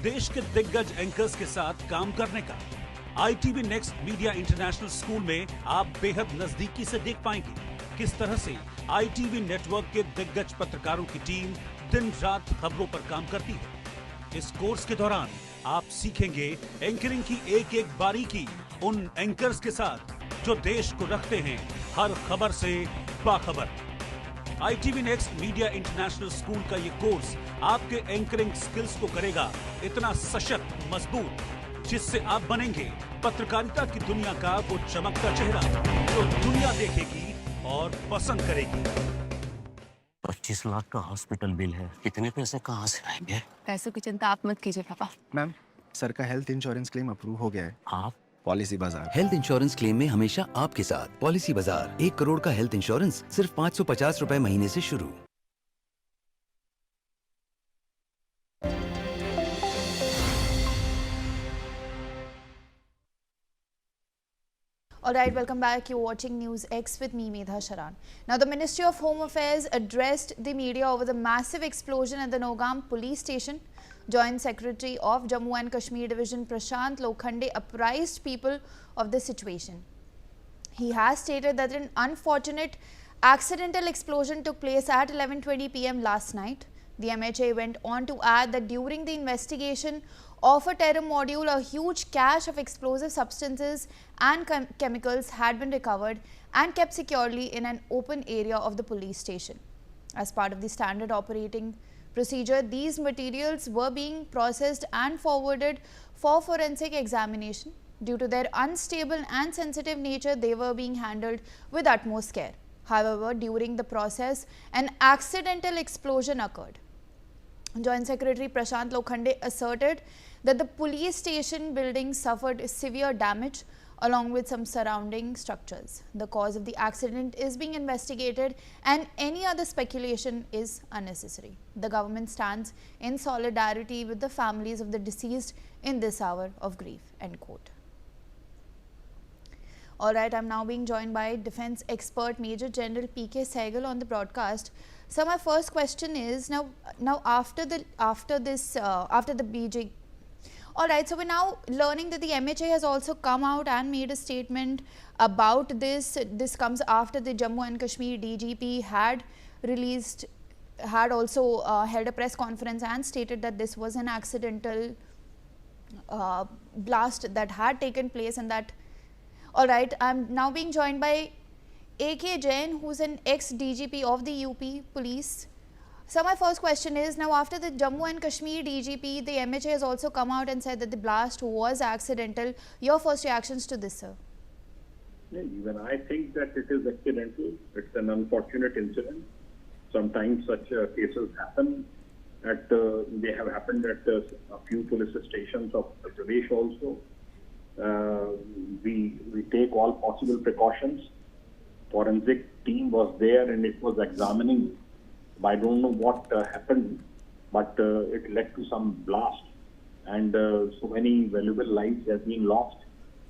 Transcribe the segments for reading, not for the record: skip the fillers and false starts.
देश के दिग्गज एंकर्स के साथ काम करने का। ITV next media international school में आप बेहद नजदीकी से देख पाएंगे किस तरह से ITV नेटवर्क के दिग्गज पत्रकारों की टीम दिन रात खबरों पर काम करती है। इस कोर्स के दौरान आप सीखेंगे एंकरिंग की एक एक बारीकी उन एंकर्स के साथ जो देश को रखते हैं हर खबर से बाखबर। ITV next media international school का ये कोर्स आपके एंकरिंग स्किल्स को करेगा इतना सशक्त, मजबूत, जिससे आप बनेंगे पत्रकारिता की दुनिया का वो चमकता चेहरा जो दुनिया देखेगी और पसंद करेगी। 25 लाख का हॉस्पिटल बिल है, इतने पैसे कहाँ से आएंगे? पैसों की चिंता आप मत कीजिए पापा। मैम, सर का हेल्थ इंश्योरेंस क्लेम अप्रूव हो गया है। आप पॉलिसी बाजार। हेल्थ इंश्योरेंस क्लेम में हमेशा आपके साथ। पॉलिसी बाजार, 1 करोड़ का हेल्थ इंश्योरेंस सिर्फ 550 रुपए महीने से शुरू। Alright, welcome back. You're watching Newsx with me, Medha Sharan. Now, the Ministry of Home Affairs addressed the media over the massive explosion at the Nowgam Police Station. Joint Secretary of Jammu and Kashmir Division Prashant Lokhande apprised people of the situation. He has stated that an unfortunate accidental explosion took place at 11:20 p.m. last night. The MHA went on to add that during the investigation of a terror module, a huge cache of explosive substances and chemicals had been recovered and kept securely in an open area of the police station. As part of the standard operating procedure, these materials were being processed and forwarded for forensic examination. Due to their unstable and sensitive nature, they were being handled with utmost care. However, during the process, an accidental explosion occurred. Joint Secretary Prashant Lokhande asserted that the police station building suffered severe damage along with some surrounding structures. The cause of the accident is being investigated and any other speculation is unnecessary. The government stands in solidarity with the families of the deceased in this hour of grief. End quote. Alright, I'm now being joined by Defence Expert Major General P.K. Sehgal on the broadcast. So my first question is now after the BJ. Alright, so we're now learning that the MHA has also come out and made a statement about this. This comes after the Jammu and Kashmir DGP had also held a press conference and stated that this was an accidental blast that had taken place, and that. Alright, I'm now being joined by A.K. Jain, who's an ex-DGP of the UP Police. So my first question is, now after the Jammu and Kashmir DGP, the MHA has also come out and said that the blast was accidental. Your first reactions to this, sir? Yeah, even I think that it is accidental. It's an unfortunate incident. Sometimes such cases happen. They have happened at a few police stations of Uttar Pradesh also. We take all possible precautions. Forensic team was there and it was examining. I don't know what happened, but it led to some blast, and so many valuable lives have been lost.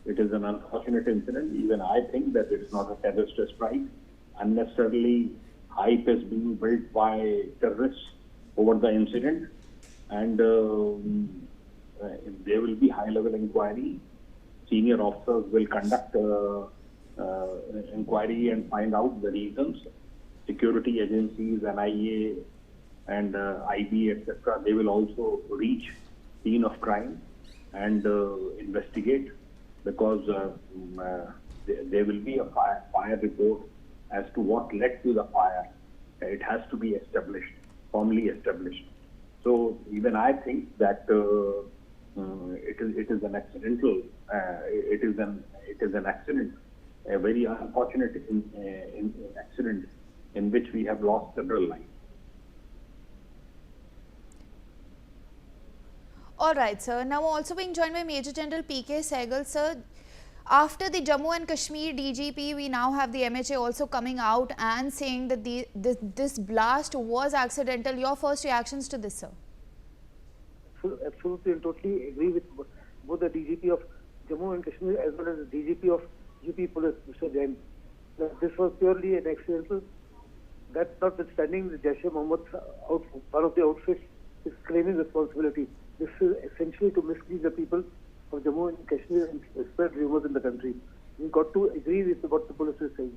It is an unfortunate incident. Even I think that it's not a terrorist strike. Unnecessarily hype is being built by terrorists over the incident, and there will be high-level inquiry. Senior officers will conduct inquiry and find out the reasons. Security agencies, NIA and IB, etc., they will also reach scene of crime and investigate, because there will be a fire report as to what led to the fire. It has to be established, firmly established. So even I think that it is an accidental. It is an accident, a very unfortunate accident in which we have lost several lives. All right, sir. Now also being joined by Major General P.K. Sehgal, sir. After the Jammu and Kashmir DGP, we now have the MHA also coming out and saying that this blast was accidental. Your first reactions to this, sir? Absolutely and totally agree with both the DGP of Jammu and Kashmir as well as the DGP of UP Police, Mr. Jain. This was purely an accidental. That notwithstanding, the Jaish-e-Mohammed, one of the outfits, is claiming responsibility. This is the people of Jammu and Kashmir and spread rumors in the country. We got to agree with what the police is saying.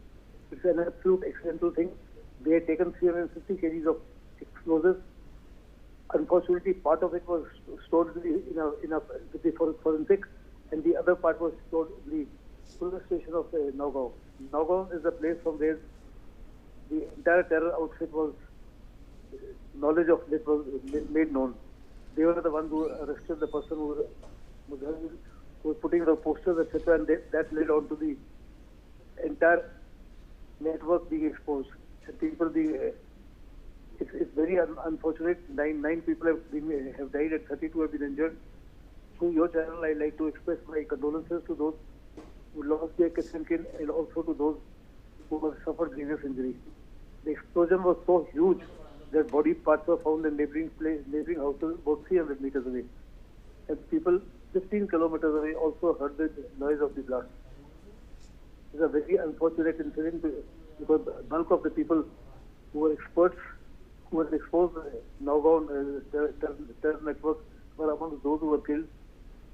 It's an absolute accidental thing. They had taken 350 kgs of explosives. Unfortunately, part of it was stored with the forensic, and the other part was stored in the police station of Nowgam. Nowgam is the place from where the entire terror outfit was, knowledge of it was made known. They were the ones who arrested the person who was putting the posters, etc., and that led on to the entire network being exposed. And people being, it's very unfortunate. Nine people have died and 32 have been injured. Through your channel, I'd like to express my condolences to those who lost their kids and kin, and also to those who have suffered grievous injury. The explosion was so huge that body parts were found in neighboring houses about 300 meters away. And people 15 kilometers away also heard the noise of the blast. It's a very unfortunate incident because the bulk of the people who were experts, who were exposed Nowgam terror network, were among those who were killed.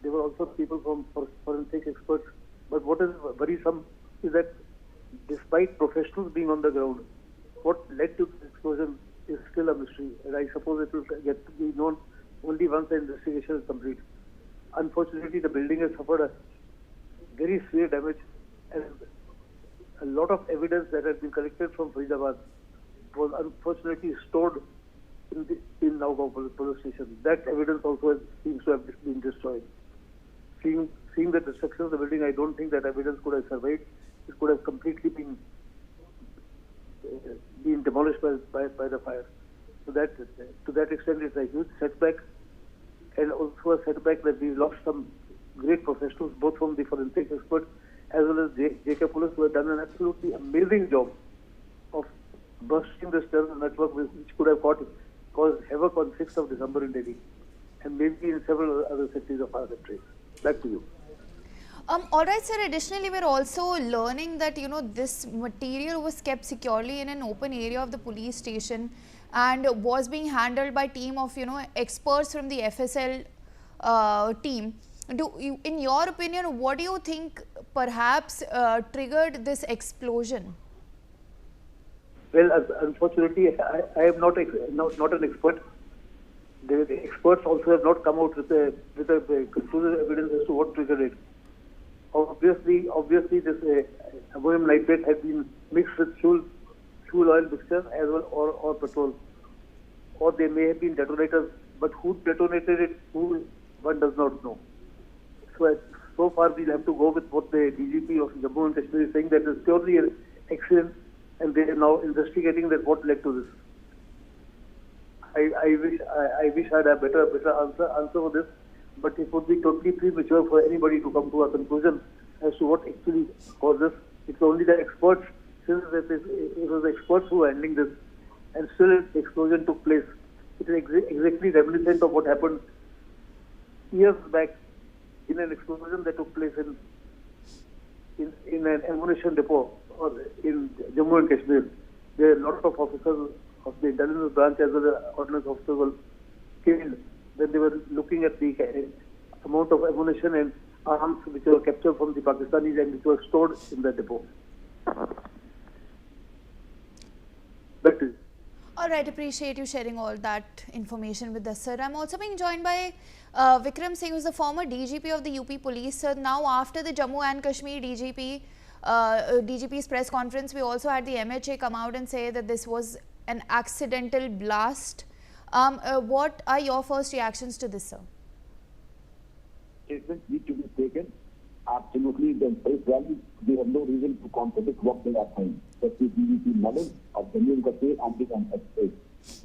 There were also people from forensic experts. But what is worrisome is that despite professionals being on the ground, what led to the explosion is still a mystery, and I suppose it will get to be known only once the investigation is complete. Unfortunately, the building has suffered a very severe damage, and a lot of evidence that had been collected from Faridabad was unfortunately stored in Nowgam Police Station. That evidence also seems to have been destroyed. Seeing the destruction of the building, I don't think that evidence could have survived. It could have completely been demolished by the fire. So that to that extent, it's a huge setback, and also a setback that we lost some great professionals, both from the forensic experts as well as J&K Police, who have done an absolutely amazing job of busting this terror network, which could have caused havoc on 6th of December in Delhi, and maybe in several other cities of our country. Back to you. All right, sir. Additionally, we're also learning that, this material was kept securely in an open area of the police station and was being handled by team of, experts from the FSL team. In your opinion, what do you think perhaps triggered this explosion? Well, unfortunately, I am not an expert. The experts also have not come out with a conclusive evidence as to what triggered it. Obviously, this ammonium nitrate had been mixed with fuel oil mixture as well, or petrol, or they may have been detonators. But who detonated it? One does not know. So far, we'll have to go with what the DGP of Jammu and Kashmir is saying, that it's purely an accident, and they are now investigating that what led to this. I wish I had a better answer for this, but it would be totally premature for anybody to come to a conclusion as to what actually caused this. It's only the experts, since it was the experts who were handling this, and still the explosion took place. It is exactly reminiscent of what happened years back in an explosion that took place in an ammunition depot or in Jammu and Kashmir. There are a lot of officers of the intelligence branch as well as ordnance officers were killed when they were looking at the amount of ammunition and arms which were captured from the Pakistanis and which were stored in the depot. That is. All right, appreciate you sharing all that information with us, sir. I'm also being joined by Vikram Singh, who's the former DGP of the UP Police. Sir, now after the Jammu and Kashmir DGP's press conference, we also had the MHA come out and say that this was an accidental blast. What are your first reactions to this, sir? Statements need to be taken absolutely in face value. We have no reason to contradict what they are saying. That the DGP knowledge of Jammu and Kashmir and the MHA.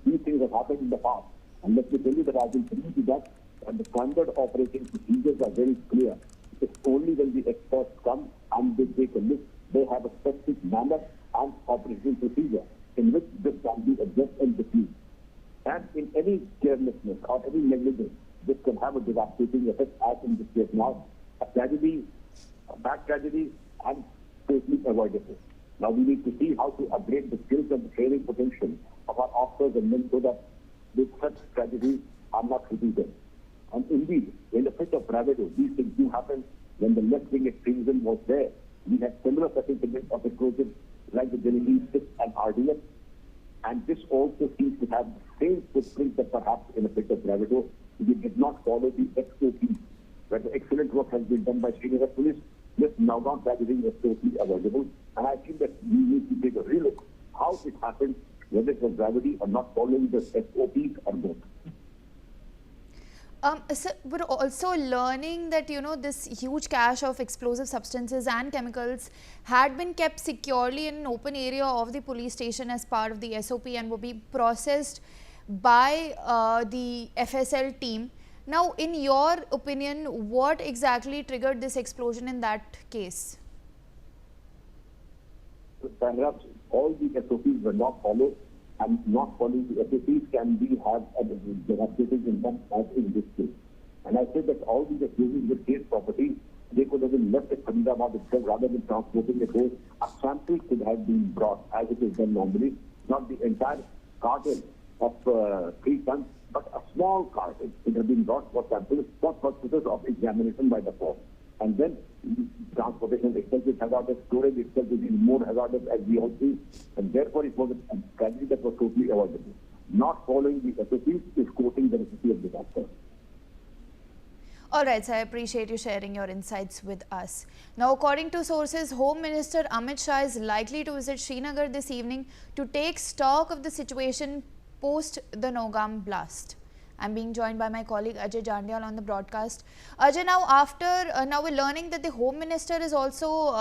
These things have happened in the past. And let me tell you that I will prove to that, and the standard operating procedures are very clear. It's only when the experts come and they take a look, they have a specific manner and operating procedure in which this can be addressed and diffused. And in any carelessness or any negligence, this can have a devastating effect, as in this case now, a tragedy, a bad tragedy, and totally avoidable. Now we need to see how to upgrade the skills and the training potential of our officers and men so that such tragedies are not repeated. And indeed, in the fit of bravado, these things do happen. When the left-wing extremism was there, we had similar such incidents of explosives like the Delhi 6 and RDF. And this also seems to have the same footprint that perhaps in a fit of bravado, we did not follow the SOPs. Where the excellent work has been done by Srinagar police, this Nowgam tragedy was totally avoidable. And I think that we need to take a real look how it happened, whether it was gravity or not following the SOPs or both. So we're also learning that, you know, this huge cache of explosive substances and chemicals had been kept securely in an open area of the police station as part of the SOP and will be processed by the FSL team. Now, in your opinion, what exactly triggered this explosion in that case? Perhaps all the SOPs were not followed, and not following the SOPs can be have a devastating impact as in this case. And I say that all these explosives with case property, they could have been left at Srinagar itself rather than transporting it home. A sample could have been brought as it is done normally, not the entire carton of 3 tons, but a small carton could have been brought for samples for purposes of examination by the court. And then transportation itself is hazardous, storage itself is even more hazardous as we all see, and therefore it was a tragedy that was totally avoidable. Not following the SOPs is quoting the recipe of disaster. All right, sir, I appreciate you sharing your insights with us. Now, according to sources, Home Minister Amit Shah is likely to visit Srinagar this evening to take stock of the situation post the Nowgam blast. I'm being joined by my colleague Ajay Jandyal on the broadcast. Ajay, now we're learning that the Home Minister is also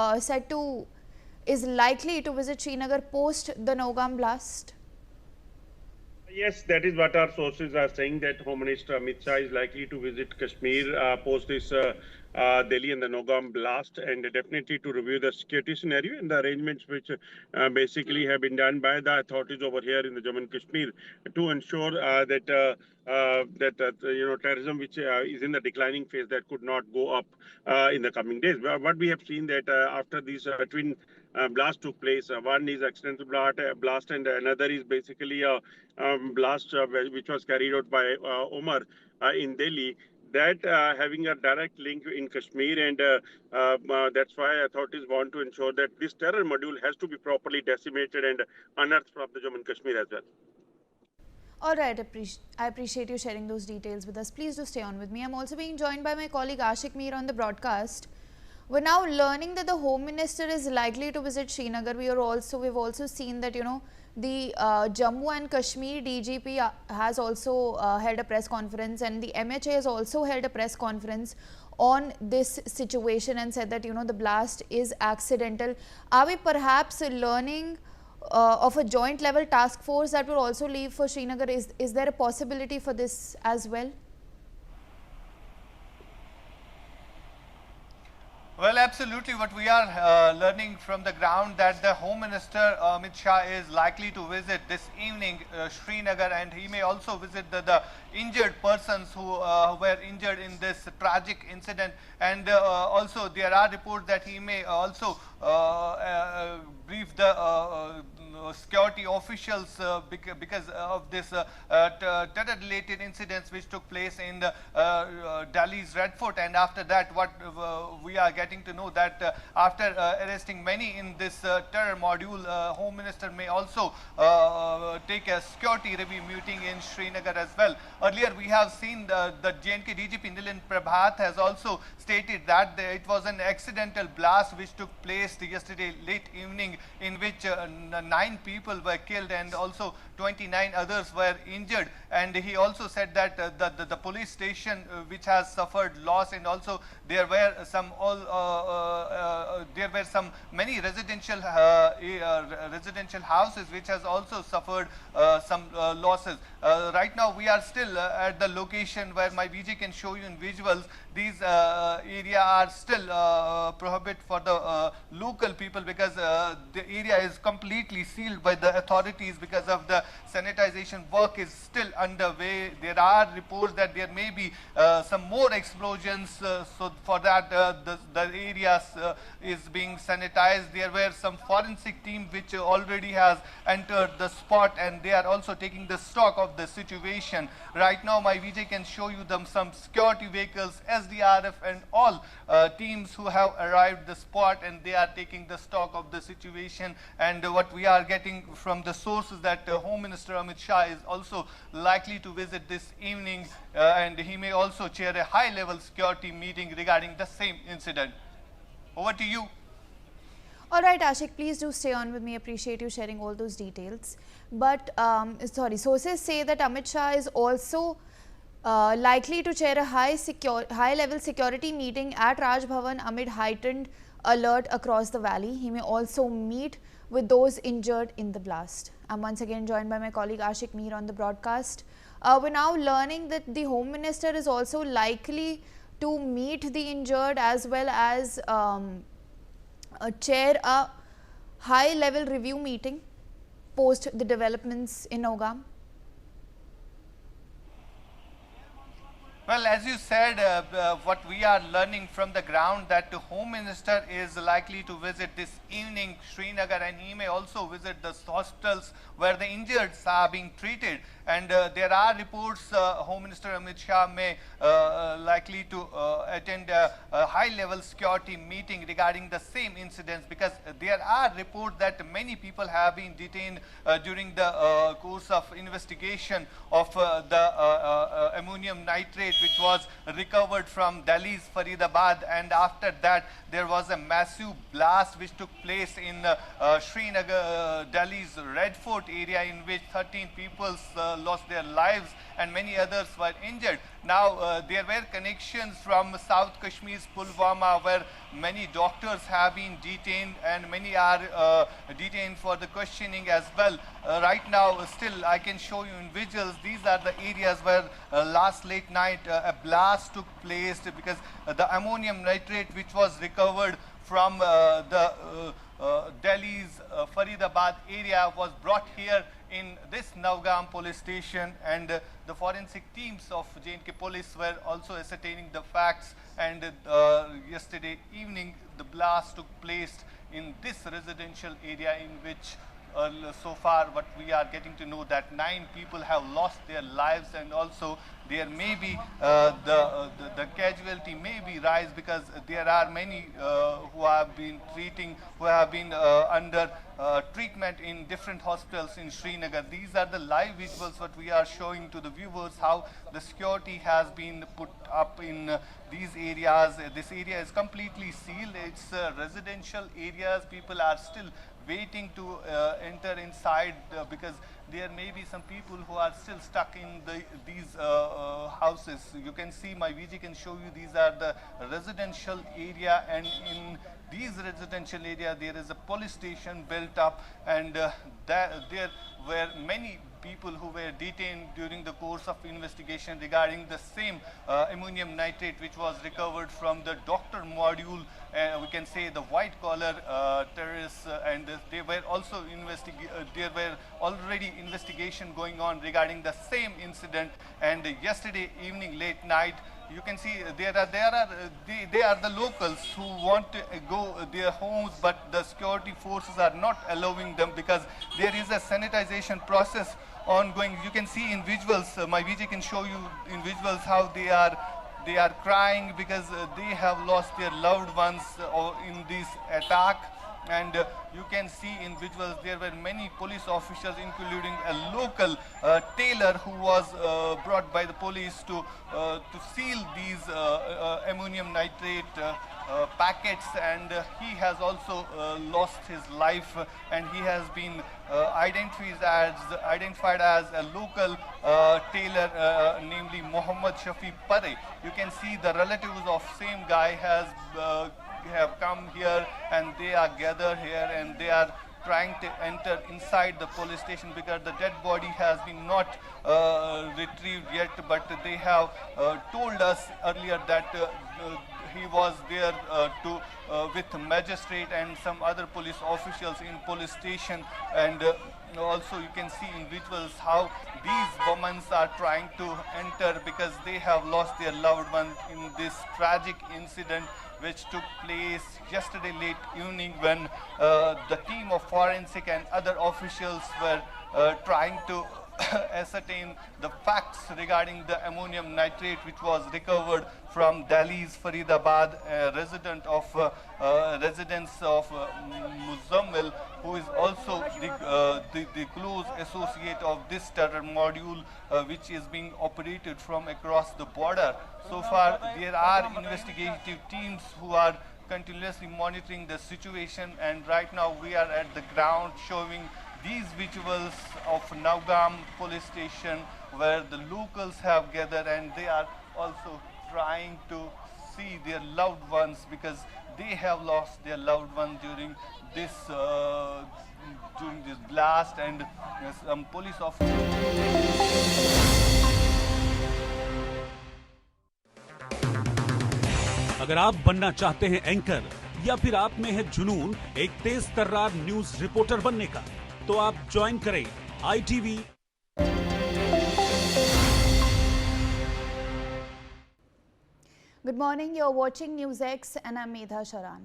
is likely to visit Srinagar post the Nowgam blast. Yes, that is what our sources are saying, that Home Minister Amit Shah is likely to visit Kashmir post this Delhi and the Nowgam blast, and definitely to review the security scenario and the arrangements which basically have been done by the authorities over here in the Jammu and Kashmir to ensure that terrorism which is in the declining phase, that could not go up in the coming days. What we have seen that after these twin blast took place, one is accidental blast and another is basically a blast which was carried out by Omar in Delhi, that having a direct link in Kashmir, and that's why authorities want to ensure that this terror module has to be properly decimated and unearthed from the Jammu and Kashmir as well. All right, I appreciate you sharing those details with us. Please do stay on with me. I'm also being joined by my colleague Ashik Mir on the broadcast. We're now learning that the Home Minister is likely to visit Srinagar. We've also seen that, you know, the Jammu and Kashmir DGP has also held a press conference, and the MHA has also held a press conference on this situation and said that, you know, the blast is accidental. Are we perhaps learning of a joint level task force that will also leave for Srinagar? Is there a possibility for this as well? Well, absolutely. What we are learning from the ground, that the Home Minister Amit Shah is likely to visit this evening Srinagar, and he may also visit the injured persons who were injured in this tragic incident. And also there are reports that he may also brief the security officials because of this terror-related incidents which took place in the Delhi's Red Fort. And after that, what we are getting to know, that after arresting many in this terror module, Home Minister may also take a security review meeting in Srinagar as well. Earlier we have seen the J&K DGP Nilin Prabhat has also stated that it was an accidental blast which took place yesterday late evening, in which 9 people were killed and also 29 others were injured. And he also said that the police station which has suffered loss, and also there were many residential houses which has also suffered some losses. Right now we are still at the location where my VJ can show you in visuals. These area are still prohibited for the local people, because the area is completely sealed sealed by the authorities because of the sanitization work is still underway. There are reports that there may be some more explosions, so for that the areas is being sanitized. There were some forensic team which already has entered the spot, and they are also taking the stock of the situation. Right now my VJ can show you some security vehicles, SDRF and all teams who have arrived the spot, and they are taking the stock of the situation. And what we are getting from the sources that Home Minister Amit Shah is also likely to visit this evening, and he may also chair a high-level security meeting regarding the same incident. Over to you. All right, Ashik, please do stay on with me. Appreciate you sharing all those details. But sources say that Amit Shah is also likely to chair a high-level security meeting at Raj Bhavan amid heightened alert across the valley. He may also meet with those injured in the blast. I'm once again joined by my colleague Ashik Mir on the broadcast. We're now learning that the Home Minister is also likely to meet the injured as well as chair a high-level review meeting post the developments in Nowgam. Well, as you said, what we are learning from the ground, that the Home Minister is likely to visit this evening Srinagar, and he may also visit the hospitals where the injured are being treated. And there are reports Home Minister Amit Shah may likely to attend a high-level security meeting regarding the same incidents, because there are reports that many people have been detained during the course of investigation of the ammonium nitrate which was recovered from Delhi's Faridabad, and after that there was a massive blast which took place in Srinagar, Delhi's Red Fort area, in which 13 people lost their lives and many others were injured. Now there were connections from South Kashmir's Pulwama, where many doctors have been detained and many are detained for the questioning as well. Right now still I can show you in visuals, these are the areas where last late night a blast took place, because the ammonium nitrate which was recovered from Delhi's Faridabad area was brought here in this Nowgam Police Station, and the forensic teams of J&K Police were also ascertaining the facts. And yesterday evening the blast took place in this residential area, in which so far what we are getting to know that 9 people have lost their lives, and also there may be the casualty may be rise, because there are many who have been under treatment in different hospitals in Srinagar. These are the live visuals what we are showing to the viewers, how the security has been put up in these areas. This area is completely sealed. It's residential areas. People are still waiting to enter inside because there may be some people who are still stuck in these houses. You can see, my VG can show you, these are the residential area, and in these residential area there is a police station built up, and there were many people who were detained during the course of investigation regarding the same ammonium nitrate which was recovered from the doctor module, we can say the white collar terrorists, and they were also there were already investigation going on regarding the same incident. And yesterday evening late night, you can see they are the locals who want to go their homes, but the security forces are not allowing them because there is a sanitization process ongoing. You can see in visuals, my VJ can show you in visuals how they are crying because they have lost their loved ones in this attack. And you can see in visuals there were many police officials, including a local tailor who was brought by the police to seal these ammonium nitrate packets, and he has also lost his life, and he has been identified as a local tailor, namely Muhammad Shafi Pare. You can see the relatives of same guy have come here, and they are gathered here, and they are trying to enter inside the police station because the dead body has been not retrieved yet, but they have told us earlier that he was there with magistrate and some other police officials in police station, and also you can see in visuals how these women are trying to enter because they have lost their loved one in this tragic incident which took place yesterday late evening when the team of forensic and other officials were trying to ascertain the facts regarding the ammonium nitrate which was recovered from Delhi's Faridabad, residence of Muzammil, who is also the close associate of this terror module which is being operated from across the border. So far, there are investigative teams who are continuously monitoring the situation, and right now we are at the ground showing these visuals of Nowgam Police Station where the locals have gathered, and they are also trying to see their loved ones because they have lost their loved one during this blast, and some police officers. अगर आप बनना चाहते हैं anchor या फिर आप में है जुनून एक तेज तर्रार न्यूज रिपोर्टर बनने का, तो आप ज्वाइन करें ITV। Good morning, you're watching Newsx and I'm Medha Sharan.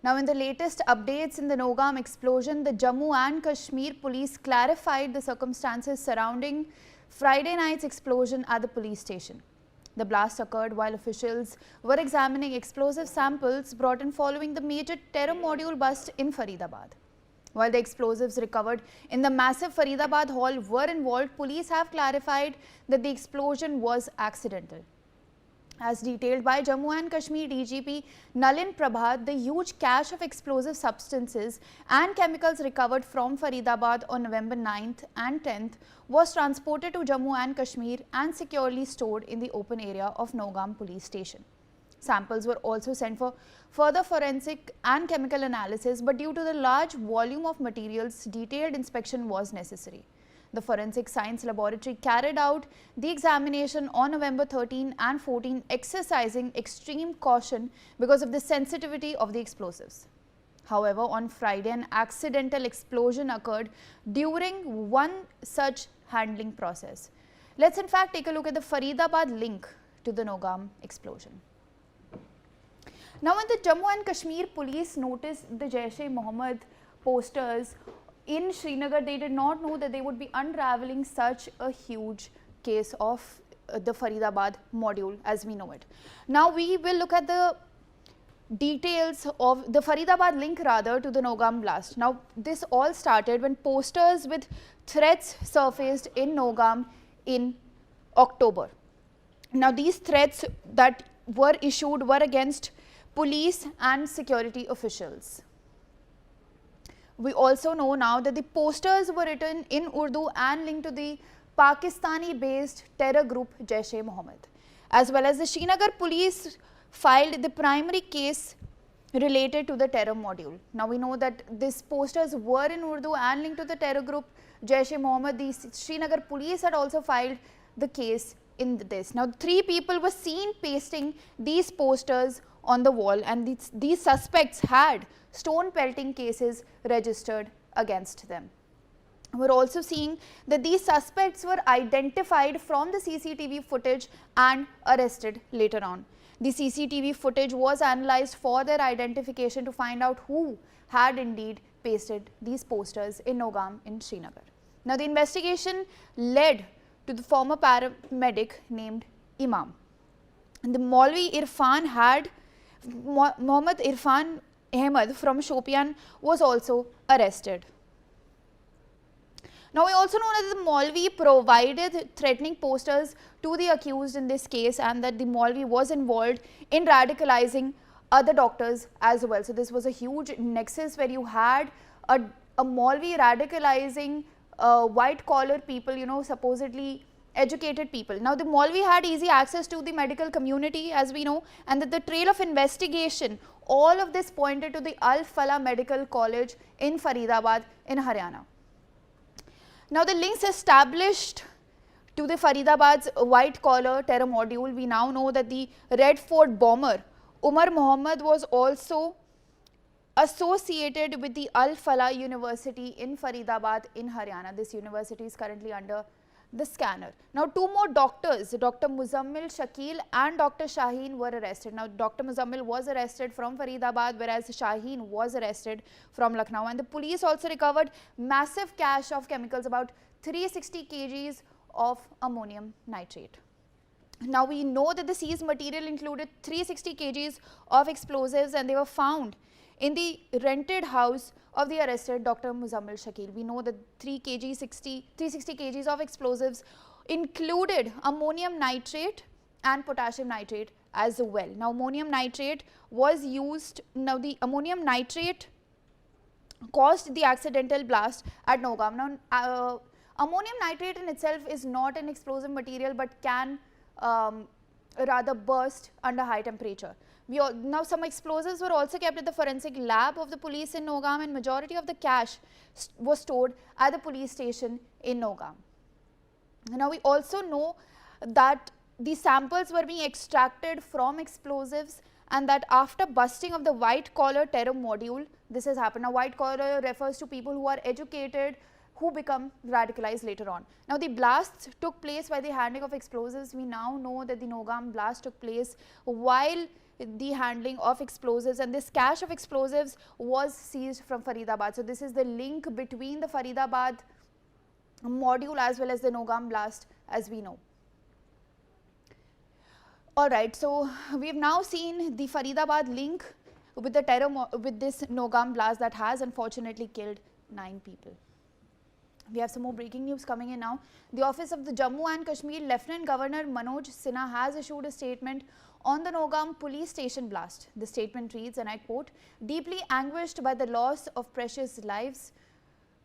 Now in the latest updates in the Nowgam explosion, the Jammu and Kashmir police clarified the circumstances surrounding Friday night's explosion at the police station. The blast occurred while officials were examining explosive samples brought in following the major terror module bust in Faridabad. While the explosives recovered in the massive Faridabad hall were involved, police have clarified that the explosion was accidental. As detailed by Jammu and Kashmir DGP Nalin Prabhat, the huge cache of explosive substances and chemicals recovered from Faridabad on November 9th and 10th was transported to Jammu and Kashmir and securely stored in the open area of Nowgam Police Station. Samples were also sent for further forensic and chemical analysis, but due to the large volume of materials, detailed inspection was necessary. The Forensic Science Laboratory carried out the examination on November 13 and 14, exercising extreme caution because of the sensitivity of the explosives. However, on Friday, an accidental explosion occurred during one such handling process. Let's in fact take a look at the Faridabad link to the Nowgam explosion. Now, when the Jammu and Kashmir police noticed the Jaish-e-Mohammed posters in Srinagar, they did not know that they would be unraveling such a huge case of the Faridabad module as we know it. Now, we will look at the details of the Faridabad link rather to the Nowgam blast. Now, this all started when posters with threats surfaced in Nowgam in October. Now, these threats that were issued were against police and security officials. We also know now that the posters were written in Urdu and linked to the Pakistani-based terror group Jaish-e-Mohammed. As well as the Srinagar police filed the primary case related to the terror module. Now we know that these posters were in Urdu and linked to the terror group Jaish-e-Mohammed. The Srinagar police had also filed the case in this. Now 3 people were seen pasting these posters on the wall, and these suspects had stone pelting cases registered against them. We're also seeing that these suspects were identified from the CCTV footage and arrested later on. The CCTV footage was analyzed for their identification to find out who had indeed pasted these posters in Nowgam in Srinagar. Now the investigation led to the former paramedic named Imam. And the Maulvi Mohammed Irfan Ahmed from Shopian was also arrested. Now we also know that the Maulvi provided threatening posters to the accused in this case, and that the Maulvi was involved in radicalizing other doctors as well. So this was a huge nexus where you had a Maulvi radicalizing white collar people, you know, supposedly educated people. Now the Maulvi had easy access to the medical community as we know, and that the trail of investigation all of this pointed to the Al Falah Medical College in Faridabad in Haryana. Now the links established to the Faridabad's white collar terror module, we now know that the Red Fort bomber Umar Mohammed was also associated with the Al Falah University in Faridabad in Haryana. This university is currently under the scanner. Now two more doctors, Dr. Muzammil Shakil and Dr. Shaheen, were arrested. Now Dr. Muzammil was arrested from Faridabad, whereas Shaheen was arrested from Lucknow, and the police also recovered massive cache of chemicals, about 360 kgs of ammonium nitrate. Now we know that the seized material included 360 kgs of explosives, and they were found in the rented house of the arrested Dr. Muzammil Shakil. We know that 360 kgs of explosives included ammonium nitrate and potassium nitrate as well. Now ammonium nitrate was used, now the ammonium nitrate caused the accidental blast at Nowgam. Now ammonium nitrate in itself is not an explosive material, but can rather burst under high temperature. Now some explosives were also kept at the forensic lab of the police in Nowgam, and majority of the cache was stored at the police station in Nowgam. Now we also know that the samples were being extracted from explosives, and that after busting of the white collar terror module, this has happened. Now white collar refers to people who are educated, who become radicalized later on. Now the blasts took place by the handling of explosives. We now know that the Nowgam blast took place while the handling of explosives, and this cache of explosives was seized from Faridabad. So this is the link between the Faridabad module as well as the Nowgam blast, as we know. Alright, so we have now seen the Faridabad link with the terror with this Nowgam blast that has unfortunately killed 9 people. We have some more breaking news coming in now. The office of the Jammu and Kashmir Lieutenant Governor Manoj Sinha has issued a statement on the Nowgam Police Station blast. The statement reads, and I quote, "Deeply anguished by the loss of precious lives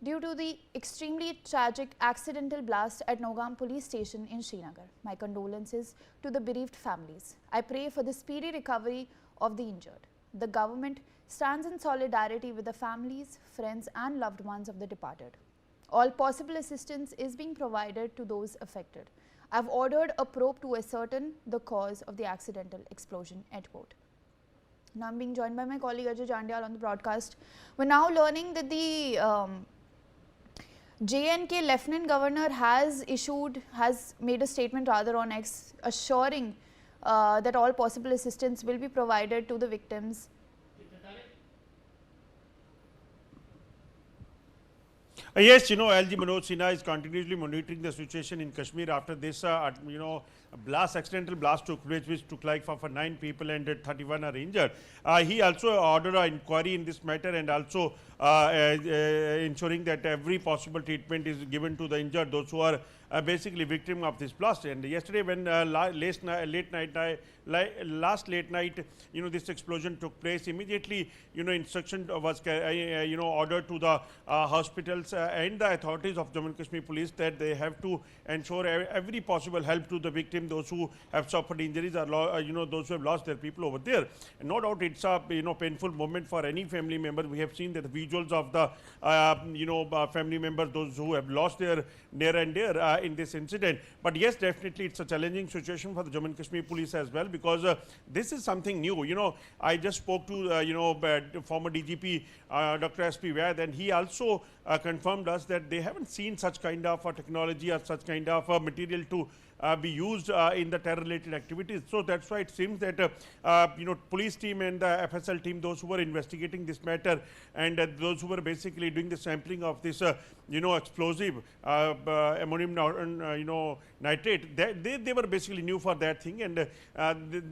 due to the extremely tragic accidental blast at Nowgam Police Station in Srinagar. My condolences to the bereaved families. I pray for the speedy recovery of the injured. The government stands in solidarity with the families, friends and loved ones of the departed. All possible assistance is being provided to those affected. I have ordered a probe to ascertain the cause of the accidental explosion." End quote. Now I am being joined by my colleague Ajay Jandyal on the broadcast. We are now learning that the J&K Lieutenant Governor has made a statement rather on X, assuring that all possible assistance will be provided to the victims. Yes, LG Manoj Sinha is continuously monitoring the situation in Kashmir after this, accidental blast took place, which took life of 9 people and 31 are injured. He also ordered an inquiry in this matter, and also ensuring that every possible treatment is given to the injured, those who are basically victim of this blast. And yesterday, when last late night, this explosion took place, immediately, instruction was ordered to the hospitals and the authorities of Jammu and Kashmir Police that they have to ensure every possible help to the victim, those who have suffered injuries, or those who have lost their people over there. And no doubt, it's a painful moment for any family member. We have seen that the visuals of the family members, those who have lost their near and dear in this incident. But yes, definitely it's a challenging situation for the Jammu and Kashmir Police as well, because this is something new. I just spoke to former DGP Dr. SP Vaid, and he also confirmed us that they haven't seen such kind of technology or such kind of material to be used in the terror related activities. So that's why it seems that police team and the FSL team, those who were investigating this matter, and those who were basically doing the sampling of this explosive ammonium nitrate, they were basically new for that thing, and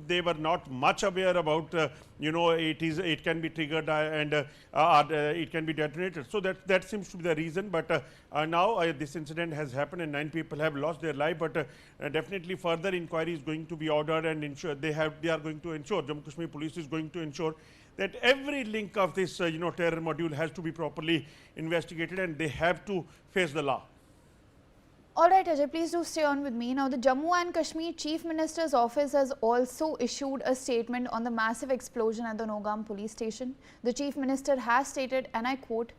they were not much aware about it can be triggered and it can be detonated. So that seems to be the reason. But now this incident has happened and 9 people have lost their life. But definitely further inquiry is going to be ordered, and ensure they are going to ensure, Jammu Kashmir Police is going to ensure that every link of this terror module has to be properly investigated, and they have to face the law. All right, Ajay, please do stay on with me. Now, the Jammu and Kashmir Chief Minister's office has also issued a statement on the massive explosion at the Nowgam Police Station. The Chief Minister has stated, and I quote,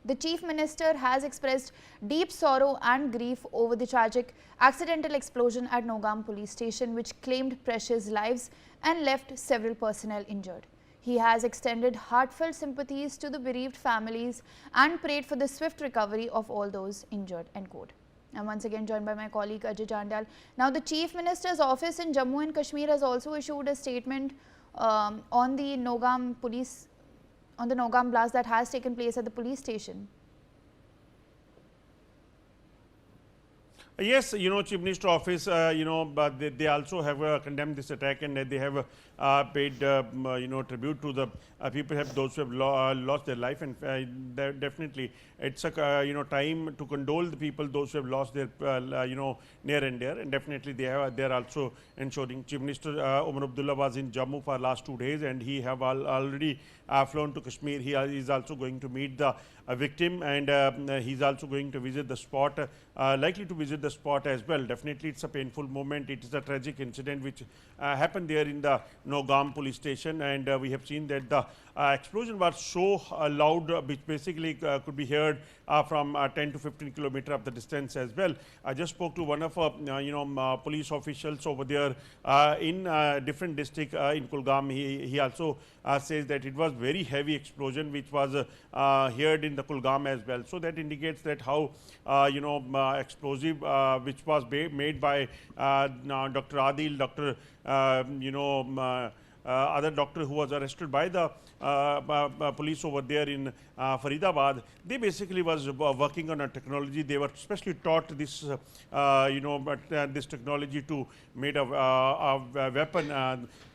"The Chief Minister has expressed deep sorrow and grief over the tragic accidental explosion at Nowgam Police Station, which claimed precious lives and left several personnel injured. He has extended heartfelt sympathies to the bereaved families and prayed for the swift recovery of all those injured." End quote. I'm once again joined by my colleague Ajay Jandal. Now, the Chief Minister's office in Jammu and Kashmir has also issued a statement on the Nowgam blast that has taken place at the police station. Yes, Chief Minister office, but they also have condemned this attack, and they have paid, tribute to the people, those who have lost their life, and definitely it's a, time to condole the people, those who have lost their, near and dear, and definitely they are also ensuring. Chief Minister Omar Abdullah was in Jammu for last 2 days, and he have already flown to Kashmir. He is also going to meet the victim, and he's also going to visit the spot, likely to visit the spot as well. Definitely it's a painful moment. It is a tragic incident which happened there in the Nowgam Police Station, and we have seen that the explosion was so loud, which basically could be heard from 10 to 15 kilometers of the distance as well. I just spoke to one of police officials over there in different district in Kulgam. He also says that it was very heavy explosion which was heard in the Kulgam as well. So that indicates that how explosive which was made by Dr. Adil, Dr. Other doctor who was arrested by the police over there in Faridabad. They basically was working on a technology. They were specially taught this, this technology to made a weapon,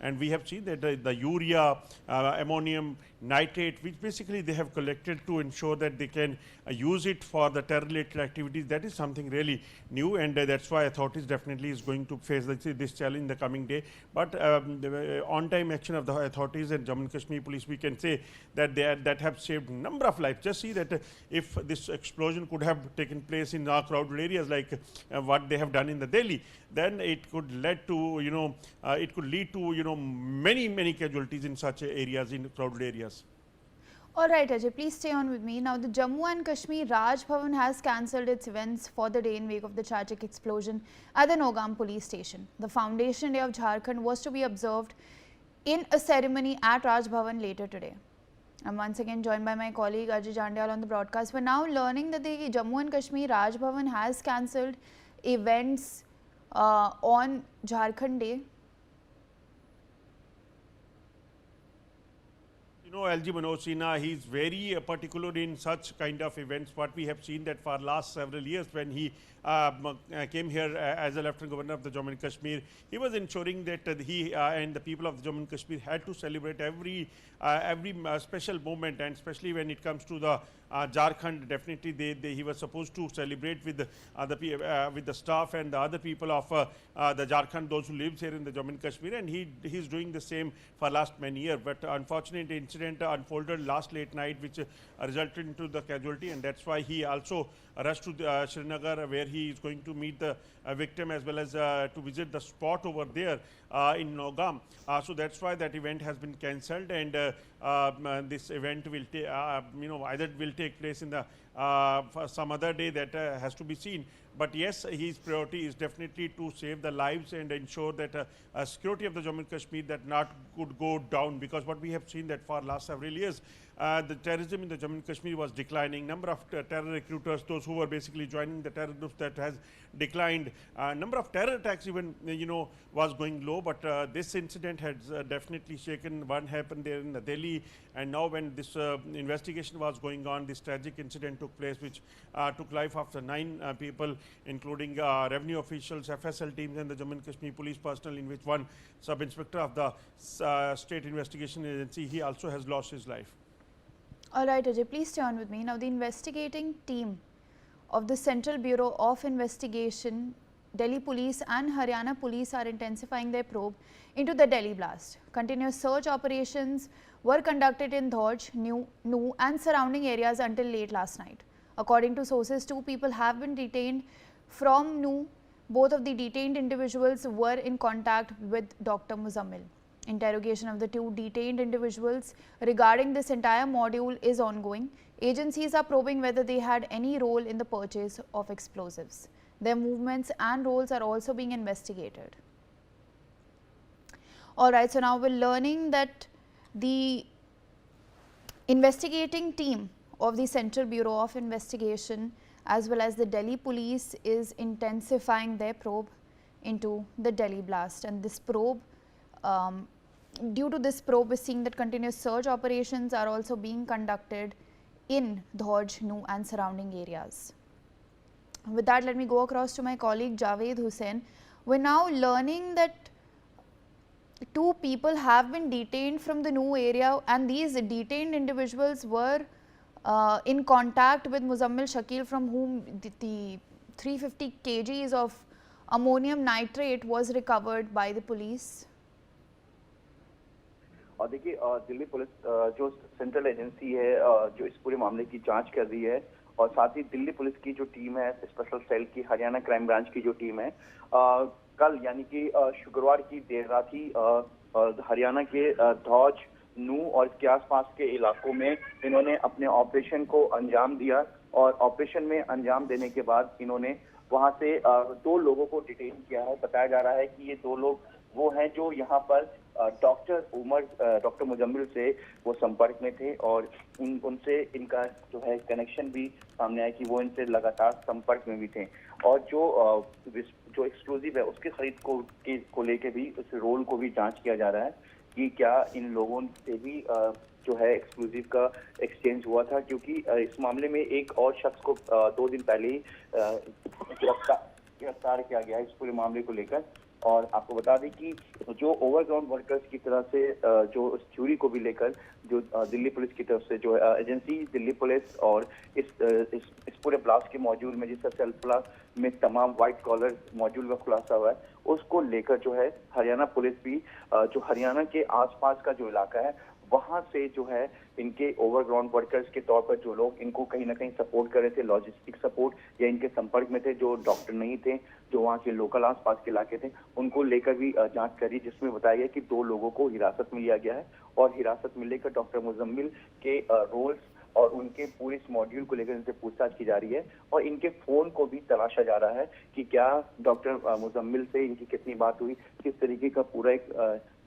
and we have seen that the urea, ammonium nitrate, which basically they have collected to ensure that they can use it for the terror-related activities. That is something really new, and that's why authorities definitely is going to face this challenge in the coming day. But the on-time action of the authorities and Jammu and Kashmir police, we can say that that have saved number of lives. Just see that if this explosion could have taken place in our crowded areas like what they have done in the Delhi, then it could lead to many casualties in such areas, in crowded areas. All right, Ajay, please stay on with me. Now, the Jammu and Kashmir Raj Bhavan has cancelled its events for the day in wake of the tragic explosion at the Nowgam Police Station. The Foundation Day of Jharkhand was to be observed in a ceremony at Raj Bhavan later today. I'm once again joined by my colleague Ajay Jandal on the broadcast. We're now learning that the Jammu and Kashmir Raj Bhavan has cancelled events on Jharkhand Day. LG Manoj Sinha, he is very particular in such kind of events. What we have seen that for last several years, when he came here as a Lieutenant Governor of the Jammu and Kashmir, he was ensuring that he and the people of the Jammu and Kashmir had to celebrate every special moment, and especially when it comes to the Jharkhand. Definitely he was supposed to celebrate with the staff and the other people of the Jharkhand, those who lives here in the Jammu and Kashmir, and he's doing the same for last many years. But unfortunate incident unfolded last late night, which resulted into the casualty, and that's why he also rushed to Srinagar, where he is going to meet the victim as well as to visit the spot over there in Nowgam. So that's why that event has been cancelled, and this event will either will take place in the some other day. That has to be seen. But yes, his priority is definitely to save the lives and ensure that security of the Jammu and Kashmir that not could go down, because what we have seen that for last several years, the terrorism in the Jammu and Kashmir was declining. Number of terror recruiters, those who were basically joining the terror groups, that has declined. Number of terror attacks even was going low. But this incident has definitely shaken. One happened there in Delhi, and now when this investigation was going on, this tragic incident took place, which took life of 9 people, including revenue officials, FSL teams, and the Jammu and Kashmir police personnel, in which one sub-inspector of the state investigation agency, he also has lost his life. All right, Ajay, please stay on with me. Now, the investigating team of the Central Bureau of Investigation, Delhi Police and Haryana Police are intensifying their probe into the Delhi blast. Continuous search operations were conducted in Dhauj, New and surrounding areas until late last night. According to sources, 2 people have been detained From Nu, both of the detained individuals were in contact with Dr. Muzammil. Interrogation of the two detained individuals regarding this entire module is ongoing. Agencies are probing whether they had any role in the purchase of explosives. Their movements and roles are also being investigated. Alright, so now we're learning that the investigating team of the Central Bureau of Investigation as well as the Delhi police is intensifying their probe into the Delhi blast, and this probe, due to this probe, we're seeing that continuous search operations are also being conducted in Dhauj, Nu and surrounding areas. With that, let me go across to my colleague Javed Hussain. We're now learning that two people have been detained from the Nu area, and these detained individuals were in contact with Muzammil Shakil, from whom the 350 kgs of ammonium nitrate was recovered by the police. और देखिए Delhi police जो central agency है जो इस पूरे मामले की जांच कर रही है, और साथ ही दिल्ली पुलिस की जो टीम है, स्पेशल सेल की हरियाणा क्राइम ब्रांच की जो टीम है, कल यानी कि शुक्रवार की देर रात ही हरियाणा के धौज, नू और इसके आसपास के इलाकों में इन्होंने अपने ऑपरेशन को अंजाम दिया। और ऑपरेशन में अंजाम देने के बाद इन्होंने वहां से 2 लोगों को डिटेन किया है। बताया जा रहा है कि ये 2 लोग वो हैं जो यहाँ पर डॉक्टर मुजम्मिल से वो संपर्क में थे, और उनसे इनका जो है कनेक्शन भी सामने आया कि वो इनसे लगातार संपर्क में भी थे। और जो एक्सप्लोजिव है उसके खरीद को लेके भी उस रोल को भी जांच किया जा रहा है कि क्या इन लोगों से भी जो है एक्सप्लोजिव का एक्सचेंज हुआ था, क्योंकि इस मामले में एक और शख्स को 2 दिन पहले ही गिरफ्तार किया गया है इस पूरे मामले को लेकर। और आपको बता दें कि जो ओवरग्राउंड वर्कर्स की तरह से जो इस थ्योरी को भी लेकर जो दिल्ली पुलिस की तरफ से जो एजेंसी दिल्ली पुलिस और इस पूरे ब्लास्ट के मॉड्यूल में जिस तरह से अल्फला में तमाम व्हाइट कॉलर मॉड्यूल का खुलासा हुआ है, उसको लेकर जो है हरियाणा पुलिस भी जो हरियाणा के आसपास का जो इलाका है वहां से जो है इनके ओवरग्राउंड वर्कर्स के तौर पर जो लोग इनको कहीं ना कहीं सपोर्ट कर रहे थे, लॉजिस्टिक सपोर्ट या इनके संपर्क में थे, जो डॉक्टर नहीं थे, जो वहाँ के लोकल आसपास के इलाके थे, उनको लेकर भी जांच करी, जिसमें बताया गया कि 2 लोगों को हिरासत में लिया गया है। और हिरासत में लेकर डॉक्टर मुजम्मिल के रोल्स और उनके पूरे इस मॉड्यूल को लेकर इनसे पूछताछ की जा रही है, और इनके फोन को भी तलाशा जा रहा है कि क्या डॉक्टर मुजम्मिल से इनकी कितनी बात हुई, किस तरीके का पूरा एक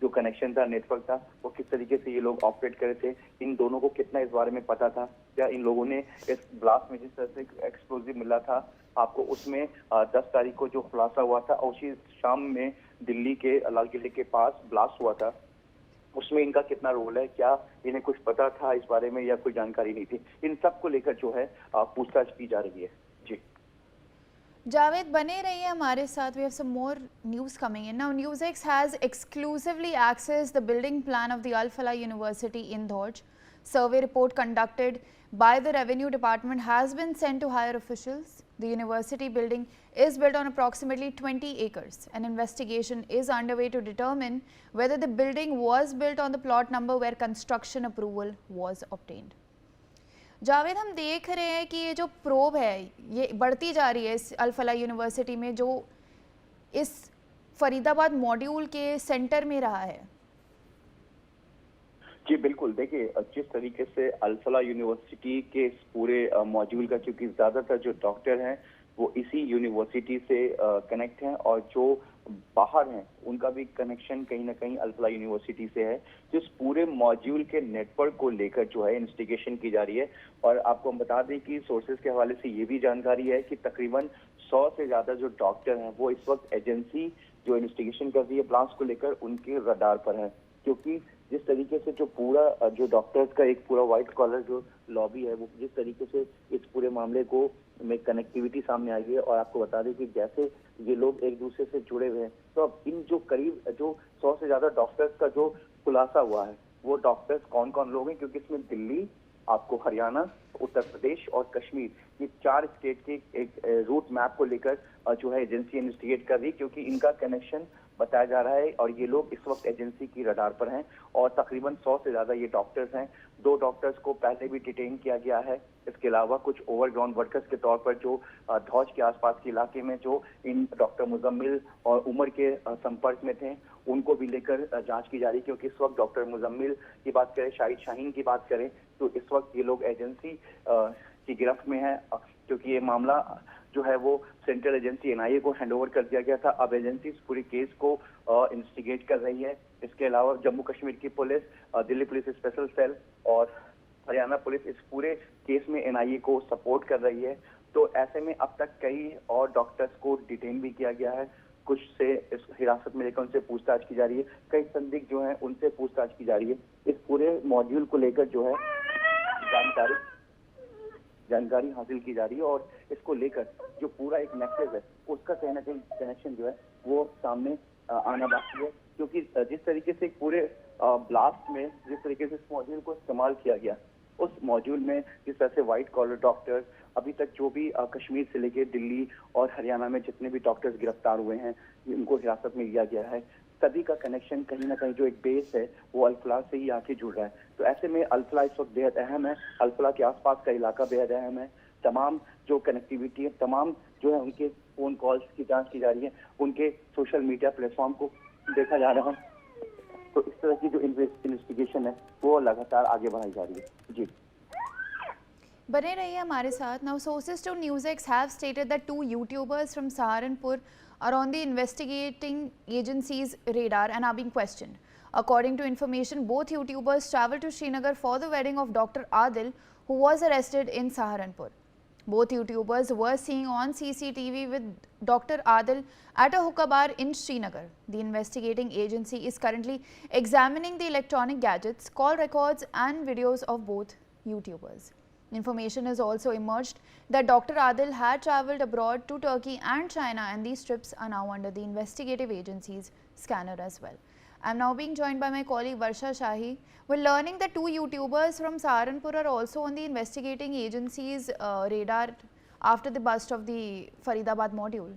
जो कनेक्शन था, नेटवर्क था, वो किस तरीके से ये लोग ऑपरेट कर रहे थे, इन दोनों को कितना इस बारे में पता था, क्या इन लोगों ने इस ब्लास्ट में जिस तरह से एक्सप्लोजिव मिला था आपको उसमें 10 तारीख को जो खुलासा हुआ था, उसी शाम में दिल्ली के लाल किले के पास ब्लास्ट हुआ था, उसमें इनका कितना रोल है, क्या इन्हें कुछ पता था इस बारे में या कोई जानकारी नहीं थी, इन सब को लेकर जो है पूछताछ की जा रही है। जी जावेद, बने रहिए हमारे साथ. We have some more news coming in. Now, Newsx has exclusively accessed the building plan of the Al Falah University in Dhauj. Survey report conducted by the Revenue Department has been sent to higher officials. The university building is built on approximately 20 acres. An investigation is underway to determine whether the building was built on the plot number where construction approval was obtained. Javed, हम देख रहे हैं कि ये जो probe है ये बढ़ती जा रही है इस अल फलाह यूनिवर्सिटी में, जो इस फरीदाबाद मॉड्यूल के सेंटर में रहा है। जी बिल्कुल, देखिए जिस तरीके से अल फलाह यूनिवर्सिटी के इस पूरे मॉड्यूल का, क्योंकि ज़्यादातर जो डॉक्टर हैं वो इसी यूनिवर्सिटी से कनेक्ट हैं, और जो बाहर हैं उनका भी कनेक्शन कहीं ना कहीं अल फलाह यूनिवर्सिटी से है। तो इस पूरे मॉड्यूल के नेटवर्क को लेकर जो है इन्वेस्टिगेशन की जा रही है। और आपको हम बता दें कि सोर्सेज के हवाले से ये भी जानकारी है कि तकरीबन 100 से ज़्यादा जो डॉक्टर हैं वो इस वक्त एजेंसी जो इन्वेस्टिगेशन कर रही है ब्लास्ट को लेकर उनके रडार पर है, क्योंकि जिस तरीके से जो पूरा जो डॉक्टर्स का एक पूरा व्हाइट कॉलर जो लॉबी है वो जिस तरीके से इस पूरे मामले को में कनेक्टिविटी सामने आई है। और आपको बता दें कि जैसे ये लोग एक दूसरे से जुड़े हुए हैं, तो अब इन जो करीब जो 100 से ज्यादा डॉक्टर्स का जो खुलासा हुआ है वो डॉक्टर्स कौन कौन लोग हैं, क्योंकि इसमें दिल्ली, आपको हरियाणा, उत्तर प्रदेश और कश्मीर, ये 4 स्टेट के एक रूट मैप को लेकर जो है एजेंसी इन्वेस्टिगेट कर रही, क्योंकि इनका कनेक्शन बताया जा रहा है। और ये लोग इस वक्त एजेंसी की रडार पर हैं और तकरीबन 100 से ज्यादा ये डॉक्टर्स हैं। 2 डॉक्टर्स को पहले भी डिटेन किया गया है। इसके अलावा कुछ ओवरग्राउंड वर्कर्स के तौर पर जो धौज के आसपास के इलाके में जो इन डॉक्टर मुजम्मिल और उमर के संपर्क में थे, उनको भी लेकर जांच की जा रही है। क्योंकि इस वक्त डॉक्टर मुजम्मिल की बात करें, शाहिद शाहीन की बात करें, तो इस वक्त ये लोग एजेंसी की गिरफ्त में है। क्योंकि ये मामला जो है वो सेंट्रल एजेंसी एनआईए को हैंडओवर कर दिया गया था। अब एजेंसी इस पूरी केस को इन्वेस्टिगेट कर रही है। इसके अलावा जम्मू कश्मीर की police, Delhi police special cell और हरियाणा पुलिस इस पूरे केस में एनआईए को सपोर्ट कर रही है। तो ऐसे में अब तक कई और डॉक्टर्स को डिटेन भी किया गया है। कुछ से इस हिरासत में लेकर उनसे पूछताछ की जा रही है। कई संदिग्ध जो हैं उनसे पूछताछ की जा रही है। इस पूरे मॉड्यूल को लेकर जो है जानकारी हासिल की जा रही है और इसको लेकर जो पूरा एक नेक्सस है उसका कहीं ना कहीं कनेक्शन जो है वो सामने आना बाकी है। क्योंकि जिस तरीके से पूरे ब्लास्ट में जिस तरीके से इस मॉड्यूल को इस्तेमाल किया गया, उस मॉड्यूल में जिस तरह से व्हाइट कॉलर डॉक्टर्स, अभी तक जो भी कश्मीर से लेकर दिल्ली और हरियाणा में जितने भी डॉक्टर्स गिरफ्तार हुए हैं, उनको हिरासत में लिया गया है, सभी का कनेक्शन कहीं ना कहीं जो एक बेस है वो अल्फला से ही आके जुड़ रहा है। तो ऐसे में अल्फला इस वक्त बेहद अहम है। अल्फला के आसपास का इलाका बेहद अहम है। तमाम जो कनेक्टिविटी है, तमाम जो है उनके फोन कॉल्स की जांच की जा रही है, उनके सोशल मीडिया प्लेटफॉर्म को देखा जा रहा है। तो इस तरह की जो इन्वेस्टिगेशन है वो लगातार आगे बढ़ाई जा रही है। जी बने रहिए हमारे साथ. Now sources to Newsx have stated that 2 YouTubers from Saharanpur are on the investigating agency's radar and are being questioned. According to information, both YouTubers travelled to Srinagar for the wedding of Dr. Adil, who was arrested in Saharanpur. Both YouTubers were seen on CCTV with Dr. Adil at a hookah bar in Srinagar. The investigating agency is currently examining the electronic gadgets, call records and videos of both YouTubers. Information has also emerged that Dr. Adil had travelled abroad to Turkey and China, and these trips are now under the investigative agency's scanner as well. I am now being joined by my colleague Varsha Shahi. We're learning that 2 YouTubers from Saharanpur are also on the investigating agency's radar after the bust of the Faridabad module.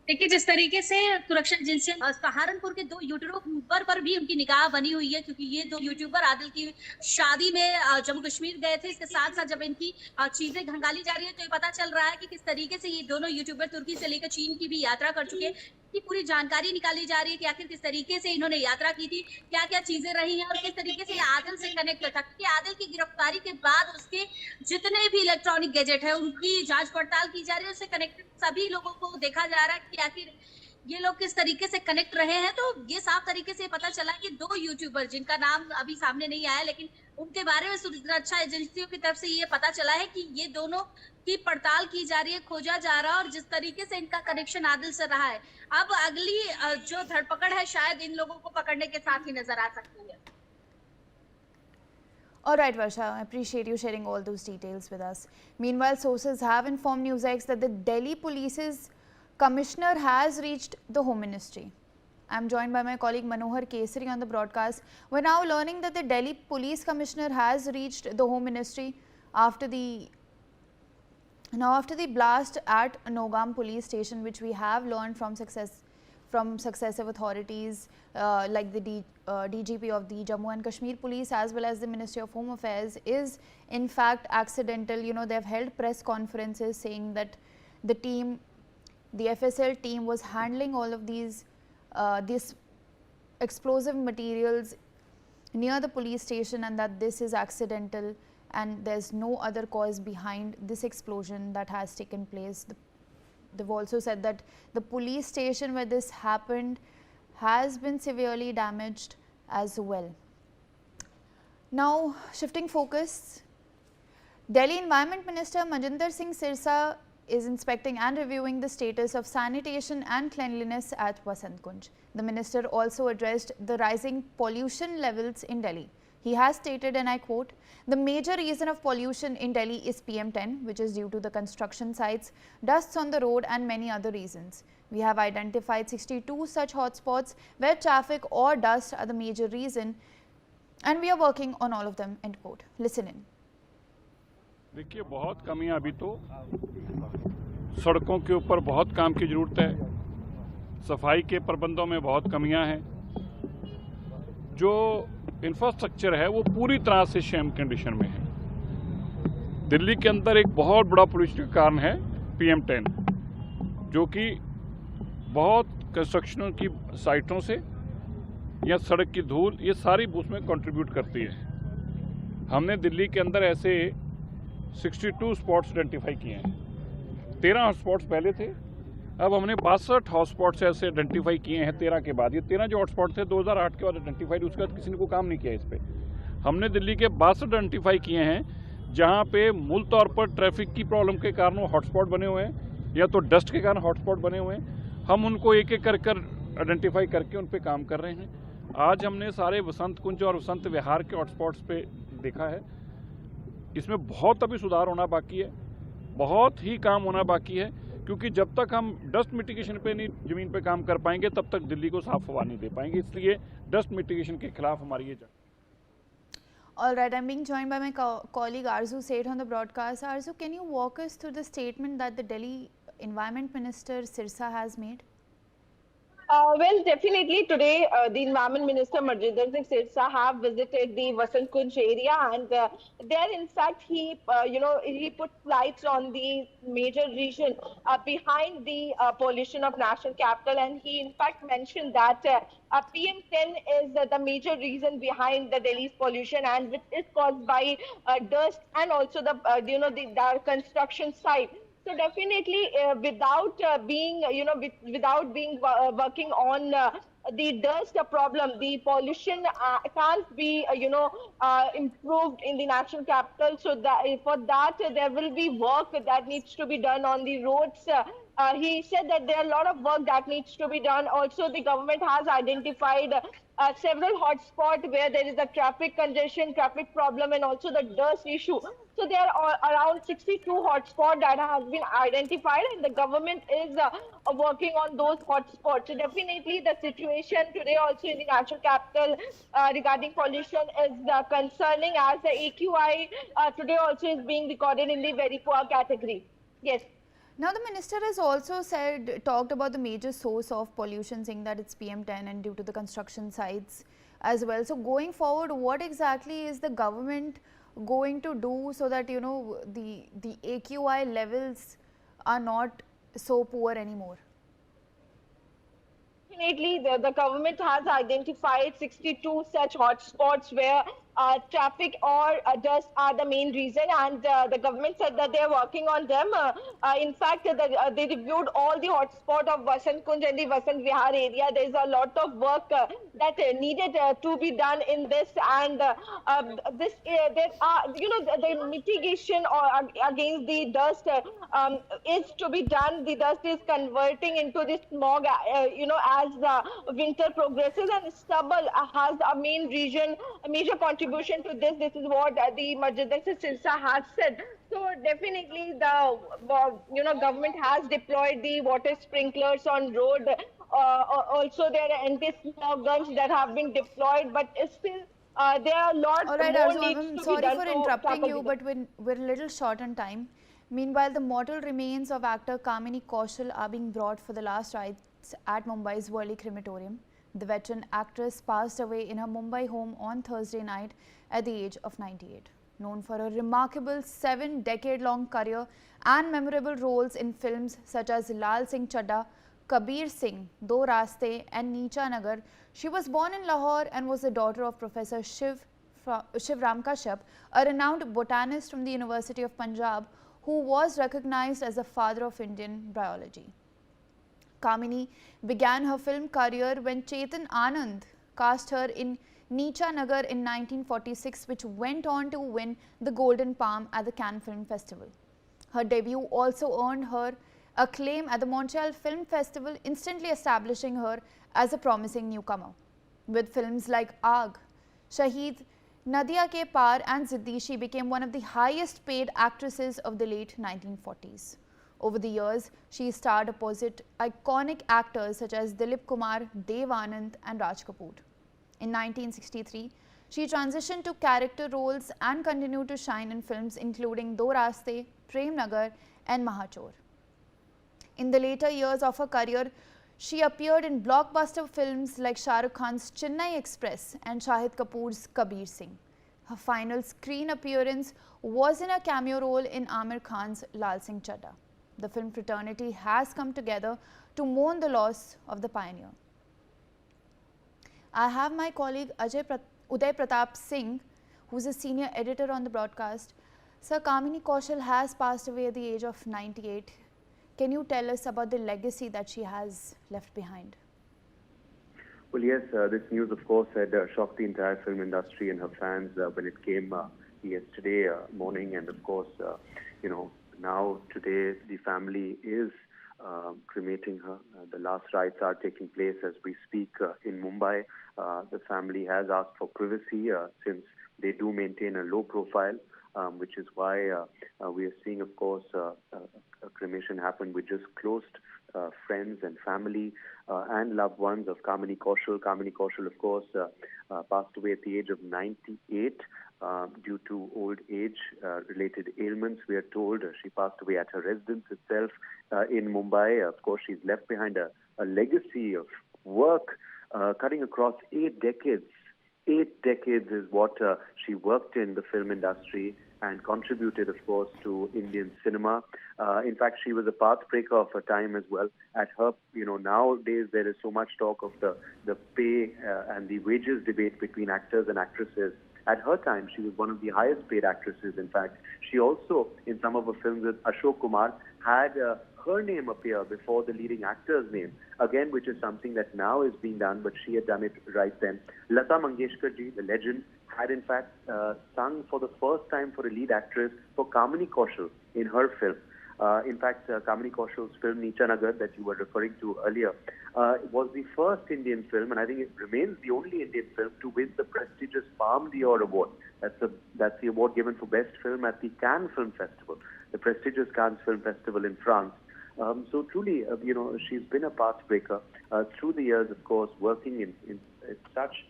देखिए, जिस तरीके से सुरक्षा एजेंसियां सहारनपुर के 2 YouTuber पर भी उनकी निगाह बनी हुई है, क्योंकि ये 2 यूट्यूबर आदिल की शादी में जम्मू कश्मीर गए थे। इसके साथ साथ जब इनकी चीजें खंगाली जा रही है तो ये पता चल रहा है कि किस तरीके से ये दोनों यूट्यूबर तुर्की से लेकर चीन की भी यात्रा कर चुके हैं। की पूरी जानकारी निकाली जा रही है कि आखिर किस तरीके से इन्होंने यात्रा की थी, क्या-क्या चीजें रही हैं और किस तरीके से आदिल से कनेक्ट था। क्योंकि आदिल की गिरफ्तारी के बाद उसके जितने भी इलेक्ट्रॉनिक गैजेट है उनकी जांच पड़ताल की जा रही है। उससे कनेक्टेड सभी लोगों को देखा जा रहा है कि आखिर ये लोग किस तरीके से कनेक्ट रहे हैं। तो ये साफ तरीके से पता चला कि 2 यूट्यूबर जिनका नाम अभी सामने नहीं आया, लेकिन उनके बारे में सुरक्षा एजेंसियों की तरफ से ये पता चला है कि ये दोनों की पड़ताल की जा रही है, खोजा जा रहा है और जिस तरीके से इनका कनेक्शन आदिल से रहा है, अब अगली जो धरपकड़ है शायद इन लोगों को पकड़ने के साथ ही नजर आ सकती है। All right, Varsha, I appreciate you sharing all those details with us. Meanwhile, sources have informed Newsx that the Delhi Police's Commissioner has reached the Home Ministry. I am joined by my colleague Manohar Kesari on the broadcast. We're now learning that the Delhi Police Commissioner has reached the Home Ministry after the blast at Nowgam Police Station, which we have learned from successive authorities like the DGP of the Jammu and Kashmir Police as well as the Ministry of Home Affairs is in fact accidental. You know, they have held press conferences saying that the FSL team was handling all of these explosive materials near the police station and that this is accidental and there's no other cause behind this explosion that has taken place. They've also said that the police station where this happened has been severely damaged as well. Now, shifting focus, Delhi Environment Minister Manjinder Singh Sirsa is inspecting and reviewing the status of sanitation and cleanliness at Vasant Kunj. The minister also addressed the rising pollution levels in Delhi. He has stated, and I quote, "The major reason of pollution in Delhi is PM10, which is due to the construction sites, dusts on the road and many other reasons. We have identified 62 such hotspots where traffic or dust are the major reason and we are working on all of them," end quote. Listen in. देखिए, बहुत कमियां अभी तो सड़कों के ऊपर बहुत काम की जरूरत है, सफाई के प्रबंधों में बहुत कमियां हैं, जो इंफ्रास्ट्रक्चर है वो पूरी तरह से शेम कंडीशन में है। दिल्ली के अंदर एक बहुत बड़ा पोल्यूशन का कारण है PM10, जो कि बहुत कंस्ट्रक्शनों की साइटों से या सड़क की धूल, ये सारी उसमें कंट्रीब्यूट करती है। हमने दिल्ली के अंदर ऐसे 62 स्पॉट्स आइडेंटिफाई किए हैं। 13 हॉटस्पॉट्स पहले थे, अब हमने 62 हॉटस्पॉट्स ऐसे आइडेंटिफाई किए हैं 13 के बाद। ये 13 जो हॉटस्पॉट थे 2008 के बाद आइडेंटिफाइड, उसके बाद किसी ने कोई काम नहीं किया इस पर। हमने दिल्ली के 62 आइडेंटिफाई किए हैं जहाँ पे मूल तौर पर ट्रैफिक की प्रॉब्लम के कारण वो हॉटस्पॉट बने हुए हैं या तो डस्ट के कारण हॉटस्पॉट बने हुए हैं। हम उनको एक एक कर आइडेंटिफाई करके उन पर काम कर रहे हैं। आज हमने सारे वसंत कुंज और वसंत विहार के हॉटस्पॉट्स पे देखा है। इसमें बहुत अभी सुधार होना बाकी है, बहुत ही काम होना बाकी है, क्योंकि जब तक हम डस्ट मिटिगेशन पे नहीं ज़मीन पे काम कर पाएंगे तब तक दिल्ली को साफ हवा नहीं दे पाएंगे। इसलिए डस्ट मिटिगेशन के खिलाफ हमारी ये जंग। All right, I'm being joined by my colleague Arzu Seth on the broadcast. Arzu, can you walk us through the statement that the Delhi Environment Minister Sirsa has made? Well, definitely today the Environment Minister Marjinder Singh Sirsa have visited the Vasant Kunj area, and there in fact he he put lights on the major reason behind the pollution of national capital, and he in fact mentioned that PM10 is the major reason behind the Delhi's pollution, and which is caused by dust and also the the construction site. So definitely, without being working on the dust problem, the pollution can't be improved in the national capital. So that for that there will be work that needs to be done on the roads. He said that there are a lot of work that needs to be done. Also, the government has identified several hotspots where there is a traffic congestion, traffic problem, and also the dust issue. So there are around 62 hotspots that have been identified, and the government is working on those hotspots. So definitely the situation today also in the national capital regarding pollution is concerning, as the AQI today also is being recorded in the very poor category. Yes. Now the minister has also talked about the major source of pollution, saying that it's PM10 and due to the construction sites as well. So going forward, what exactly is the government going to do so that the AQI levels are not so poor anymore? Definitely, the government has identified 62 such hotspots where traffic or dust are the main reason, and the government said that they are working on them. In fact, they reviewed all the hotspots of Vasant Kunj and the Vasant Vihar area. There is a lot of work that needed to be done in this, and there are the mitigation against the dust is to be done. The dust is converting into this smog, as the winter progresses, and stubble has a major contribution to this. This is what the Marjinder Singh Sirsa has said. So definitely the government has deployed the water sprinklers on road. Also there are anti-smog guns that have been deployed, but still there are a lot more needs to be done. Sorry for interrupting you, but we're a little short on time. Meanwhile, the mortal remains of actor Kamini Kaushal are being brought for the last rites at Mumbai's Worli crematorium. The veteran actress passed away in her Mumbai home on Thursday night at the age of 98. Known for a remarkable 7-decade-long career and memorable roles in films such as Lal Singh Chadda, Kabir Singh, Do Raste and Neecha Nagar, she was born in Lahore and was the daughter of Professor Shiv Ram Kashyap, a renowned botanist from the University of Punjab, who was recognized as the father of Indian biology. Kamini began her film career when Chetan Anand cast her in Neecha Nagar in 1946, which went on to win the Golden Palm at the Cannes Film Festival. Her debut also earned her acclaim at the Montreal Film Festival, instantly establishing her as a promising newcomer. With films like Aag, Shaheed, Nadia Ke Paar and Ziddi, she became one of the highest paid actresses of the late 1940s. Over the years, she starred opposite iconic actors such as Dilip Kumar, Dev Anand and Raj Kapoor. In 1963, She transitioned to character roles and continued to shine in films including Do Raaste, Prem Nagar and Mahachor. In the later years of her career, she appeared in blockbuster films like Shah Rukh Khan's Chennai Express and Shahid Kapoor's Kabir Singh. Her final screen appearance was in a cameo role in Amir Khan's Lal Singh Chadda. The film fraternity has come together to mourn the loss of the pioneer. I have my colleague Uday Pratap Singh, who is a senior editor on the broadcast. Sir, Kamini Kaushal has passed away at the age of 98. Can you tell us about the legacy that she has left behind? Well, yes, this news, of course, had shocked the entire film industry and her fans when it came yesterday morning. And, of course, now today the family is cremating her. The last rites are taking place as we speak in Mumbai. The family has asked for privacy since they do maintain a low profile, which is why we are seeing, of course, a cremation happen with just close friends and family and loved ones of Kamini Kaushal. Kamini Kaushal, of course, passed away at the age of 98 due to old age-related ailments. We are told she passed away at her residence itself in Mumbai. Of course, she's left behind a legacy of work cutting across 8 decades. 8 decades is what she worked in the film industry and contributed, of course, to Indian cinema. In fact, she was a pathbreaker of her time as well. At her, nowadays there is so much talk of the pay and the wages debate between actors and actresses. At her time, she was one of the highest paid actresses, in fact. She also, in some of her films with Ashok Kumar, had her name appear before the leading actor's name, again, which is something that now is being done, but she had done it right then. Lata Mangeshkar ji, the legend, had in fact sung for the first time for a lead actress for Kamini Kaushal in her film. In fact, Kamini Kaushal's film Neecha Nagar that you were referring to earlier was the first Indian film, and I think it remains the only Indian film to win the prestigious Palme d'Or award. That's the award given for best film at the Cannes Film Festival, the prestigious Cannes Film Festival in France. So truly, she's been a pathbreaker through the years, of course, working in such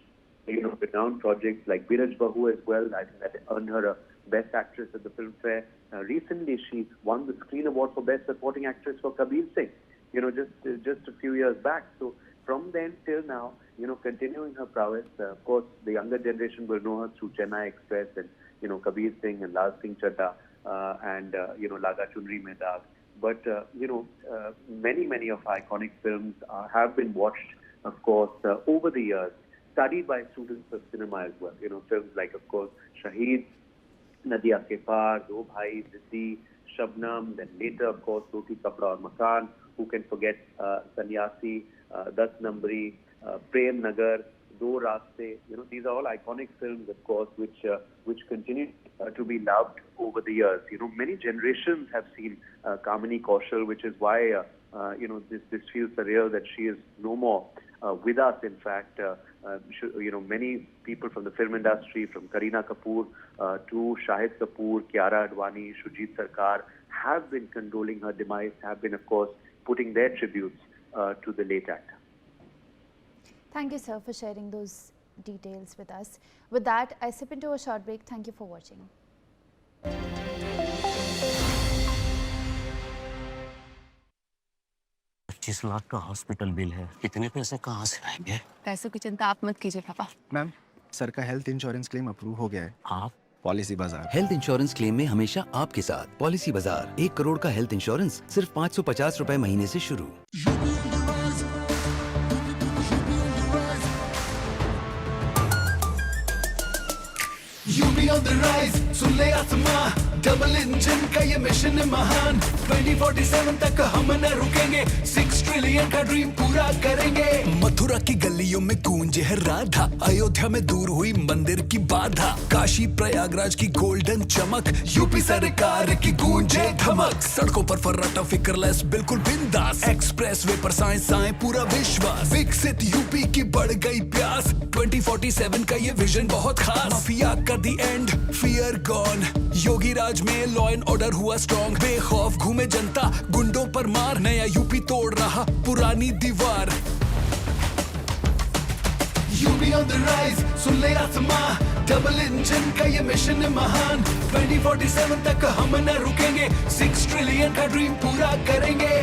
renowned projects like Biraj Bahu as well. I think that earned her a Best Actress at the Film Fair. Recently, she won the Screen Award for Best Supporting Actress for Kabir Singh, just a few years back. So from then till now, continuing her prowess. Of course, the younger generation will know her through Chennai Express and, Kabir Singh and Lal Singh Chadda and, Laga Chunri Mein Daag. But, many of her iconic films have been watched, of course, over the years, studied by students of cinema as well. Films like, of course, Shaheed, Nadia Ke Paar, Do Bhai, Ziddi, Shabnam, then later, of course, Roti Kapda Aur Makan. Who can forget Sannyasi, Das Nambari, Prem Nagar, Do Raaste. These are all iconic films, of course, which continue to be loved over the years. Many generations have seen Kamini Kaushal, which is why this feels surreal that she is no more with us. In fact, many people from the film industry, from Kareena Kapoor to Shahid Kapoor, Kiara Advani, Shujit Sarkar, have been condoling her demise, have been, of course, putting their tributes to the late actor. Thank you, sir, for sharing those details with us. With that, I sip into a short break. Thank you for watching. $25 lakh का hospital bill है। इतने पैसे कहाँ से आएंगे? पैसों की चिंता आप मत कीजिए पापा। मैम, सर का हेल्थ इंश्योरेंस क्लेम अप्रूव हो गया है। आप पॉलिसी बाजार। हेल्थ इंश्योरेंस क्लेम में हमेशा आपके साथ पॉलिसी बाजार। 1 करोड़ का हेल्थ इंश्योरेंस सिर्फ 550 रुपए महीने से शुरू। UB on the rise, सुन ले आसमां, डबल इंजन का ये मिशन है महान। 2047 तक हम न रुकेंगे, 6 ट्रिलियन का ड्रीम पूरा करेंगे। मथुरा की गलियों में गूंजे है राधा, अयोध्या में दूर हुई मंदिर की बाधा, काशी प्रयागराज की गोल्डन चमक, यूपी सरकार की गूंजे धमक। सड़कों पर फर्राटा फिक्रलेस बिल्कुल बिंदास, एक्सप्रेस वे पर साइंस आए पूरा विश्वास। विकसित यूपी की बढ़ गई प्यास, 2047 का ये विजन बहुत खास। माफिया का दी एंड, फियर गॉन, योगी राज में लॉ एंड ऑर्डर हुआ स्ट्रॉन्ग। बेखौफ घूमे जनता, गुंडों पर मार, नया यूपी तोड़ रहा पुरानी दीवार। UB on the rise, सुन ले आसमां, डबल इंजन का ये मिशन है महान. 2047 तक हम न रुकेंगे, 6 ट्रिलियन का ड्रीम पूरा करेंगे.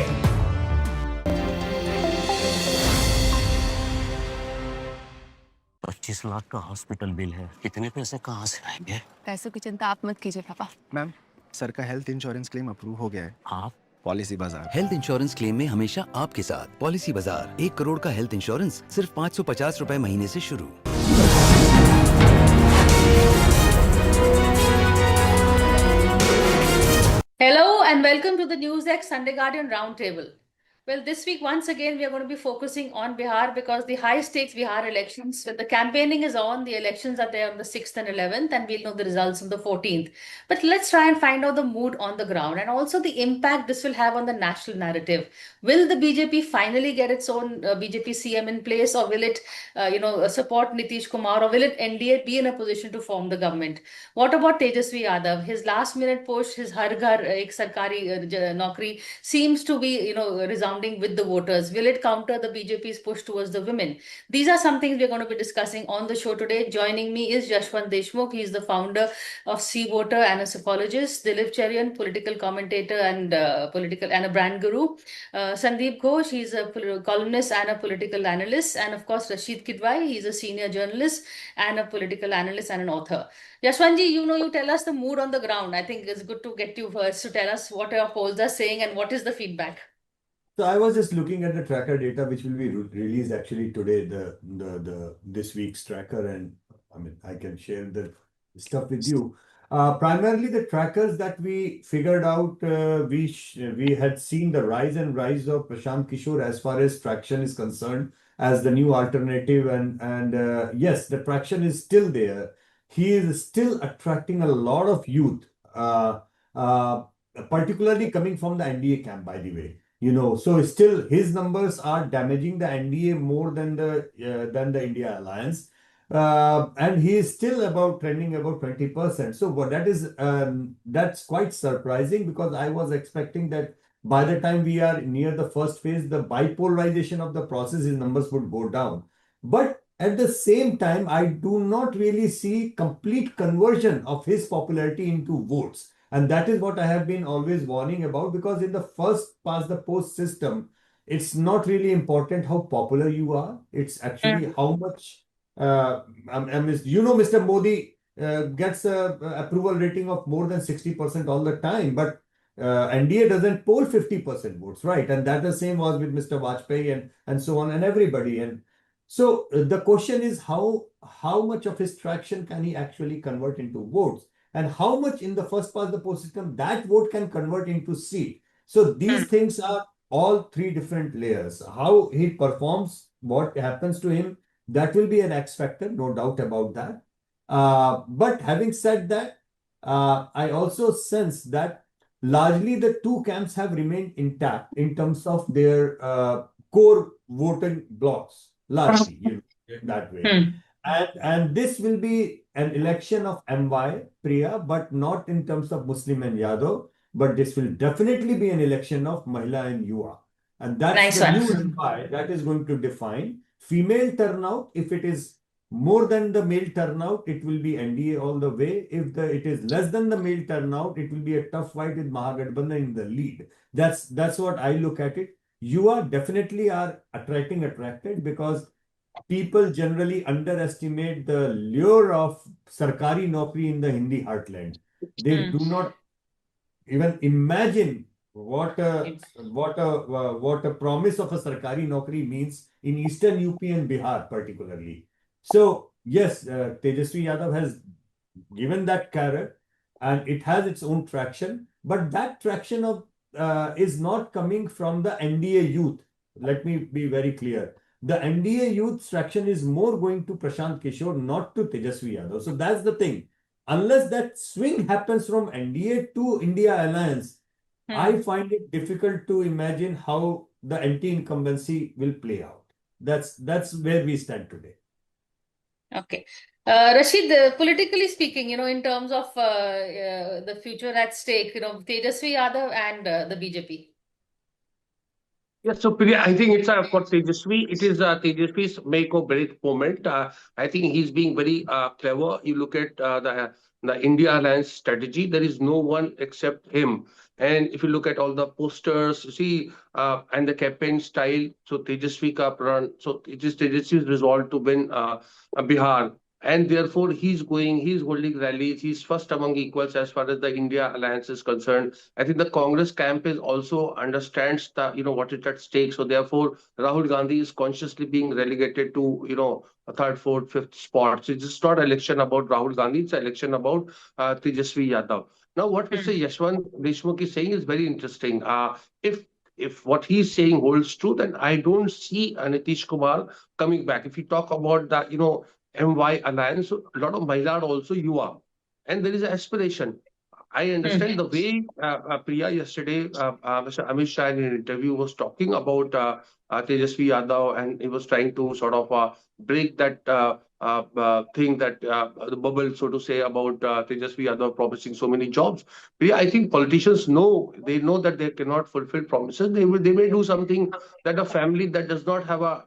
25 लाख का हॉस्पिटल बिल है, इतने पैसे कहाँ से आएंगे? पैसों की चिंता आप मत कीजिए पापा। मैम, सर का हेल्थ इंश्योरेंस क्लेम अप्रूव हो गया है. आप पॉलिसी बाजार. हेल्थ इंश्योरेंस क्लेम में हमेशा आपके साथ पॉलिसी बाजार. 1 करोड़ का हेल्थ इंश्योरेंस सिर्फ 550 रुपए महीने से शुरू. Hello and welcome to the Newsx Sunday Guardian Roundtable. Well, this week, once again, we are going to be focusing on Bihar because the high stakes Bihar elections, when the campaigning is on, the elections are there on the 6th and 11th, and we'll know the results on the 14th. But let's try and find out the mood on the ground and also the impact this will have on the national narrative. Will the BJP finally get its own BJP CM in place, or will it, support Nitish Kumar, or will it NDA be in a position to form the government? What about Tejasvi Yadav? His last minute push, his Har Ghar Ek Sarkari Naukri seems to be, resounding with the voters. Will it counter the BJP's push towards the women? These are some things we're going to be discussing on the show today. Joining me is Jashwant Deshmukh. He is the founder of Sea Voter and a psychologist. Dilip Cherian, political commentator and a brand guru. Sandeep Ghosh, he's a columnist and a political analyst. And of course, Rashid Kidwai, he's a senior journalist and a political analyst and an author. Yashwanji, you tell us the mood on the ground. I think it's good to get you first to tell us what our polls are saying and what is the feedback. So I was just looking at the tracker data, which will be released actually today, this week's tracker, and I mean I can share the stuff with you. Primarily the trackers that we figured out, we had seen the rise of Prashant Kishore as far as traction is concerned as the new alternative, and yes, the traction is still there. He is still attracting a lot of youth, particularly coming from the NDA camp, by the way. So still his numbers are damaging the NDA more than the India Alliance, and he is still trending about 20%. So what that's quite surprising, because I was expecting that by the time we are near the first phase, the bipolarization of the process, his numbers would go down. But at the same time, I do not really see complete conversion of his popularity into votes. And that is what I have been always warning about, because in the first past the post system, it's not really important how popular you are. It's actually how much, Mr. Modi gets a approval rating of more than 60% all the time, but NDA doesn't poll 50% votes, right? And that the same was with Mr. Vajpayee and so on, and everybody. And so the question is how much of his traction can he actually convert into votes? And how much in the first past the post system that vote can convert into seat. So these things are all three different layers. How he performs, what happens to him, that will be an X factor, no doubt about that. But having said that, I also sense that largely the two camps have remained intact in terms of their core voting blocks, largely that way. And this will be an election of MY, Priya, but not in terms of Muslim and Yadav, but this will definitely be an election of Mahila and Yuva. And that's the new MY that is going to define female turnout. If it is more than the male turnout, it will be NDA all the way. If it is less than the male turnout, it will be a tough fight with Mahagathbandhan in the lead. That's what I look at it. Yuva definitely are attracted because people generally underestimate the lure of Sarkari Naukri in the Hindi heartland. They do not even imagine what a promise of a Sarkari Naukri means in Eastern UP and Bihar particularly. So yes, Tejasvi Yadav has given that carrot and it has its own traction, but that traction is not coming from the NDA youth. Let me be very clear. The NDA youth traction is more going to Prashant Kishore, not to Tejasvi Yadav. So that's the thing. Unless that swing happens from NDA to India Alliance, I find it difficult to imagine how the anti-incumbency will play out. That's where we stand today. Okay. Rashid, politically speaking, in terms of the future at stake, Tejasvi Yadav and the BJP. Yes, so Priya, I think it's for Tejasvi. It is Tejasvi's make or break moment. I think he's being very clever. You look at the India Alliance strategy. There is no one except him. And if you look at all the posters, you see, and the campaign style, so Tejasvi ka run. So it is Tejasvi's resolve to win Bihar. And therefore, he's holding rallies. He's first among equals as far as the India Alliance is concerned. I think the Congress camp is also understands what is at stake. So therefore, Rahul Gandhi is consciously being relegated to a third, fourth, fifth spots. It's not election about Rahul Gandhi. It's an election about Tejasvi Yadav. Now, what Mr. Yashwant Deshmukh is saying is very interesting. If what he's saying holds true, then I don't see Nitish Kumar coming back. If you talk about the MY alliance, so a lot of Mahila are also Yuva, and there is an aspiration. I understand the way Priya yesterday, Mr. Amit Shah in an interview was talking about Tejasvi Yadav, and he was trying to sort of break that thing that the bubble, so to say, about Tejasvi Yadav promising so many jobs. Priya, I think politicians know that they cannot fulfill promises. They may do something that a family that does not have a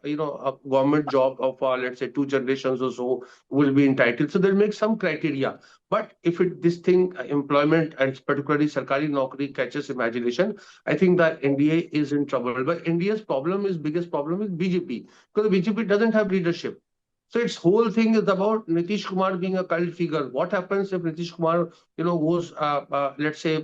government job of let's say 2 generations or so will be entitled. So they'll make some criteria. But if this thing, employment and particularly Sarkari Naukri catches imagination, I think that NDA is in trouble. But NDA's biggest problem is BJP, because the BJP doesn't have leadership. So its whole thing is about Nitish Kumar being a cult figure. What happens if Nitish Kumar, goes, let's say,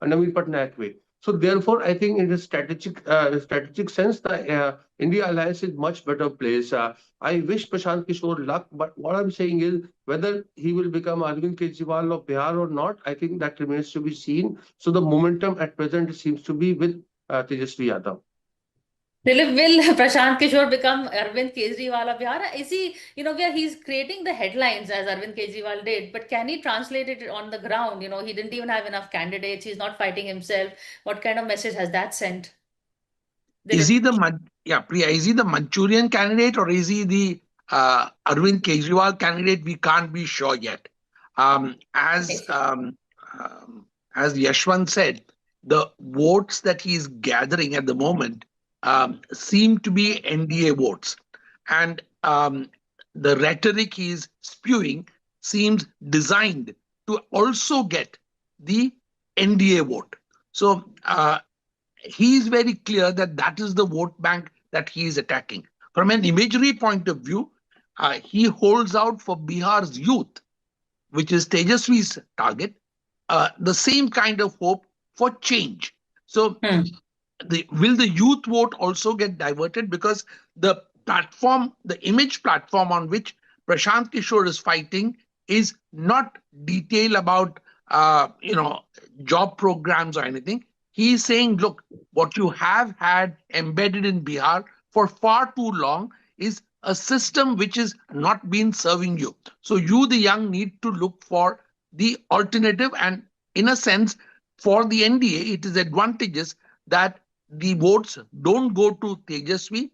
Naveen Patnaik way? So therefore, I think in a strategic sense, the India Alliance is much better place. I wish Prashant Kishore luck, but what I'm saying is whether he will become Arvind Kejriwal of Bihar or not, I think that remains to be seen. So the momentum at present seems to be with Tejasvi Yadav. Will Prashant Kishore become Arvind Kejriwal of Bihar? Is he, where he's creating the headlines as Arvind Kejriwal did, but can he translate it on the ground? He didn't even have enough candidates. He's not fighting himself. What kind of message has that sent? Priya, is he the Manchurian candidate or is he the Arvind Kejriwal candidate? We can't be sure yet. As Yashwant said, the votes that he's gathering at the moment seem to be NDA votes. And the rhetoric he's spewing seems designed to also get the NDA vote. So he's very clear that is the vote bank that he is attacking. From an imagery point of view, he holds out for Bihar's youth, which is Tejasvi's target, the same kind of hope for change. So will the youth vote also get diverted? Because the image platform on which Prashant Kishore is fighting is not detail about, job programs or anything. He is saying, look, what you have had embedded in Bihar for far too long is a system which is not been serving you. So you, the young, need to look for the alternative. And in a sense, for the NDA, it is advantageous that the votes don't go to Tejasvi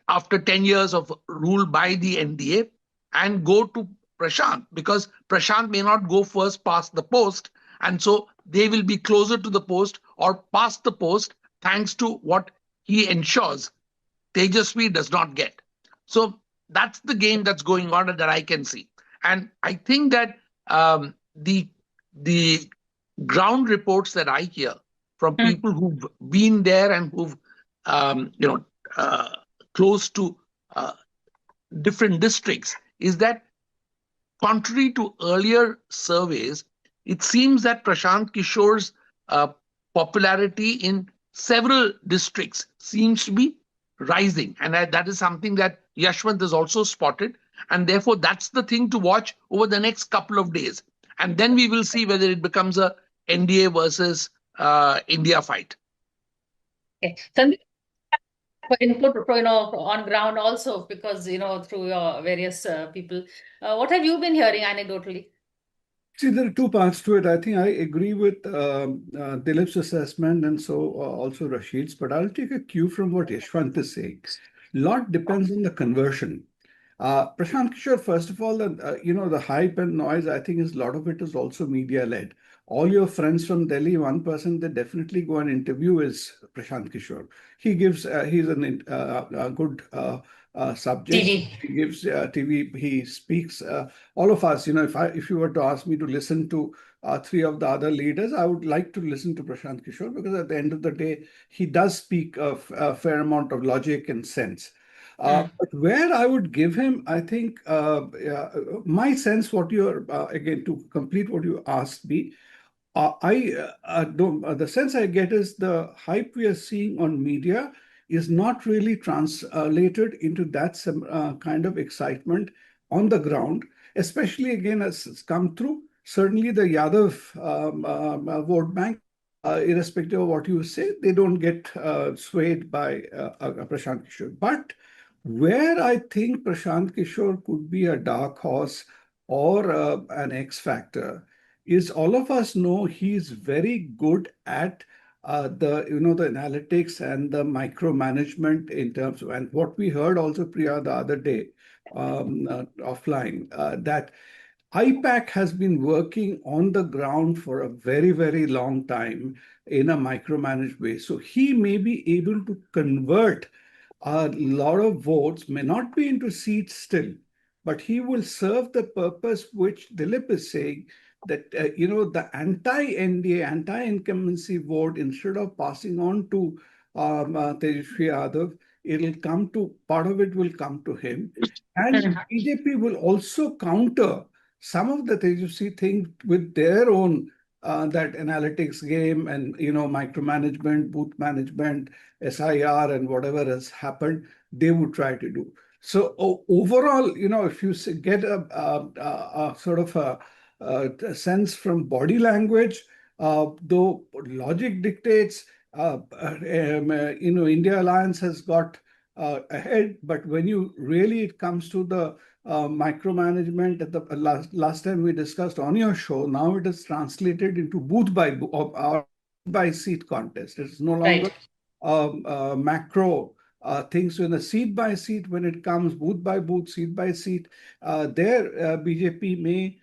after 10 years of rule by the NDA and go to Prashant, because Prashant may not go first past the post. And so they will be closer to the post or past the post thanks to what he ensures Tejasvi does not get. So that's the game that's going on that I can see. And I think that the ground reports that I hear from people who've been there and who've, close to different districts is that contrary to earlier surveys, it seems that Prashant Kishore's popularity in several districts seems to be rising. And that is something that Yashwant has also spotted. And therefore, that's the thing to watch over the next couple of days. And then we will see whether it becomes a NDA versus India fight. Okay. Sandeep, input on ground also, because through your various people, what have you been hearing anecdotally? See, there are two parts to it. I think I agree with Dilip's assessment and so also Rashid's, but I'll take a cue from what Yashwant is saying. A lot depends on the conversion. Prashant Kishore, first of all, the hype and noise, I think a lot of it is also media-led. all your friends from Delhi, one person they definitely go and interview is Prashant Kishore. He gives, he's a good subject. TV. He gives TV, he speaks. All of us, if you were to ask me to listen to three of the other leaders, I would like to listen to Prashant Kishore because at the end of the day, he does speak of a fair amount of logic and sense. But where I would give him, I think, my sense, what you're, again, to complete what you asked me, the sense I get is the hype we are seeing on media is not really translated into that kind of excitement on the ground, especially again as it's come through. Certainly the Yadav vote bank, irrespective of what you say, they don't get swayed by Prashant Kishore. But where I think Prashant Kishore could be a dark horse or an X factor is all of us know he's very good at the analytics and the micromanagement in terms of, and what we heard also, Priya, the other day offline, that IPAC has been working on the ground for a very, very long time in a micromanaged way. So he may be able to convert a lot of votes, may not be into seats still, but he will serve the purpose which Dilip is saying, that the anti-NDA, anti-incumbency vote, instead of passing on to Tejasvi Yadav, it'll come to, part of it will come to him. And BJP will also counter some of the Tejasvi things with their own that analytics game and micromanagement, booth management, SIR, and whatever has happened, they would try to do. So overall, if you get a sort of a sense from body language, though logic dictates, India Alliance has got ahead, but when you really it comes to the micromanagement, at the last time we discussed on your show, now it is translated into booth by seat contest. It's no longer macro things. So in a seat by seat, when it comes booth by booth, seat by seat, there BJP may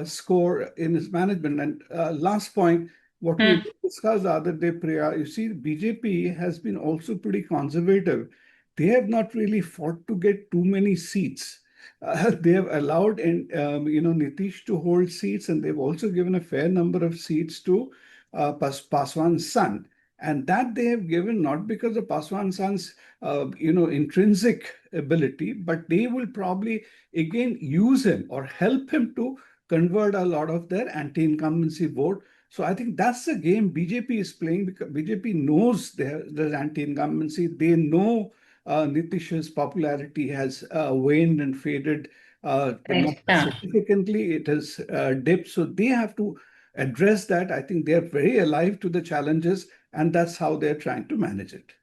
score in its management. And last point, what we discussed the other day, Priya, you see, BJP has been also pretty conservative. They have not really fought to get too many seats. They have allowed Nitish to hold seats, and they've also given a fair number of seats to Paswan's son. And that they have given not because of Paswan's son's intrinsic ability, but they will probably again use him or help him to convert a lot of their anti-incumbency vote. So I think that's the game BJP is playing, because BJP knows there's anti-incumbency. They know Nitish's popularity has waned and faded, but not significantly. It has dipped. So they have to address that. I think they're very alive to the challenges, and that's how they're trying to manage it.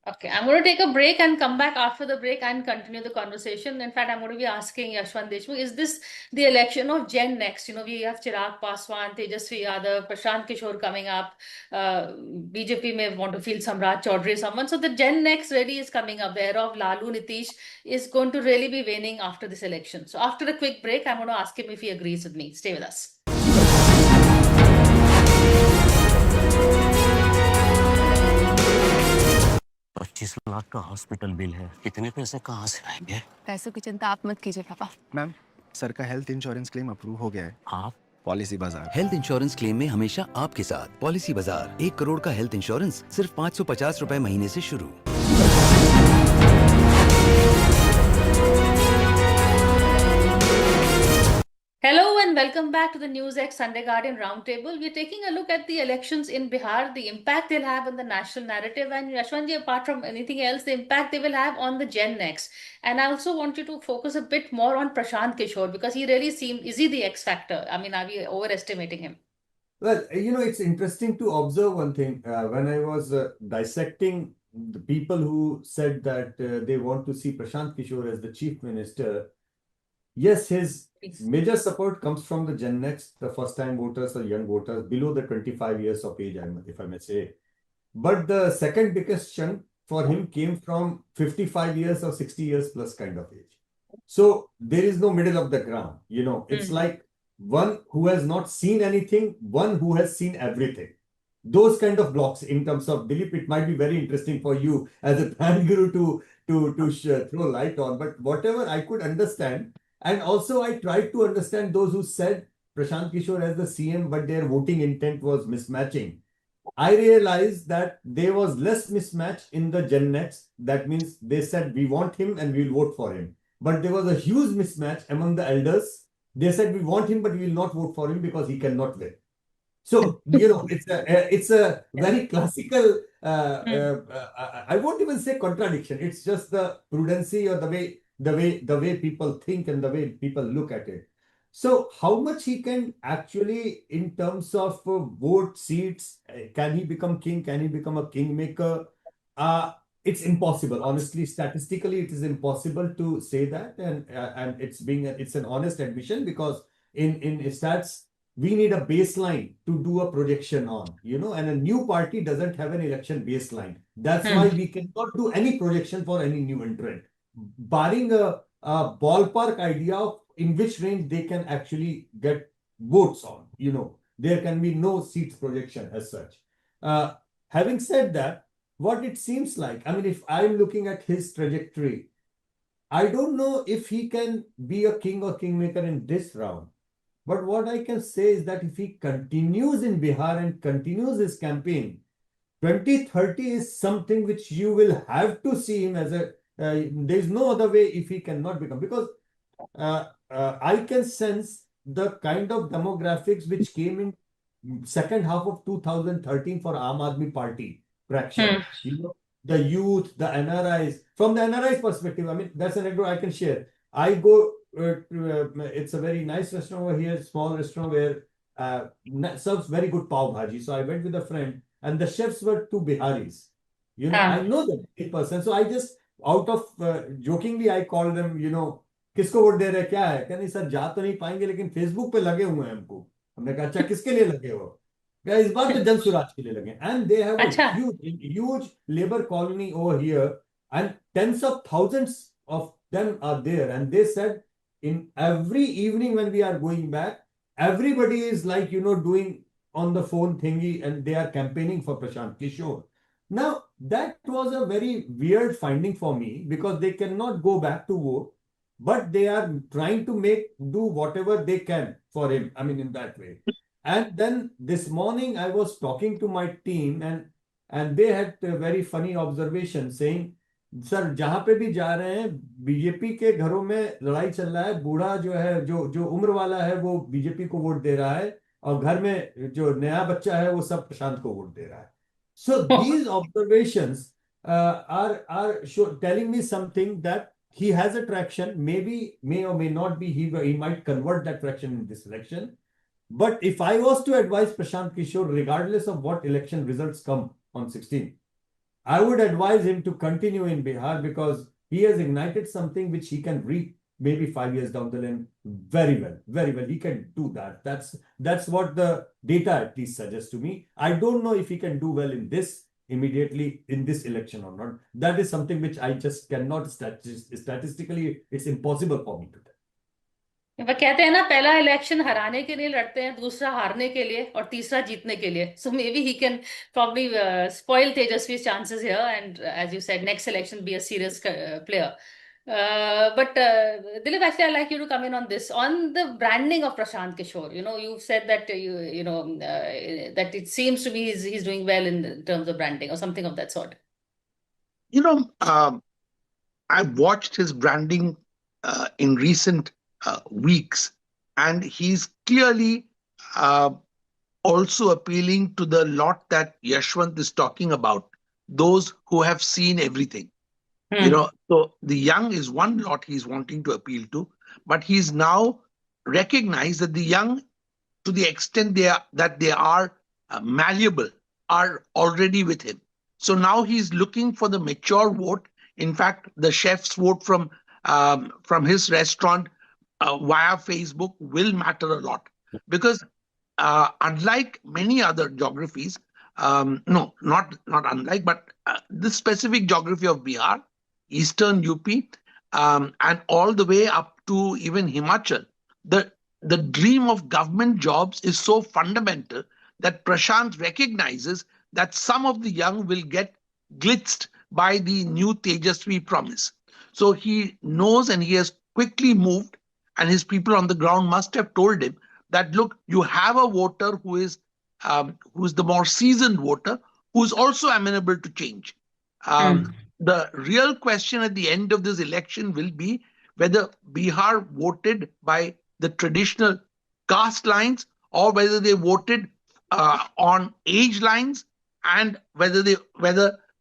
Okay, I'm going to take a break and come back after the break and continue the conversation. In fact, I'm going to be asking Yashwant Deshmukh, is this the election of Gen Next? We have Chirag Paswan, Tejasvi Yadav, Prashant Kishore coming up. BJP may want to feel Samrat Chaudhary, someone. So the Gen Next really is coming up. The era of Lalu, Nitish is going to really be waning after this election. So after a quick break, I'm going to ask him if he agrees with me. Stay with us. ₹25 lakh का hospital bill है, इतने पैसे कहाँ से आएंगे? पैसों की चिंता आप मत कीजिए पापा। मैम, सर का हेल्थ इंश्योरेंस क्लेम अप्रूव हो गया है। आप पॉलिसी बाजार। हेल्थ इंश्योरेंस क्लेम में हमेशा आपके साथ पॉलिसी बाजार। 1 करोड़ का हेल्थ इंश्योरेंस सिर्फ 550 रुपए महीने से शुरू। Hello and welcome back to the Newsx Sunday Guardian Roundtable. We're taking a look at the elections in Bihar, the impact they'll have on the national narrative, and Yashwantji, apart from anything else, the impact they will have on the Gen Next. And I also want you to focus a bit more on Prashant Kishore, because he really seemed, is he the X factor? I mean, are we overestimating him? Well, it's interesting to observe one thing. When I was dissecting the people who said that they want to see Prashant Kishore as the chief minister, yes, his major support comes from the Gen Next, the first-time voters or young voters below the 25 years of age, if I may say. But the second biggest chunk for him came from 55 years or 60 years plus kind of age. So there is no middle of the ground. It's like one who has not seen anything, one who has seen everything. Those kind of blocks in terms of Dilip, it might be very interesting for you as a brand guru to throw light on. But whatever I could understand, and also I tried to understand those who said Prashant Kishore as the CM, but their voting intent was mismatching. I realized that there was less mismatch in the Gen Nets. That means they said we want him and we will vote for him. But there was a huge mismatch among the elders. They said we want him, but we will not vote for him because he cannot win. So, it's a very classical, I won't even say contradiction. It's just the prudency or the way people think and the way people look at it. So how much he can actually, in terms of vote seats, can he become king? Can he become a kingmaker? It's impossible. Honestly, statistically, it is impossible to say that, and it's an honest admission, because in stats, we need a baseline to do a projection on, and a new party doesn't have an election baseline. That's why we cannot do any projection for any new entrant, barring a ballpark idea of in which range they can actually get votes on. There can be no seats projection as such. Having said that, what it seems like, I mean, if I'm looking at his trajectory, I don't know if he can be a king or kingmaker in this round. But what I can say is that if he continues in Bihar and continues his campaign, 2030 is something which you will have to see him as a, there's no other way if he cannot become, because I can sense the kind of demographics which came in second half of 2013 for Aam Aadmi Party traction. The youth, the NRIs. From the NRIs perspective, I mean, that's an anecdote I can share. I go it's a very nice restaurant over here, small restaurant where serves very good pav bhaji. So I went with a friend, and the chefs were two Biharis. I know them in person. So I just, out of jokingly, I called them, किसको vote दे रहे, क्या है? कहने sir जा तो नहीं पाएंगे, लेकिन फेसबुक पे लगे हुए हैं हमको. हमने कहा अच्छा किसके लिए लगे हो? इस बार तो जन सुराज के लिए लगे. And they have a huge labor colony over here, and tens of thousands of them are there. And they said, in every evening when we are going back, everybody is like, doing on the phone thingy, and they are campaigning for Prashant Kishore. Now, that was a very weird finding for me, because they cannot go back to vote, but they are trying to do whatever they can for him. I mean, in that way. And then this morning I was talking to my team, and they had a very funny observation saying, sir जहां पे भी जा रहे हैं BJP के घरों में लड़ाई चल रहा है, बूढ़ा जो है, जो उम्र वाला है, वो बीजेपी को वोट दे रहा है, और घर में जो नया बच्चा है वो सब प्रशांत को वोट दे रहा है. So these observations are telling me something, that he has a traction, may or may not be, he might convert that traction in this election. But if I was to advise Prashant Kishore, regardless of what election results come on 16th, I would advise him to continue in Bihar, because he has ignited something which he can reap maybe 5 years down the line very well, very well. He can do that. That's what the data at least suggests to me. I don't know if he can do well in this immediately in this election or not. That is something which I just cannot statistically, it's impossible for me to tell. वो कहते हैं ना, पहला election हराने के लिए लड़ते हैं, दूसरा हारने के लिए, और तीसरा जीतने के लिए. So maybe he can probably spoil Tejasvi's chances here, and as you said, next election be a serious player. But Dilip, actually, I'd like you to come in on this, on the branding of Prashant Kishore. You've said that that it seems to be he's doing well in terms of branding or something of that sort. I've watched his branding in recent weeks, and he's clearly also appealing to the lot that Yashwant is talking about, those who have seen everything. So the young is one lot he's wanting to appeal to, but he's now recognized that the young, to the extent that they are malleable, are already with him. So now he's looking for the mature vote. In fact, the chef's vote from his restaurant via Facebook will matter a lot, because unlike many other geographies, no, not unlike, but this specific geography of Bihar, Eastern UP, and all the way up to even Himachal, the the dream of government jobs is so fundamental that Prashant recognizes that some of the young will get glitzed by the new Tejasvi promise. So he knows and he has quickly moved, and his people on the ground must have told him that, look, you have a voter who is the more seasoned voter, who is also amenable to change. The real question at the end of this election will be whether Bihar voted by the traditional caste lines or whether they voted on age lines, and whether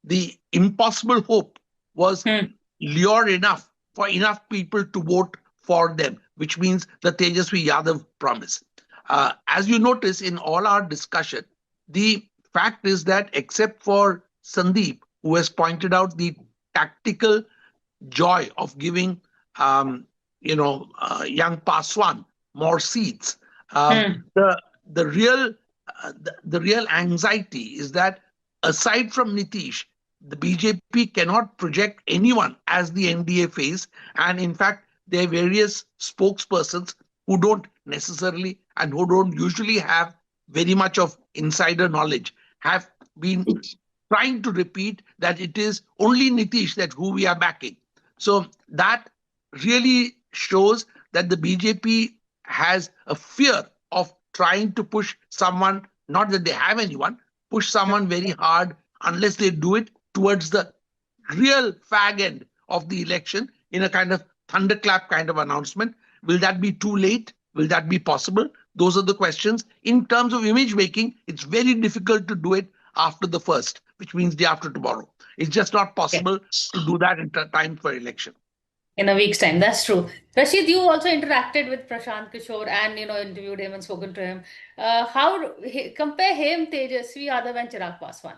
the impossible hope was lure enough for enough people to vote for them, which means the Tejasvi Yadav promise. As you notice in all our discussion, the fact is that except for Sandeep, who has pointed out the tactical joy of giving young Paswan more seats, the real anxiety is that aside from Nitish, the BJP cannot project anyone as the NDA face, and in fact, there are various spokespersons who don't necessarily and who don't usually have very much of insider knowledge have been trying to repeat that it is only Nitish that who we are backing. So that really shows that the BJP has a fear of trying to push someone, not that they have anyone, push someone very hard unless they do it towards the real fag end of the election in a kind of thunderclap kind of announcement. Will that be too late? Will that be possible? Those are the questions. In terms of image making, it's very difficult to do it after the 1st, which means day after tomorrow. It's just not possible to do that in time for election. In a week's time, that's true. Rashid, you also interacted with Prashant Kishore and interviewed him and spoken to him. Compare him, Tejasvi Yadav and Chirag Paswan?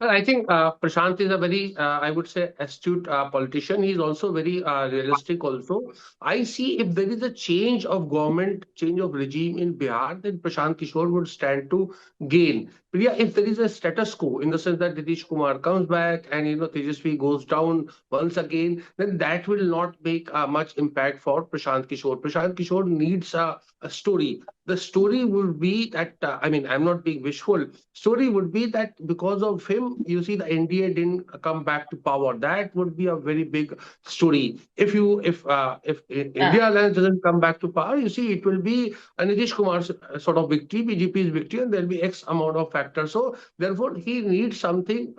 Well, I think Prashant is a very, I would say, astute politician. He's also very realistic also. I see if there is a change of government, change of regime in Bihar, then Prashant Kishore would stand to gain. Priya, if there is a status quo, in the sense that Nitish Kumar comes back and, Tejasvi goes down once again, then that will not make much impact for Prashant Kishore. Prashant Kishore needs a story. The story would be that, I'm not being wishful. Story would be that because of him, you see the NDA didn't come back to power. That would be a very big story. If India Alliance doesn't come back to power, you see it will be a Nitish Kumar's sort of victory, BJP's victory, and there'll be X amount of factors. So therefore, he needs something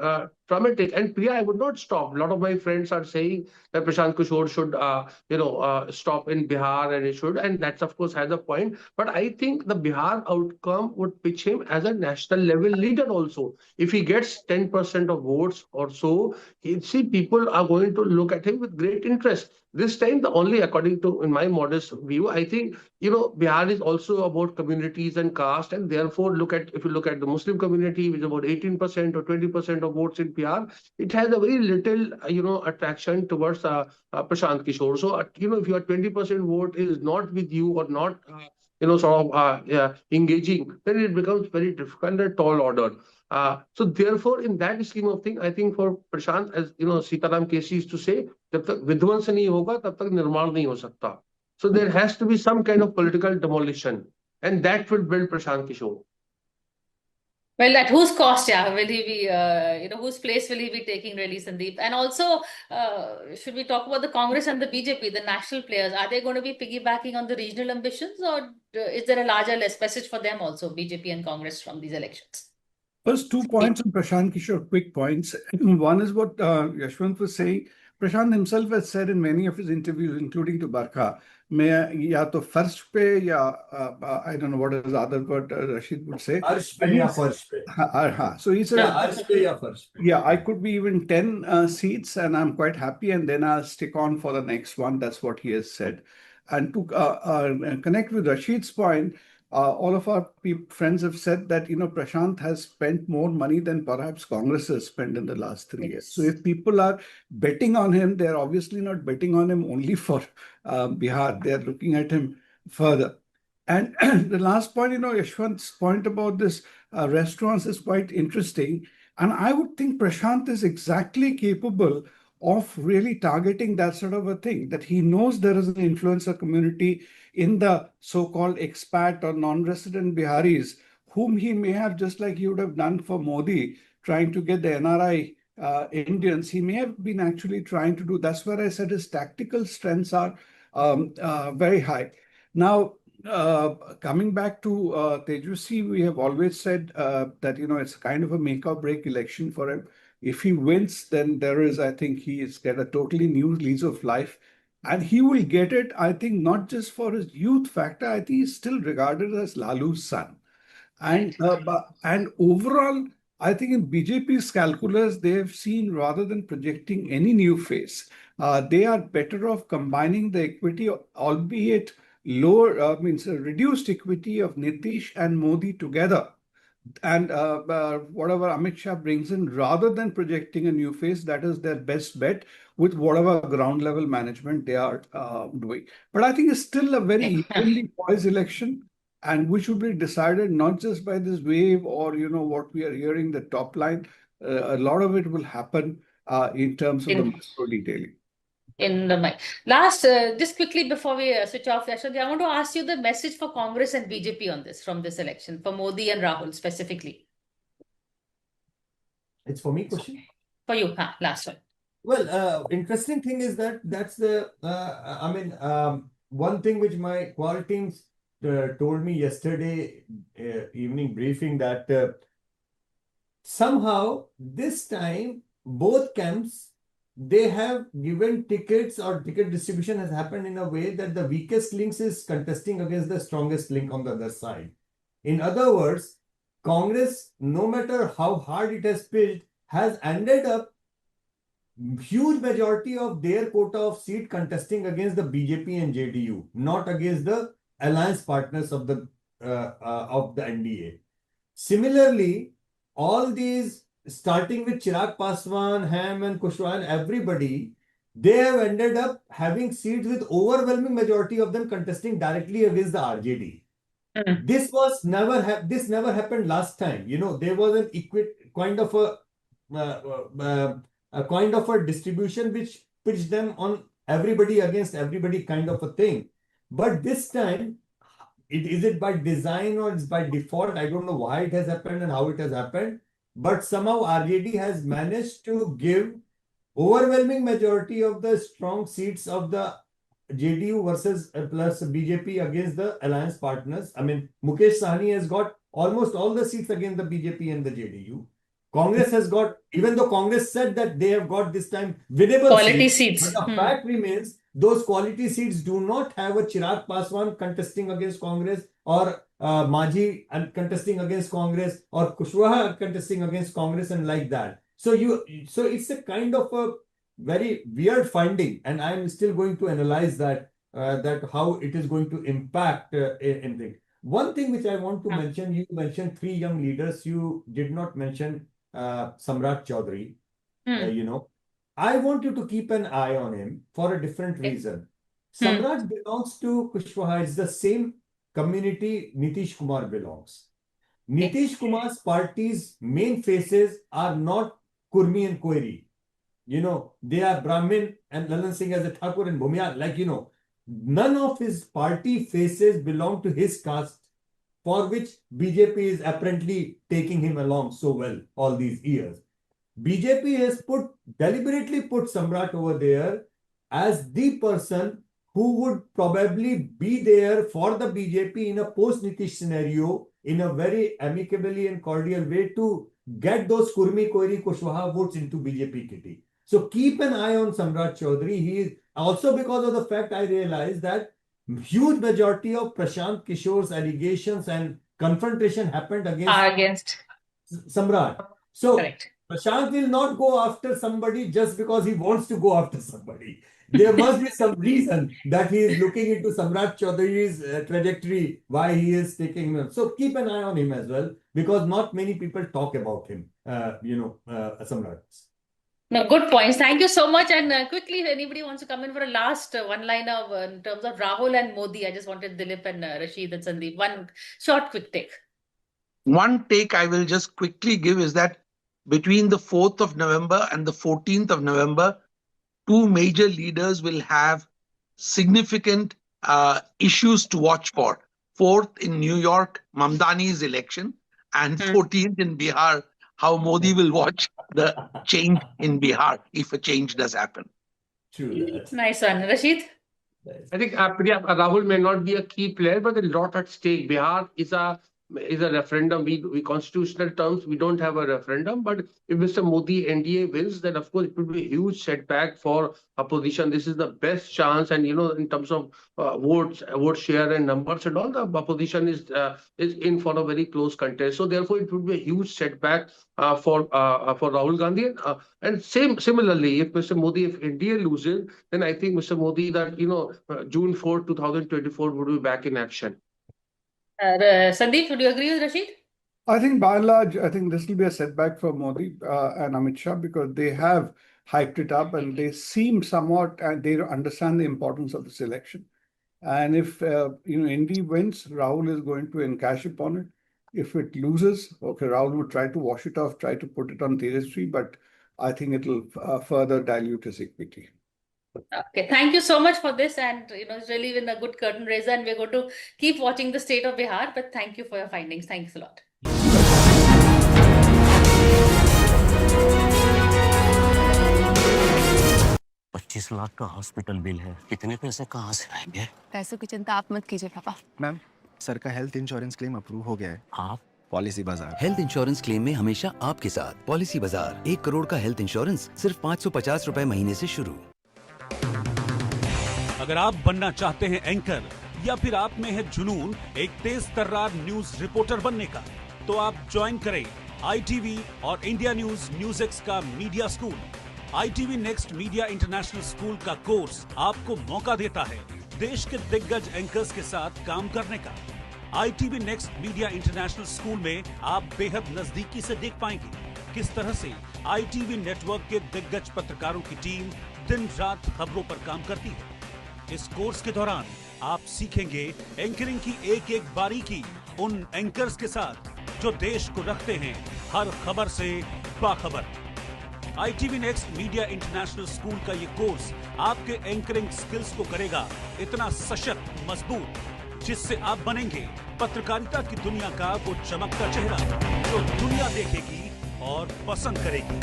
dramatic. And Priya, I would not stop. A lot of my friends are saying that Prashant Kishore should, stop in Bihar, and it should, and that's of course has a point. But I think the Bihar outcome would pitch him as a national level leader also. If he gets 10% of votes or so, people are going to look at him with great interest. This time, according to, in my modest view, I think, Bihar is also about communities and caste, and therefore, if you look at the Muslim community, which is about 18% or 20% of votes in Bihar, it has a very little, attraction towards Prashant Kishore. So, if your 20% vote is not with you or not, engaging, then it becomes very difficult and tall order. So therefore, in that scheme of things, I think for Prashant, as Sitaram Kesi used to say, जब तक विध्वंस नहीं होगा, तब तक निर्माण नहीं हो सकता. So there has to be some kind of political demolition, and that will build Prashant Kishore. Well, at whose cost, will he be, whose place will he be taking really, Sandeep? And also, should we talk about the Congress and the BJP, the national players? Are they going to be piggybacking on the regional ambitions, or is there a larger message for them also, BJP and Congress, from these elections? First, 2 points on Prashant Kishore, quick points. One is what Yashwant was saying. Prashant himself has said in many of his interviews, including to Barkha, मैं या तो फर्श पे या I don't know what is the other word Rashid would say. अर्श पे या फर्श पे. So he said, अर्श पे या फर्श पे. Yeah, I could be even 10 seats and I'm quite happy, and then I'll stick on for the next one. That's what he has said. And to connect with Rashid's point, all of our friends have said that, Prashant has spent more money than perhaps Congress has spent in the last 3 years. So if people are betting on him, they're obviously not betting on him only for Bihar. They're looking at him further. And the last point, Yashwant's point about this restaurants is quite interesting. And I would think Prashant is exactly capable of really targeting that sort of a thing, that he knows there is an influencer community in the so-called expat or non-resident Biharis, whom he may have, just like he would have done for Modi, trying to get the NRI Indians, he may have been actually trying to do. That's where I said his tactical strengths are very high. Now, coming back to Tejusvi, we have always said that, it's kind of a make or break election for him. If he wins, then I think he is get a totally new lease of life. And he will get it, I think, not just for his youth factor. I think he's still regarded as Lalu's son. And overall, I think in BJP's calculus, they have seen, rather than projecting any new face, they are better off combining the equity, albeit lower, means a reduced equity of Nitish and Modi together. And whatever Amit Shah brings in, rather than projecting a new face, that is their best bet with whatever ground level management they are doing. But I think it's still a very evenly poised election, and which should be decided not just by this wave or what we are hearing, the top line. A lot of it will happen in terms of the macro detailing. In the mic. Last, just quickly before we switch off, Yashwant, I want to ask you the message for Congress and BJP on this, from this election, for Modi and Rahul specifically. It's for me question? For you, last one. Well, interesting thing is that's the, one thing which my qual teams told me yesterday evening briefing, that somehow this time both camps, they have given tickets, or ticket distribution has happened in a way that the weakest links is contesting against the strongest link on the other side. In other words, Congress, no matter how hard it has pitched, has ended up huge majority of their quota of seat contesting against the BJP and JDU, not against the alliance partners of the NDA. Similarly, all these, starting with Chirag Paswan, Ham and Kushwaha and everybody, they have ended up having seats with overwhelming majority of them contesting directly against the RJD. This never happened last time. There was an kind of a distribution which pitched them on everybody against everybody kind of a thing. But this time, is it by design or it's by default? I don't know why it has happened and how it has happened. But somehow RJD has managed to give overwhelming majority of the strong seats of the JDU versus plus BJP against the alliance partners. I mean, Mukesh Sahni has got almost all the seats against the BJP and the JDU. Congress has got, even though Congress said that they have got this time winnable quality seats. But the fact remains, those quality seats do not have a Chirag Paswan contesting against Congress, or Majhi contesting against Congress, or Kushwaha contesting against Congress, and like that. So it's a kind of a very weird finding, and I'm still going to analyze that how it is going to impact anything. One thing which I want to mention, you mentioned 3 young leaders. You did not mention Samrat Chaudhary. I want you to keep an eye on him for a different reason. Samrat belongs to Kushwaha. It's the same community Nitish Kumar belongs. Nitish Kumar's party's main faces are not Kurmi and Koiri. They are Brahmin and Lalan Singh as a Thakur and Bhumiyal. None of his party faces belong to his caste, for which BJP is apparently taking him along so well all these years. BJP has deliberately put Samrat over there as the person who would probably be there for the BJP in a post-Nitish scenario in a very amicably and cordial way to get those Kurmi, Koiri, Kushwaha votes into BJP kitty. So keep an eye on Samrat Chaudhary. He is also, because of the fact I realized that huge majority of Prashant Kishore's allegations and confrontation happened against Samrat. So Prashant will not go after somebody just because he wants to go after somebody. There must be some reason that he is looking into Samrat Chaudhary's trajectory, why he is taking him. So keep an eye on him as well, because not many people talk about him, Samrat. No, good points. Thank you so much. And quickly, if anybody wants to come in for a last one-liner in terms of Rahul and Modi, I just wanted Dilip and Rashid and Sandeep. One short, quick take. One take I will just quickly give is that between the 4th of November and the 14th of November, two major leaders will have significant issues to watch for. 4th in New York, Mamdani's election, and 14th in Bihar, how Modi will watch the change in Bihar if a change does happen. True. Nice one. Rashid? I think Priya, Rahul may not be a key player, but there's a lot at stake. Bihar is a referendum. We constitutional terms, we don't have a referendum. But if Mr. Modi NDA wins, then of course it will be a huge setback for opposition. This is the best chance, and in terms of vote share and numbers and all, the opposition is in for a very close contest. So therefore, it would be a huge setback for Rahul Gandhi. And similarly, if Mr. Modi, if India loses, then I think Mr. Modi that June 4, 2024 would be back in action. Sandeep, would you agree with Rashid? I think by and large, I think this will be a setback for Modi and Amit Shah because they have hyped it up and they seem somewhat, and they understand the importance of this election. And if Indy wins, Rahul is going to encash upon it. If it loses, okay, Rahul would try to wash it off, try to put it on Tejasvi, but I think it will further dilute his equity. Okay, thank you so much for this, and it's really been a good curtain raiser, and we're going to keep watching the state of Bihar. But thank you for your findings. Thanks a lot. $25 lakh का hospital bill है, इतने पैसे कहाँ से आएंगे? पैसों की चिंता आप मत कीजिए पापा। मैम, सर का हेल्थ इंश्योरेंस क्लेम अप्रूव हो गया है। आप पॉलिसी बाजार। हेल्थ इंश्योरेंस क्लेम में हमेशा आपके साथ पॉलिसी बाजार। 1 करोड़ का हेल्थ इंश्योरेंस सिर्फ 550 रुपए महीने से शुरू। अगर आप बनना चाहते हैं एंकर या फिर आप में है जुनून एक तेज तर्रार न्यूज रिपोर्टर बनने का, तो आप ज्वाइन करें ITV और इंडिया न्यूज़ का media school. ITV next media international school का कोर्स आपको मौका देता है देश के दिग्गज एंकर्स के साथ काम करने का। ITV next media international school में आप बेहद नजदीकी से देख पाएंगे किस तरह से ITV नेटवर्क के दिग्गज पत्रकारों की टीम दिन रात खबरों पर काम करती है। इस कोर्स के दौरान आप सीखेंगे एंकरिंग की एक एक बारीकी उन एंकर्स के साथ जो देश को रखते हैं हर खबर से बाखबर। ITV next media international school का ये कोर्स आपके एंकरिंग स्किल्स को करेगा इतना सशक्त, मजबूत, जिससे आप बनेंगे पत्रकारिता की दुनिया का वो चमकता चेहरा जो दुनिया देखेगी और पसंद करेगी।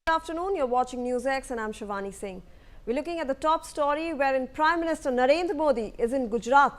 Good afternoon, you're watching Newsx and I'm Shivani Singh. We're looking at the top story wherein Prime Minister Narendra Modi is in Gujarat,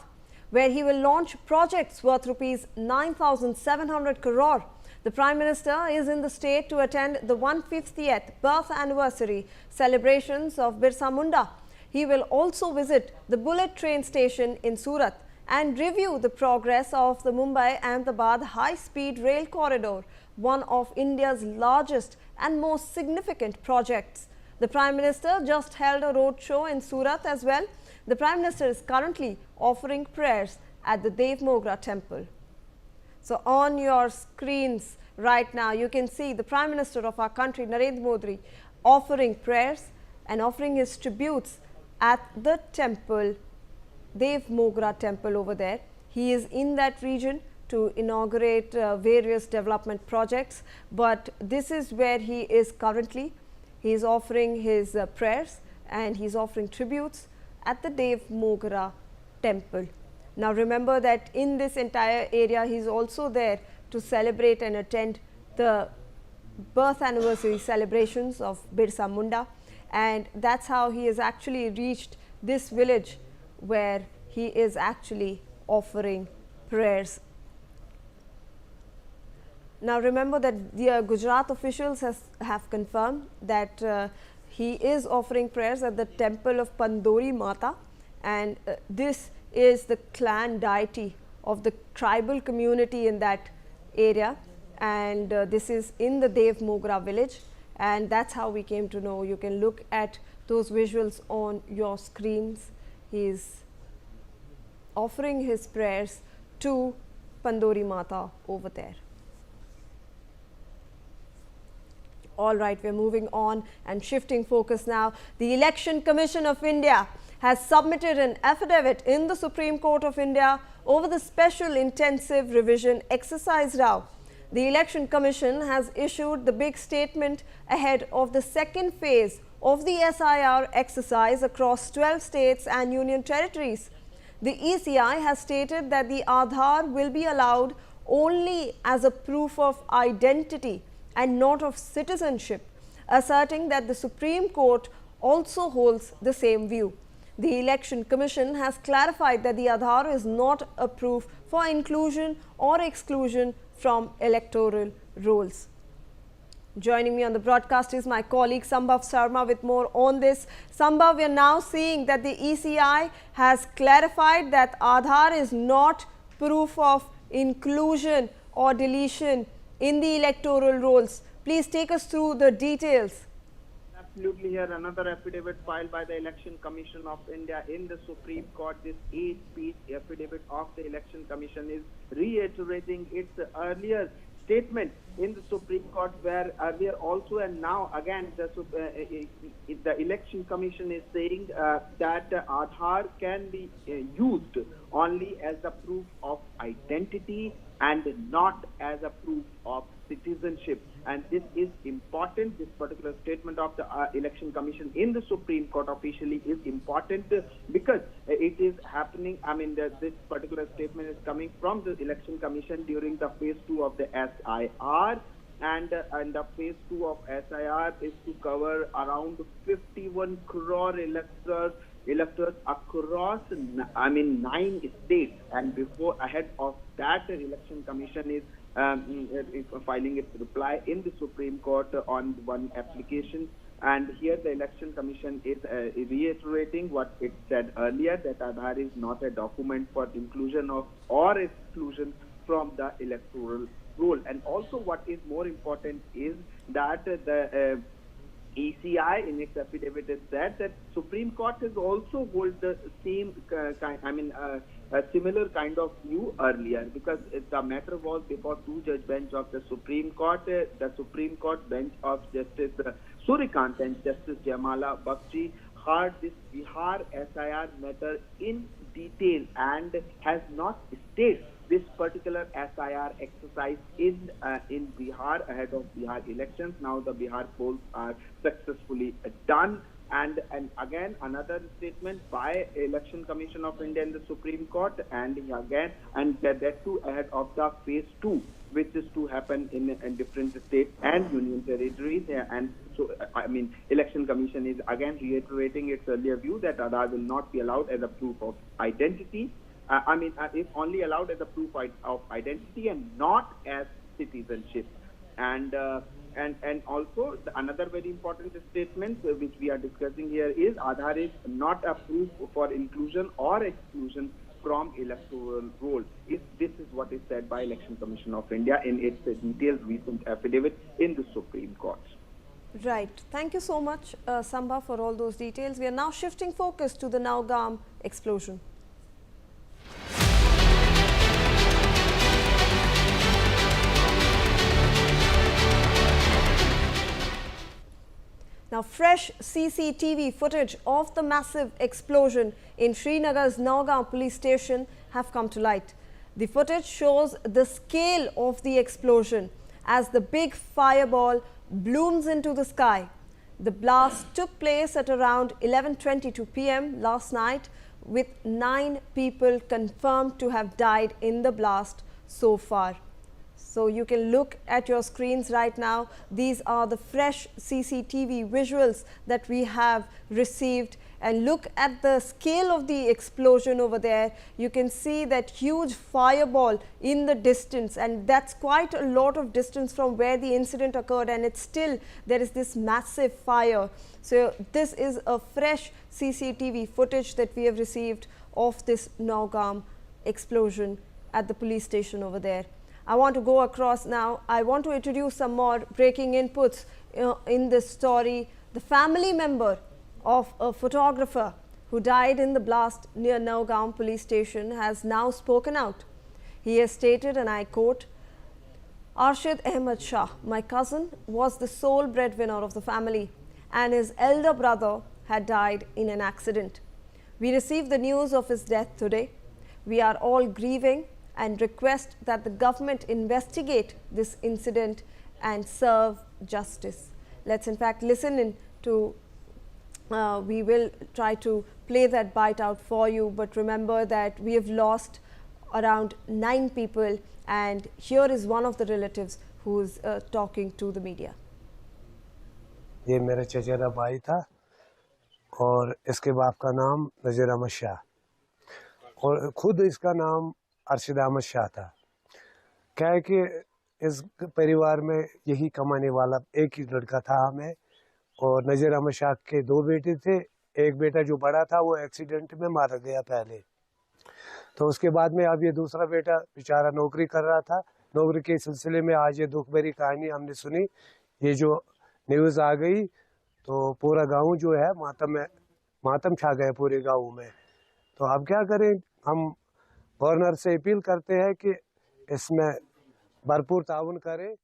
where he will launch projects worth rupees 9,700 crore. The Prime Minister is in the state to attend the 150th birth anniversary celebrations of Birsa Munda. He will also visit the bullet train station in Surat and review the progress of the Mumbai-Ahmedabad high-speed rail corridor, one of India's largest and most significant projects. The Prime Minister just held a roadshow in Surat as well. The Prime Minister is currently offering prayers at the Dev Mogra temple. So on your screens right now, you can see the Prime Minister of our country, Narendra Modi, offering prayers and offering his tributes at the temple, Dev Mogra temple over there. He is in that region to inaugurate various development projects, but this is where he is currently. He is offering his prayers and he is offering tributes at the Dev Mogra temple. Now remember that in this entire area he is also there to celebrate and attend the birth anniversary celebrations of Birsa Munda, and that's how he has actually reached this village where he is actually offering prayers. Now remember that the Gujarat officials have confirmed that he is offering prayers at the temple of Pandori Mata, and this is the clan deity of the tribal community in that area, and this is in the Dev Mogra village, and that's how we came to know. You can look at those visuals on your screens. He is offering his prayers to Pandori Mata over there. All right, we're moving on and shifting focus now. The Election Commission of India has submitted an affidavit in the Supreme Court of India over the special intensive revision exercise now. The Election Commission has issued the big statement ahead of the second phase of the SIR exercise across 12 states and union territories. The ECI has stated that the Aadhaar will be allowed only as a proof of identity and not of citizenship, asserting that the Supreme Court also holds the same view. The Election Commission has clarified that the Aadhaar is not a proof for inclusion or exclusion from electoral rolls. Joining me on the broadcast is my colleague Sambhav Sharma with more on this. Sambhav, we are now seeing that the ECI has clarified that Aadhaar is not proof of inclusion or deletion in the electoral rolls. Please take us through the details. Absolutely, here another affidavit filed by the Election Commission of India in the Supreme Court. This 8-page affidavit of the Election Commission is reiterating its earlier statement in the Supreme Court, where earlier also and now again the Election Commission is saying that Aadhaar can be used only as a proof of identity and not as a proof of citizenship. And this is important. This particular statement of the Election Commission in the Supreme Court officially is important because it is happening. I mean, this particular statement is coming from the Election Commission during the phase 2 of the SIR, and the phase 2 of SIR is to cover around 51 crore electors across 9 states. And ahead of that, the Election Commission is filing its reply in the Supreme Court on one application. And here the Election Commission is reiterating what it said earlier, that Aadhaar is not a document for inclusion of or exclusion from the electoral roll. And also what is more important is that the ECI in its affidavit has said that Supreme Court has also hold the same a similar kind of view earlier, because the matter was before two-judge bench of the Supreme Court. The Supreme Court bench of Justice Surikant and Justice Jamala Bakshi heard this Bihar SIR matter in detail and has not stayed this particular SIR exercise in Bihar ahead of Bihar elections. Now the Bihar polls are successfully done. And again another statement by Election Commission of India in the Supreme Court, and that too ahead of the phase 2, which is to happen in different states and union territories. And so Election Commission is again reiterating its earlier view that Aadhaar will not be allowed as a proof of identity. It's only allowed as a proof of identity and not as citizenship. And also another very important statement which we are discussing here is Aadhaar is not a proof for inclusion or exclusion from electoral roll. This is what is said by Election Commission of India in its detailed recent affidavit in the Supreme Court. Right. Thank you so much, Sambhav, for all those details. We are now shifting focus to the Nowgam explosion. Now, fresh CCTV footage of the massive explosion in Srinagar's Nowgam Police Station have come to light. The footage shows the scale of the explosion as the big fireball blooms into the sky. The blast took place at around 11:22 p.m. last night, with 9 people confirmed to have died in the blast so far. So you can look at your screens right now. These are the fresh CCTV visuals that we have received, and look at the scale of the explosion over there. You can see that huge fireball in the distance, and that's quite a lot of distance from where the incident occurred, and it's still there is this massive fire. So this is a fresh CCTV footage that we have received of this Nowgam explosion at the police station over there. I want to go across now. I want to introduce some more breaking inputs in this story. The family member of a photographer who died in the blast near Nowgam Police Station has now spoken out. He has stated, and I quote, "Arshid Ahmed Shah, my cousin, was the sole breadwinner of the family, and his elder brother had died in an accident. We received the news of his death today. We are all grieving and request that the government investigate this incident and serve justice. Let's in fact listen in to, we will try to play that bite out for you, but remember that we have lost around 9 people, and here is one of the relatives who is talking to the media. ये मेरा चचेरा भाई था और इसके बाप का नाम नज़ीर अहमद शाह और खुद इसका नाम अरशद अहमद शाह था। क्या है कि इस परिवार में यही कमाने वाला एक ही लड़का था हमें, और नज़ीर अहमद शाह के 2 बेटे थे। एक बेटा जो बड़ा था वो एक्सीडेंट में मारा गया पहले, तो उसके बाद में अब ये दूसरा बेटा बेचारा नौकरी कर रहा था। नौकरी के सिलसिले में आज ये दुख भरी कहानी हमने सुनी। ये जो न्यूज़ आ गई तो पूरा गांव जो है मातम छा गए पूरे गांव में। तो अब क्या करें, हम गवर्नर से अपील करते हैं कि इसमें भरपूर ताउन करें।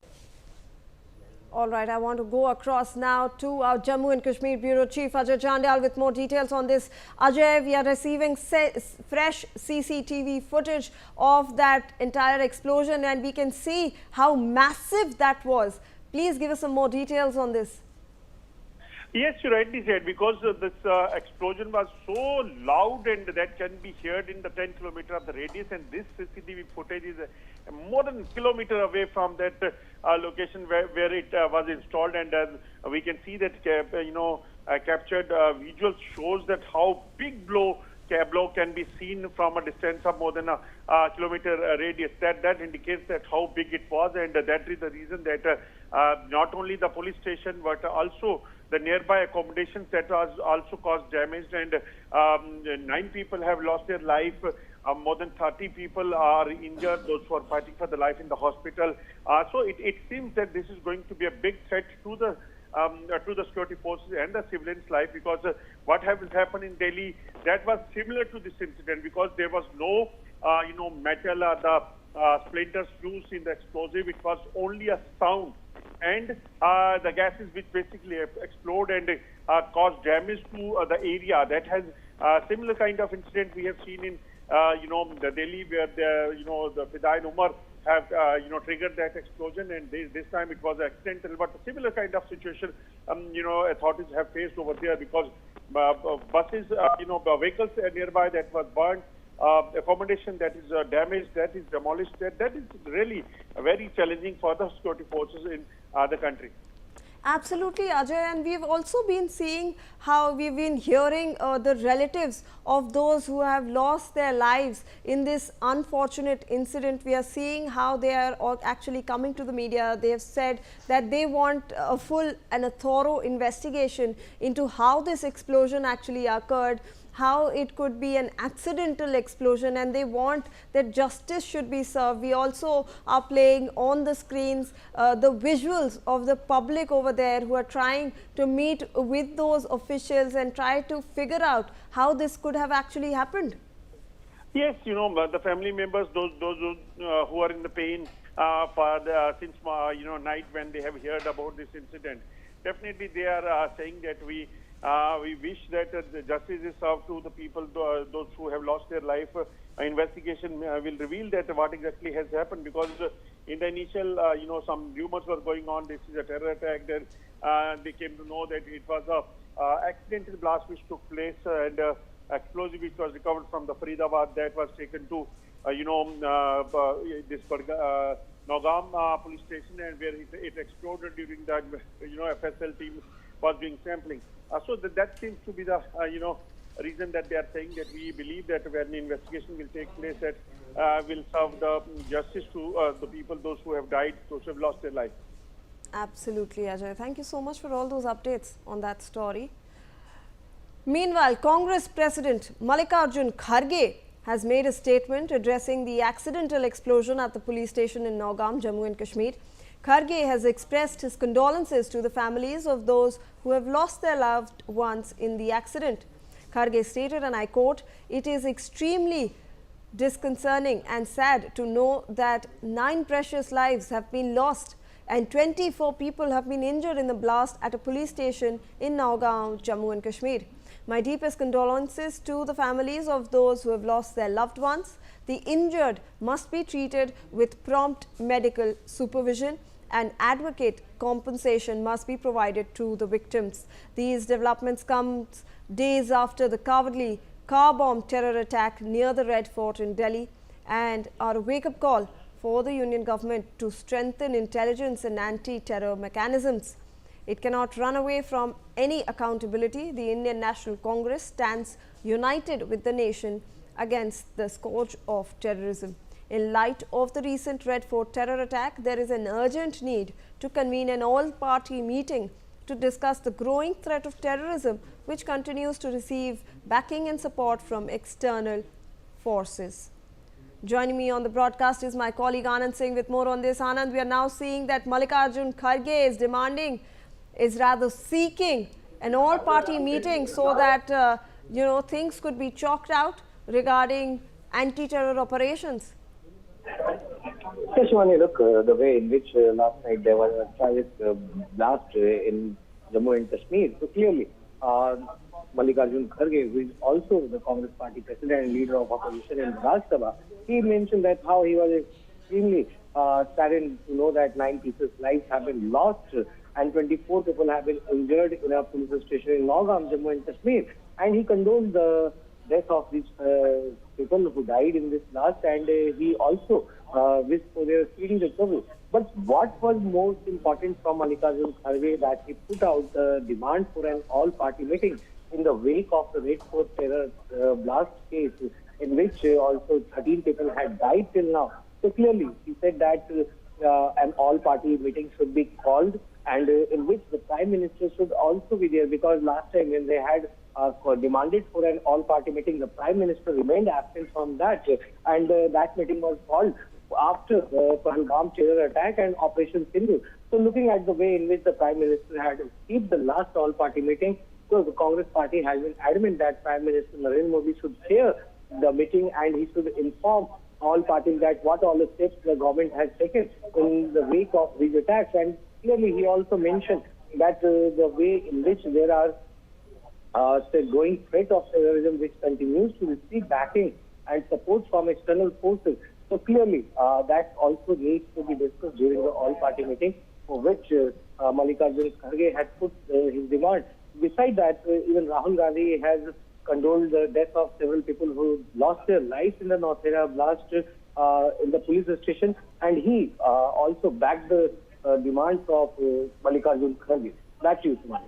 All right, I want to go across now to our Jammu and Kashmir Bureau Chief Ajay Jandal with more details on this. Ajay, we are receiving fresh CCTV footage of that entire explosion and we can see how massive that was. Please give us some more details on this. Yes, you rightly said, because this explosion was so loud and that can be heard in the 10 kilometer of the radius, and this CCTV footage is more than a kilometer away from that location where it was installed, and we can see that captured visuals shows that how big blow can be seen from a distance of more than a kilometer radius. That indicates that how big it was, and that is the reason that not only the police station but also the nearby accommodations that was also caused damage, and 9 people have lost their life. More than 30 people are injured, those who are fighting for their life in the hospital. So it seems that this is going to be a big threat to the security forces and the civilians' life, because what has happened in Delhi, that was similar to this incident, because there was no metal or the splinters used in the explosive. It was only a sound and the gases which basically explode and cause damage to the area. That has similar kind of incident we have seen in the Delhi, where the Fidai Umar have triggered that explosion, and this time it was accidental, but a similar kind of situation authorities have faced over there, because buses, vehicles nearby that was burned, accommodation that is damaged, that is demolished. That is really very challenging for the security forces in the country. Absolutely, Ajay, and we've also been seeing how we've been hearing the relatives of those who have lost their lives in this unfortunate incident. We are seeing how they are actually coming to the media. They have said that they want a full and a thorough investigation into how this explosion actually occurred, how it could be an accidental explosion, and they want that justice should be served. We also are playing on the screens the visuals of the public over there who are trying to meet with those officials and try to figure out how this could have actually happened. Yes, the family members, those who are in the pain since night when they have heard about this incident, definitely they are saying that we wish that the justice is served to the people, those who have lost their life. Investigation will reveal that what exactly has happened, because in the initial, some rumors were going on. This is a terror attack. Then they came to know that it was a accidental blast which took place, and explosive which was recovered from the Faridabad, that was taken to this Nowgam Police Station, and where it exploded during that FSL team was doing sampling. So that seems to be the reason that they are saying that we believe that when the investigation will take place, that will serve the justice to the people, those who have died, those who have lost their life. Absolutely, Ajay. Thank you so much for all those updates on that story. Meanwhile, Congress President Mallikarjun Kharge has made a statement addressing the accidental explosion at the police station in Nowgam, Jammu and Kashmir. Kharge has expressed his condolences to the families of those who have lost their loved ones in the accident. Kharge stated, and I quote, "It is extremely disconcerting and sad to know that 9 precious lives have been lost and 24 people have been injured in the blast at a police station in Nowgam, Jammu and Kashmir. My deepest condolences to the families of those who have lost their loved ones. The injured must be treated with prompt medical supervision, and advocate compensation must be provided to the victims. These developments come days after the cowardly car bomb terror attack near the Red Fort in Delhi and are a wake-up call for the Union government to strengthen intelligence and anti-terror mechanisms. It cannot run away from any accountability. The Indian National Congress stands united with the nation against the scourge of terrorism. In light of the recent Red Fort terror attack, there is an urgent need to convene an all-party meeting to discuss the growing threat of terrorism, which continues to receive backing and support from external forces. Joining me on the broadcast is my colleague Anand Singh with more on this. Anand, we are now seeing that Mallikarjun Kharge is rather seeking an all-party meeting so that things could be chalked out regarding anti-terror operations. Yes, Shivani, look, the way in which last night there was a tragic blast in Jammu and Kashmir. So clearly, Mallikarjun Kharge, who is also the Congress party president and leader of opposition in Rajya Sabha, he mentioned that how he was extremely saddened to know that 9 people's lives have been lost and 24 people have been injured in a police station in Nowgam, Jammu and Kashmir. And he condoled the death of these people who died in this blast, and he also wished for their speedy recovery. But what was most important from Mallikarjun Kharge, that he put out the demand for an all-party meeting in the wake of the Red Fort terror blast case, in which also 13 people had died till now. So clearly, he said that an all-party meeting should be called, and in which the Prime Minister should also be there, because last time when they had demanded for an all-party meeting, the Prime Minister remained absent from that, and that meeting was called after the Pahalgam terror attack and Operation Sindhu. So looking at the way in which the Prime Minister had received the last all-party meeting, so the Congress party has been adamant that Prime Minister Narendra Modi should chair the meeting and he should inform all parties that what all the steps the government has taken in the wake of these attacks. And clearly he also mentioned that the way in which there are the growing threat of terrorism which continues to receive backing and support from external forces. So clearly that also needs to be discussed during the all-party meeting, for which Mallikarjun Kharge had put his demand. Besides that, even Rahul Gandhi has condoled the death of several people who lost their lives in the Northera blast in the police station, and he also backed the demands of Mallikarjun Kharge. Back to you, Sumani.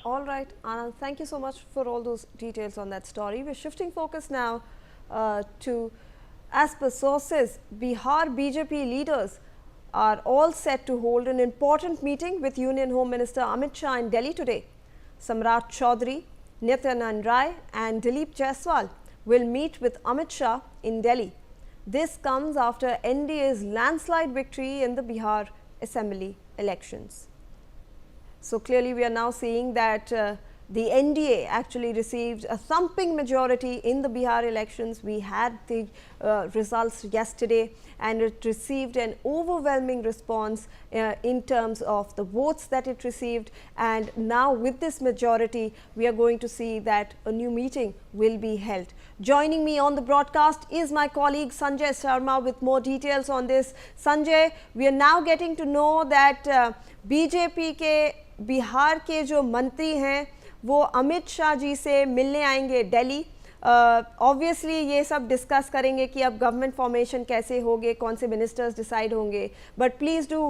All right, Anand, thank you so much for all those details on that story. We're shifting focus now to, as per sources, Bihar BJP leaders are all set to hold an important meeting with Union Home Minister Amit Shah in Delhi today. Samrat Chaudhary, Nityanand Rai and Dilip Jaiswal will meet with Amit Shah in Delhi. This comes after NDA's landslide victory in the Bihar Assembly elections. So clearly we are now seeing that the NDA actually received a thumping majority in the Bihar elections. We had the results yesterday, and it received an overwhelming response in terms of the votes that it received. And now with this majority, we are going to see that a new meeting will be held. Joining me on the broadcast is my colleague Sanjay Sharma with more details on this. Sanjay, we are now getting to know that BJP के बिहार के जो मंत्री हैं वो अमित शाह जी से मिलने आएंगे Delhi. Obviously ये सब डिस्कस करेंगे कि अब गवर्नमेंट फॉर्मेशन कैसे होंगे, कौन से मिनिस्टर्स डिसाइड होंगे, but please do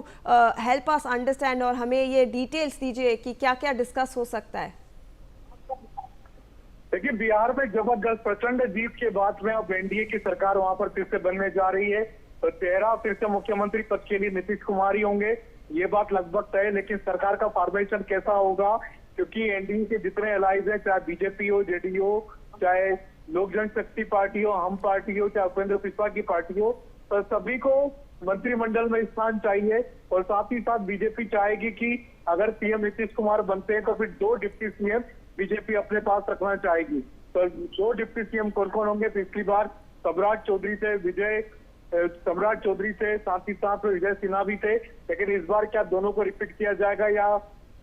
help us understand और हमें ये डिटेल्स दीजिए कि क्या क्या डिस्कस हो सकता है. देखिए, बिहार में जबरदस्त प्रचंड जीत के बाद में अब एनडीए की सरकार वहां पर फिर से बनने जा रही है, तो चेहरा फिर से मुख्यमंत्री पद के लिए नीतीश कुमार ही होंगे, ये बात लगभग तय है. लेकिन सरकार का फॉर्मेशन कैसा होगा, क्योंकि एनडीए के जितने अलाइज हैं, चाहे बीजेपी हो, जेडीयू हो, चाहे लोक जनशक्ति पार्टी हो, हम पार्टी हो, चाहे उपेंद्र कुशवाहा की पार्टी हो, तो सभी को मंत्रिमंडल में स्थान चाहिए. और साथ ही साथ बीजेपी चाहेगी कि अगर पीएम नीतीश कुमार बनते हैं तो फिर 2 डिप्टी सीएम बीजेपी अपने पास रखना चाहेगी. तो 2 डिप्टी सीएम कौन कौन होंगे? पिछली बार सम्राट चौधरी से साथ ही साथ विजय सिन्हा भी थे, लेकिन इस बार क्या दोनों को रिपीट किया जाएगा या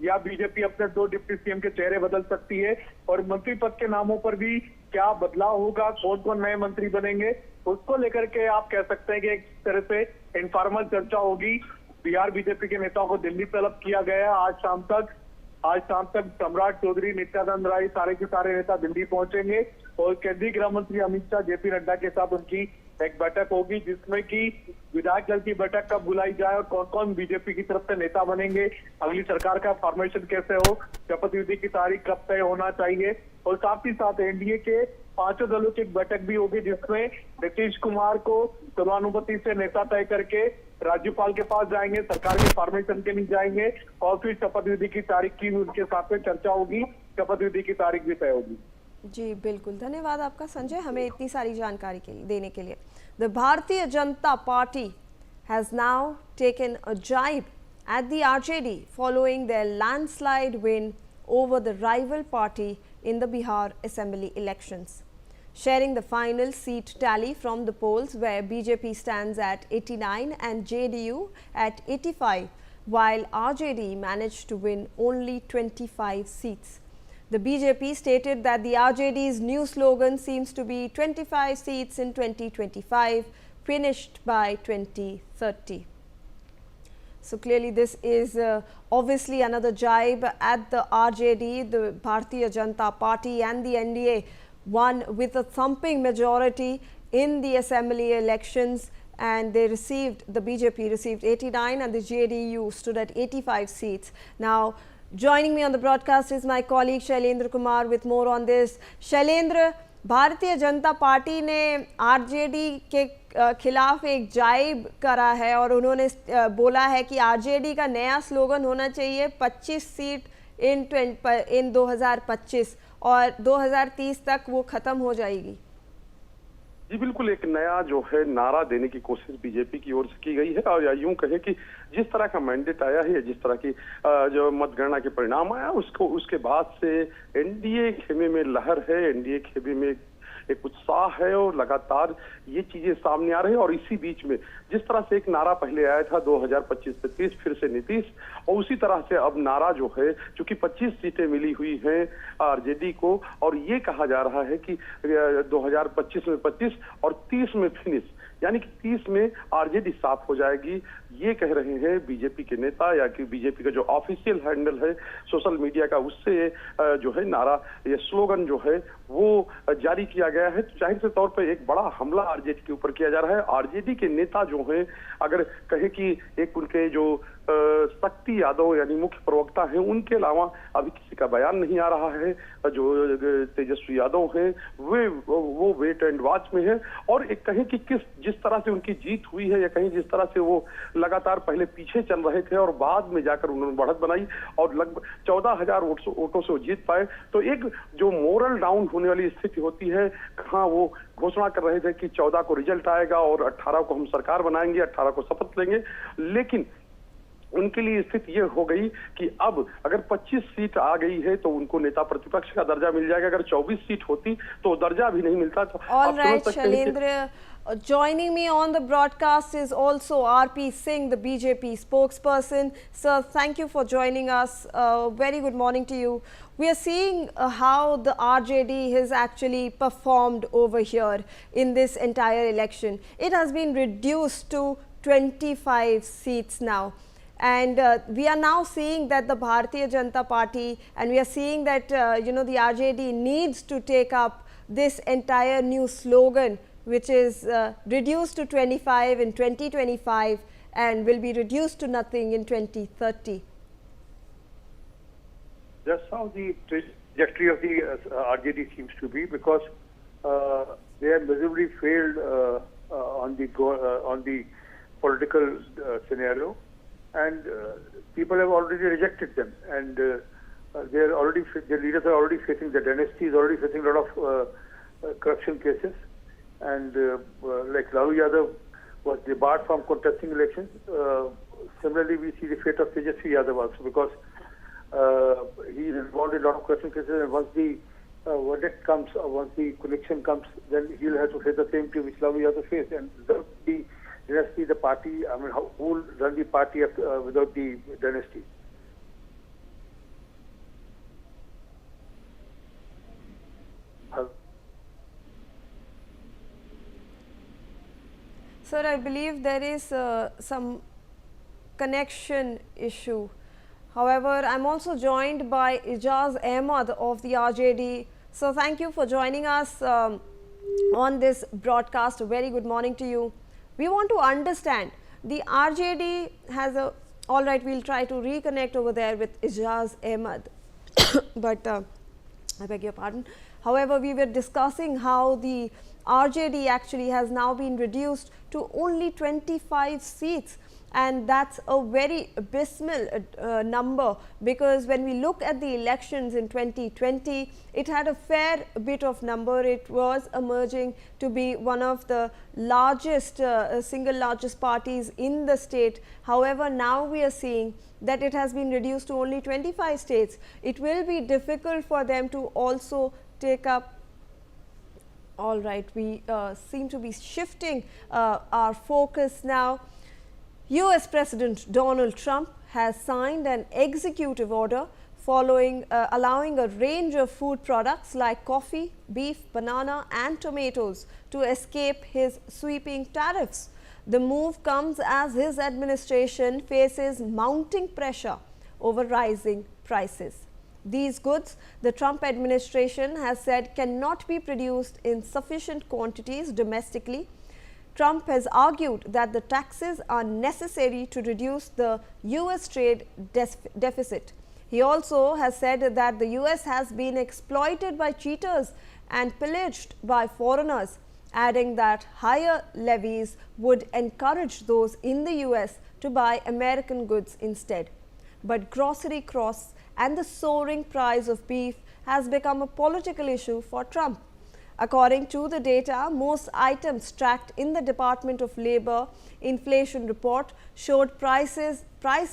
या बीजेपी अपने 2 डिप्टी सीएम के चेहरे बदल सकती है, और मंत्री पद के नामों पर भी क्या बदलाव होगा, कौन कौन नए मंत्री बनेंगे, उसको लेकर के आप कह सकते हैं कि एक तरह से इनफॉर्मल चर्चा होगी। बिहार बीजेपी के नेताओं को दिल्ली तलब किया गया है। आज शाम तक सम्राट चौधरी, नित्यानंद राय, सारे के सारे नेता दिल्ली पहुंचेंगे और केंद्रीय गृह मंत्री अमित शाह, जेपी नड्डा के साथ उनकी एक बैठक होगी, जिसमें कि विधायक दल की बैठक कब बुलाई जाए और कौन कौन बीजेपी की तरफ से नेता बनेंगे, अगली सरकार का फॉर्मेशन कैसे हो, शपथ विधि की तारीख कब तय होना चाहिए, और साथ ही साथ एनडीए के 5 दलों की एक बैठक भी होगी, जिसमें नीतीश कुमार को सर्वानुमति से नेता तय करके राज्यपाल के पास जाएंगे, सरकार के फॉर्मेशन के लिए जाएंगे, और फिर शपथ विधि की तारीख की उनके साथ में चर्चा होगी, शपथ विधि की तारीख भी तय होगी। जी बिल्कुल, धन्यवाद आपका संजय, हमें इतनी सारी जानकारी देने के लिए। The Bharatiya Janata Party has now taken a jibe at the RJD following their landslide win over the rival party in the Bihar Assembly elections. Sharing the final seat tally from the polls, where BJP stands at 89 and JDU at 85, while RJD managed to win only 25 seats. The BJP stated that the RJD's new slogan seems to be 25 seats in 2025, finished by 2030. So clearly this is obviously another jibe at the RJD. The Bharatiya Janata Party and the NDA won with a thumping majority in the assembly elections, and they received, the BJP received 89 and the JDU stood at 85 seats. Now joining me on the broadcast is my colleague Shailendra Kumar with more on this. Shailendra, भारतीय Janata party ने RJD के खिलाफ एक जाइब करा है और उन्होंने बोला है कि आरजेडी का नया स्लोगन होना चाहिए 25 सीट इन 2025 और 2030 तक वो खत्म हो जाएगी। जी बिल्कुल, एक नया जो है नारा देने की कोशिश बीजेपी की ओर से की गई है, और यूं कहे कि जिस तरह का मैंडेट आया है, जिस तरह की जो मतगणना के परिणाम आया, उसके बाद से एनडीए खेमे में लहर है, एनडीए खेमे में एक उत्साह है और लगातार ये चीजें सामने आ रही है। और इसी बीच में जिस तरह से एक नारा पहले आया था 2025 से 30, फिर से नीतीश, और उसी तरह से अब नारा जो है, चूंकि 25 सीटें मिली हुई हैं आरजेडी को, और ये कहा जा रहा है कि 2025 में 25 और 30 में फिनिश, यानी कि 30 में आरजेडी साफ हो जाएगी, ये कह रहे हैं बीजेपी के नेता, या कि बीजेपी का जो ऑफिशियल हैंडल है सोशल मीडिया का, उससे जो है नारा, ये स्लोगन जो है वो जारी किया गया है। तो जाहिर से तौर पर एक बड़ा हमला आरजेडी के ऊपर किया जा रहा है। आरजेडी के नेता जो हैं, अगर कहे कि एक उनके जो शक्ति यादव यानी मुख्य प्रवक्ता हैं, उनके अलावा अभी किसी का बयान नहीं आ रहा है। जो तेजस्वी यादव हैं वो वेट एंड वॉच में है, और एक कहें कि जिस तरह से उनकी जीत हुई है, या कहीं जिस तरह से वो लगातार पहले पीछे चल रहे थे और बाद में जाकर उन्होंने बढ़त बनाई और लगभग 14,000 वोटों से वो जीत पाए, तो एक जो मोरल डाउन होने वाली स्थिति होती है, कहाँ वो घोषणा कर रहे थे कि 14 को रिजल्ट आएगा और 18 को हम सरकार बनाएंगे, 18 को शपथ लेंगे, लेकिन उनके लिए स्थिति ये हो गई कि अब अगर 25 सीट आ गई है तो उनको नेता प्रतिपक्ष का दर्जा मिल जाएगा, अगर 24 सीट होती तो दर्जा भी नहीं मिलता। तो All right, Shailendra, joining me on the broadcast is also RP Singh, the BJP spokesperson. Sir, thank you for joining us. Very good morning to you. We are seeing how the RJD has actually performed over here in this entire election. It has been reduced to 25 seats now. And we are now seeing that the Bharatiya Janata Party, and we are seeing that the RJD needs to take up this entire new slogan, which is reduced to 25 in 2025 and will be reduced to nothing in 2030. That's how the trajectory of the RJD seems to be, because they have visibly failed on the political scenario. And people have already rejected them, and their leaders are already facing, the dynasty is already facing a lot of corruption cases, and like Lalu Yadav was debarred from contesting elections. Similarly, we see the fate of Tejasvi Yadav also, because he is involved in a lot of corruption cases, and once the verdict comes, or once the conviction comes, then he will have to face the same thing which Lalu Yadav faced, and the dynasty, the party, I mean, who will run the party without the dynasty? Sir, I believe there is some connection issue. However, I'm also joined by Ijaz Ahmad of the RJD. So thank you for joining us on this broadcast. A very good morning to you. We want to understand, the RJD has a, all right, we'll try to reconnect over there with Ijaz Ahmad, but I beg your pardon. However, we were discussing how the RJD actually has now been reduced to only 25 seats, and that's a very abysmal number, because when we look at the elections in 2020, it had a fair bit of number. It was emerging to be one of the largest, single largest parties in the state. However, now we are seeing that it has been reduced to only 25 states. It will be difficult for them to also take up. All right, we seem to be shifting our focus now. US President Donald Trump has signed an executive order following allowing a range of food products like coffee, beef, banana and tomatoes to escape his sweeping tariffs. The move comes as his administration faces mounting pressure over rising prices. These goods, the Trump administration has said, cannot be produced in sufficient quantities domestically. Trump has argued that the taxes are necessary to reduce the US trade deficit. He also has said that the US has been exploited by cheaters and pillaged by foreigners, adding that higher levies would encourage those in the US to buy American goods instead. But grocery costs and the soaring price of beef has become a political issue for Trump. According to the data, most items tracked in the Department of Labor inflation report showed price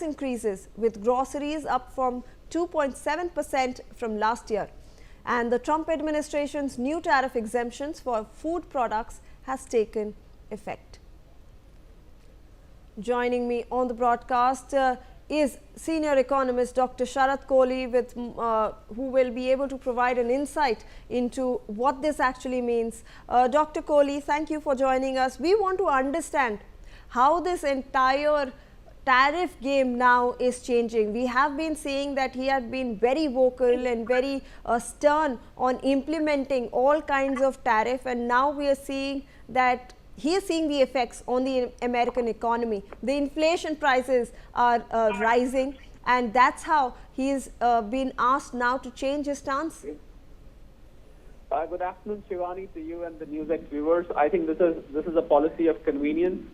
increases, with groceries up from 2.7% from last year. And the Trump administration's new tariff exemptions for food products has taken effect. Joining me on the broadcast is senior economist Dr. Sharat Kohli, with who will be able to provide an insight into what this actually means. Dr. Kohli, thank you for joining us. We want to understand how this entire tariff game now is changing. We have been seeing that he had been very vocal and very stern on implementing all kinds of tariff, and now we are seeing that he is seeing the effects on the American economy. The inflation prices are rising, and that's how he's been asked now to change his stance. Good afternoon, Shivani, to you and the Newsx viewers. I think this is a policy of convenience,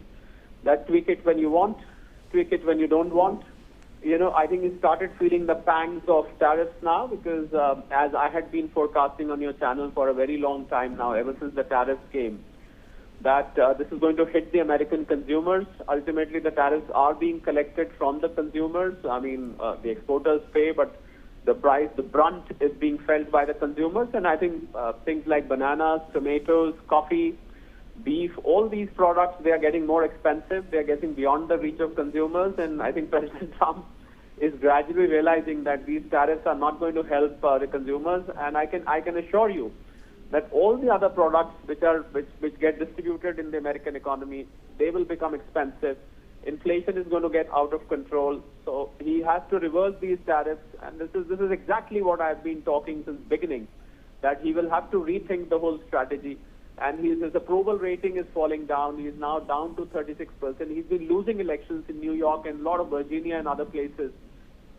that tweak it when you want, tweak it when you don't want. You know, I think he started feeling the pangs of tariffs now, because as I had been forecasting on your channel for a very long time now, ever since the tariffs came, that this is going to hit the American consumers. Ultimately, the tariffs are being collected from the consumers. I mean, the exporters pay, but the brunt is being felt by the consumers. And I think things like bananas, tomatoes, coffee, beef, all these products, they are getting more expensive. They are getting beyond the reach of consumers. And I think President Trump is gradually realizing that these tariffs are not going to help the consumers. And I can assure you that all the other products which get distributed in the American economy, they will become expensive. Inflation is going to get out of control. So he has to reverse these tariffs, and this is exactly what I've been talking since beginning, that he will have to rethink the whole strategy. And his approval rating is falling down. He is now down to 36%. He's been losing elections in New York and a lot of Virginia and other places.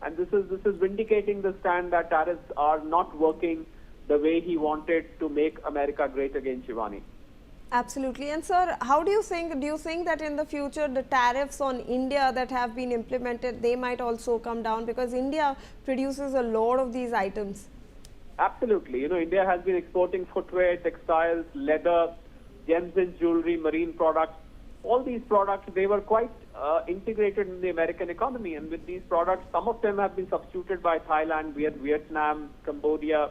And this is vindicating the stand that tariffs are not working the way he wanted to make America great again, Shivani. Absolutely. And sir, how do you think that in the future the tariffs on India that have been implemented, they might also come down, because India produces a lot of these items? Absolutely. You know, India has been exporting footwear, textiles, leather, gems and jewelry, marine products. All these products, they were quite integrated in the American economy. And with these products, some of them have been substituted by Thailand, Vietnam, Cambodia,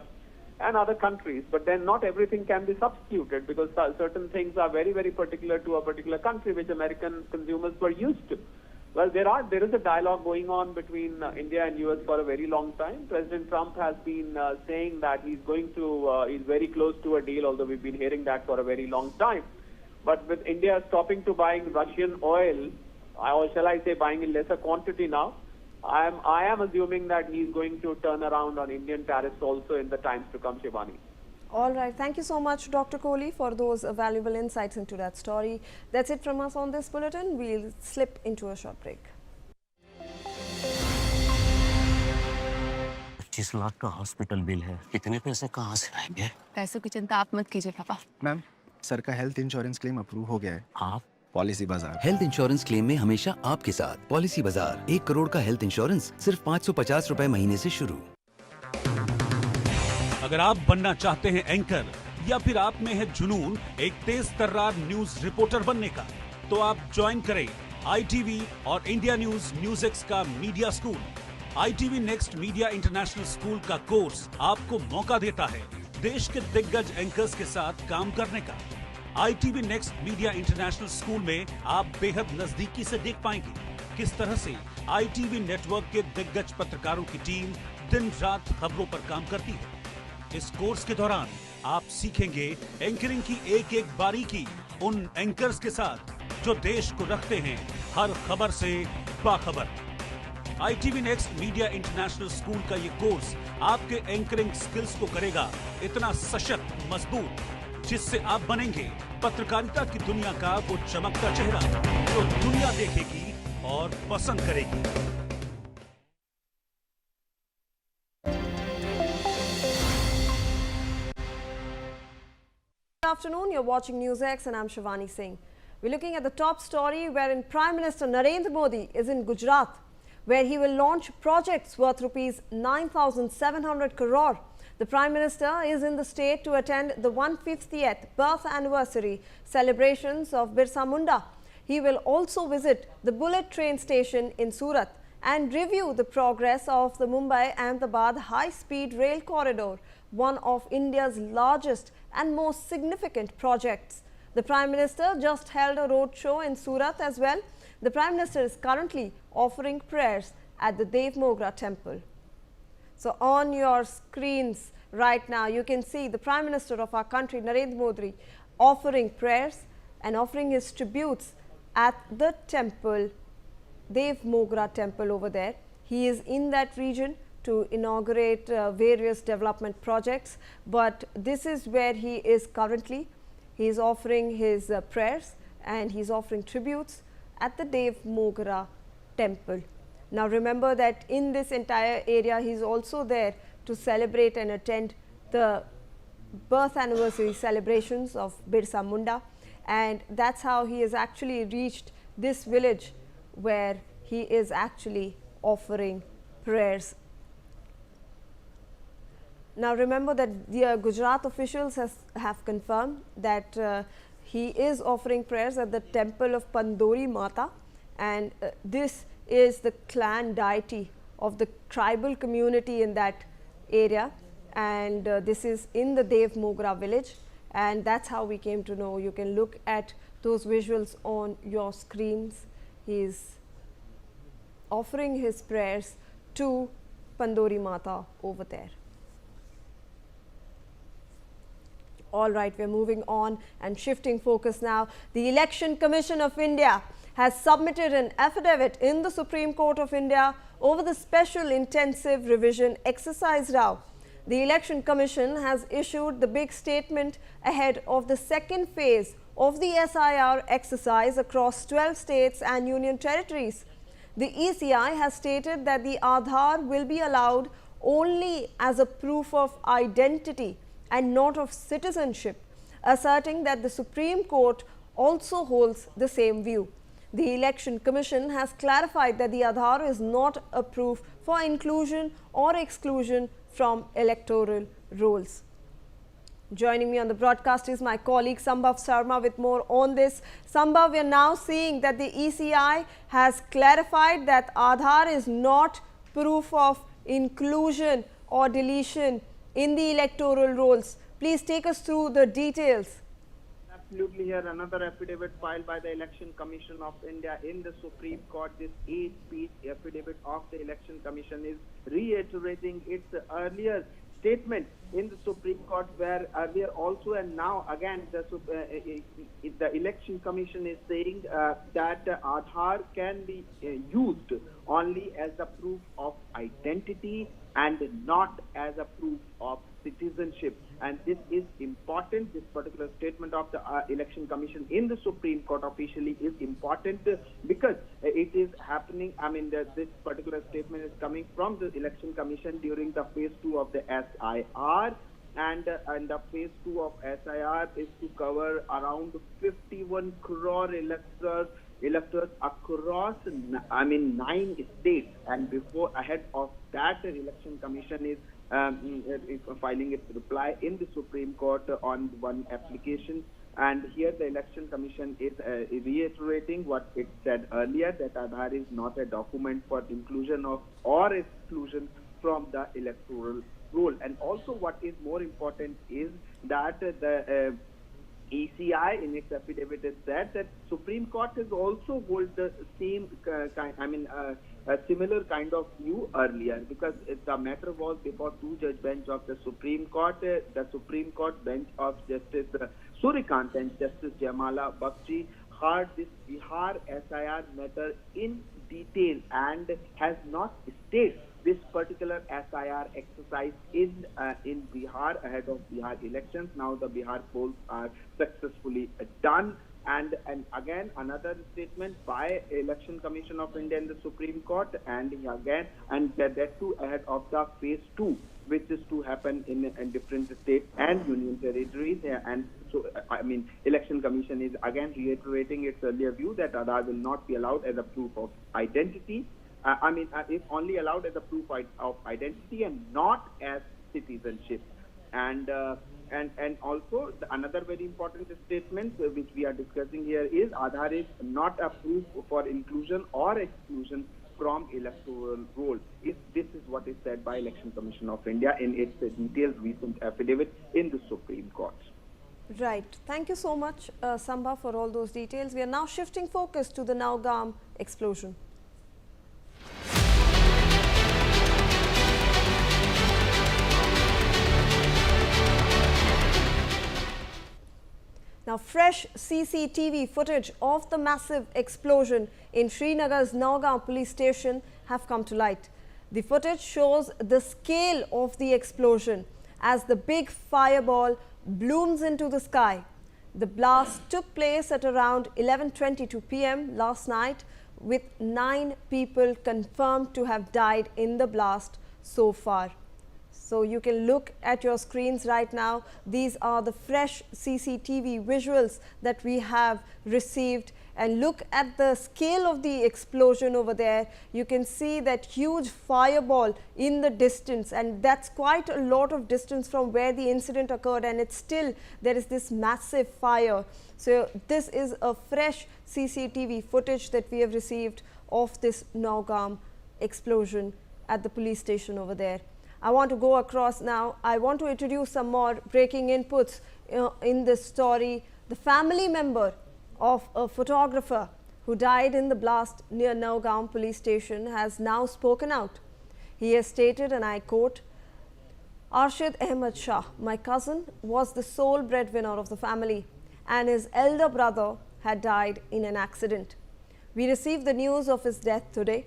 and other countries. But then not everything can be substituted, because certain things are very, very particular to a particular country, which American consumers were used to. Well, there is a dialogue going on between India and US for a very long time. President Trump has been saying that he's very close to a deal, although we've been hearing that for a very long time. But with India stopping to buying Russian oil, or shall I say buying in lesser quantity now, I am assuming that he's going to turn around on Indian tariffs also in the times to come, Shivani. All right. Thank you so much, Dr. Kohli, for those valuable insights into that story. That's it from us on this bulletin. We'll slip into a short break. 25 lakh का hospital bill है। इतने पैसे कहाँ से आएंगे? पैसों की चिंता आप मत कीजिए पापा। मैम, सर का हेल्थ इंश्योरेंस क्लेम अप्रूव हो गया है। आप पॉलिसी बाजार। हेल्थ इंश्योरेंस क्लेम में हमेशा आपके साथ पॉलिसी बाजार। 1 करोड़ का हेल्थ इंश्योरेंस सिर्फ 550 रुपए महीने से शुरू। अगर आप बनना चाहते हैं एंकर या फिर आप में है जुनून एक तेज तर्रार न्यूज रिपोर्टर बनने का, तो आप ज्वाइन करें ITV और इंडिया न्यूज Newsx का media school. ITV next media international school का कोर्स आपको मौका देता है देश के दिग्गज एंकर्स के साथ काम करने का। ITV next media international school में आप बेहद नजदीकी से देख पाएंगे किस तरह से ITV नेटवर्क के दिग्गज पत्रकारों की टीम दिन रात खबरों पर काम करती है। इस कोर्स के दौरान आप सीखेंगे एंकरिंग की एक एक बारीकी उन एंकर्स के साथ जो देश को रखते हैं हर खबर से बाखबर। ITV next media international school का ये कोर्स आपके एंकरिंग स्किल्स को करेगा इतना सशक्त, मजबूत, जिससे आप बनेंगे पत्रकारिता की दुनिया का वो चमकता चेहरा जो दुनिया देखेगी और पसंद करेगी। Good afternoon, you're watching Newsx and I'm Shivani Singh. We're looking at the top story wherein Prime Minister Narendra Modi is in Gujarat, where he will launch projects worth rupees 9,700 crore. The Prime Minister is in the state to attend the 150th birth anniversary celebrations of Birsa Munda. He will also visit the bullet train station in Surat and review the progress of the Mumbai-Ahmedabad high-speed rail corridor, one of India's largest and most significant projects. The Prime Minister just held a roadshow in Surat as well. The Prime Minister is currently offering prayers at the Dev Mogra temple. So on your screens right now, you can see the Prime Minister of our country, Narendra Modi, offering prayers and offering his tributes at the temple, Dev Mogra temple over there. He is in that region to inaugurate various development projects, but this is where he is currently. He is offering his prayers and he is offering tributes at the Dev Mogra temple. Now remember that in this entire area he is also there to celebrate and attend the birth anniversary celebrations of Birsa Munda, and that's how he has actually reached this village where he is actually offering prayers. Now remember that the Gujarat officials have confirmed that he is offering prayers at the temple of Pandori Mata, and this is the clan deity of the tribal community in that area, and this is in the Dev Mogra village, and that's how we came to know. You can look at those visuals on your screens. He is offering his prayers to Pandori Mata over there. All right, we're moving on and shifting focus now. The Election Commission of India has submitted an affidavit in the Supreme Court of India over the special intensive revision exercise now. The Election Commission has issued the big statement ahead of the second phase of the SIR exercise across 12 states and union territories. The ECI has stated that the Aadhaar will be allowed only as a proof of identity and not of citizenship, asserting that the Supreme Court also holds the same view. The Election Commission has clarified that the Aadhaar is not a proof for inclusion or exclusion from electoral rolls. Joining me on the broadcast is my colleague Sambhav Sharma with more on this. Sambhav, we are now seeing that the ECI has clarified that Aadhaar is not proof of inclusion or deletion in the electoral rolls. Please take us through the details. Absolutely, here another affidavit filed by the Election Commission of India in the Supreme Court. This 8-page affidavit of the Election Commission is reiterating its earlier statement in the Supreme Court, where earlier also and now again the Election Commission is saying that Aadhaar can be used only as a proof of identity and not as a proof of citizenship. And this is important. This particular statement of the Election Commission in the Supreme Court officially is important because it is happening. I mean, this particular statement is coming from the Election Commission during the phase 2 of the SIR. And the phase 2 of SIR is to cover around 51 crore electors across, 9 states. And ahead of that, the Election Commission is filing its reply in the Supreme Court on one application. And here the Election Commission is reiterating what it said earlier, that Aadhaar is not a document for inclusion of or exclusion from the electoral roll. And also what is more important is that the ECI in its affidavit has said that Supreme Court has also hold the same a similar kind of view earlier, because the matter was before two-judge bench of the Supreme Court. The Supreme Court bench of Justice Surikant and Justice Jamala Bakshi heard this Bihar SIR matter in detail and has not stayed this particular SIR exercise in Bihar ahead of Bihar elections. Now the Bihar polls are successfully done. And again another statement by Election Commission of India in the Supreme Court, and that too ahead of the phase 2, which is to happen in different states and union territories. And so Election Commission is again reiterating its earlier view that Aadhaar will not be allowed as a proof of identity. It's only allowed as a proof of identity and not as citizenship. And also another very important statement which we are discussing here is Aadhaar is not a proof for inclusion or exclusion from electoral roll. This is what is said by Election Commission of India in its detailed recent affidavit in the Supreme Court. Right. Thank you so much, Samba, for all those details. We are now shifting focus to the Nowgam explosion. Now, fresh CCTV footage of the massive explosion in Srinagar's Nowgam Police Station have come to light. The footage shows the scale of the explosion as the big fireball blooms into the sky. The blast took place at around 11:22 p.m. last night, with 9 people confirmed to have died in the blast so far. So you can look at your screens right now. These are the fresh CCTV visuals that we have received, and look at the scale of the explosion over there. You can see that huge fireball in the distance, and that's quite a lot of distance from where the incident occurred, and it's still there is this massive fire. So this is a fresh CCTV footage that we have received of this Nowgam explosion at the police station over there. I want to go across now. I want to introduce some more breaking inputs in this story. The family member of a photographer who died in the blast near Nowgam Police Station has now spoken out. He has stated, and I quote, "Arshid Ahmed Shah, my cousin, was the sole breadwinner of the family, and his elder brother had died in an accident. We received the news of his death today.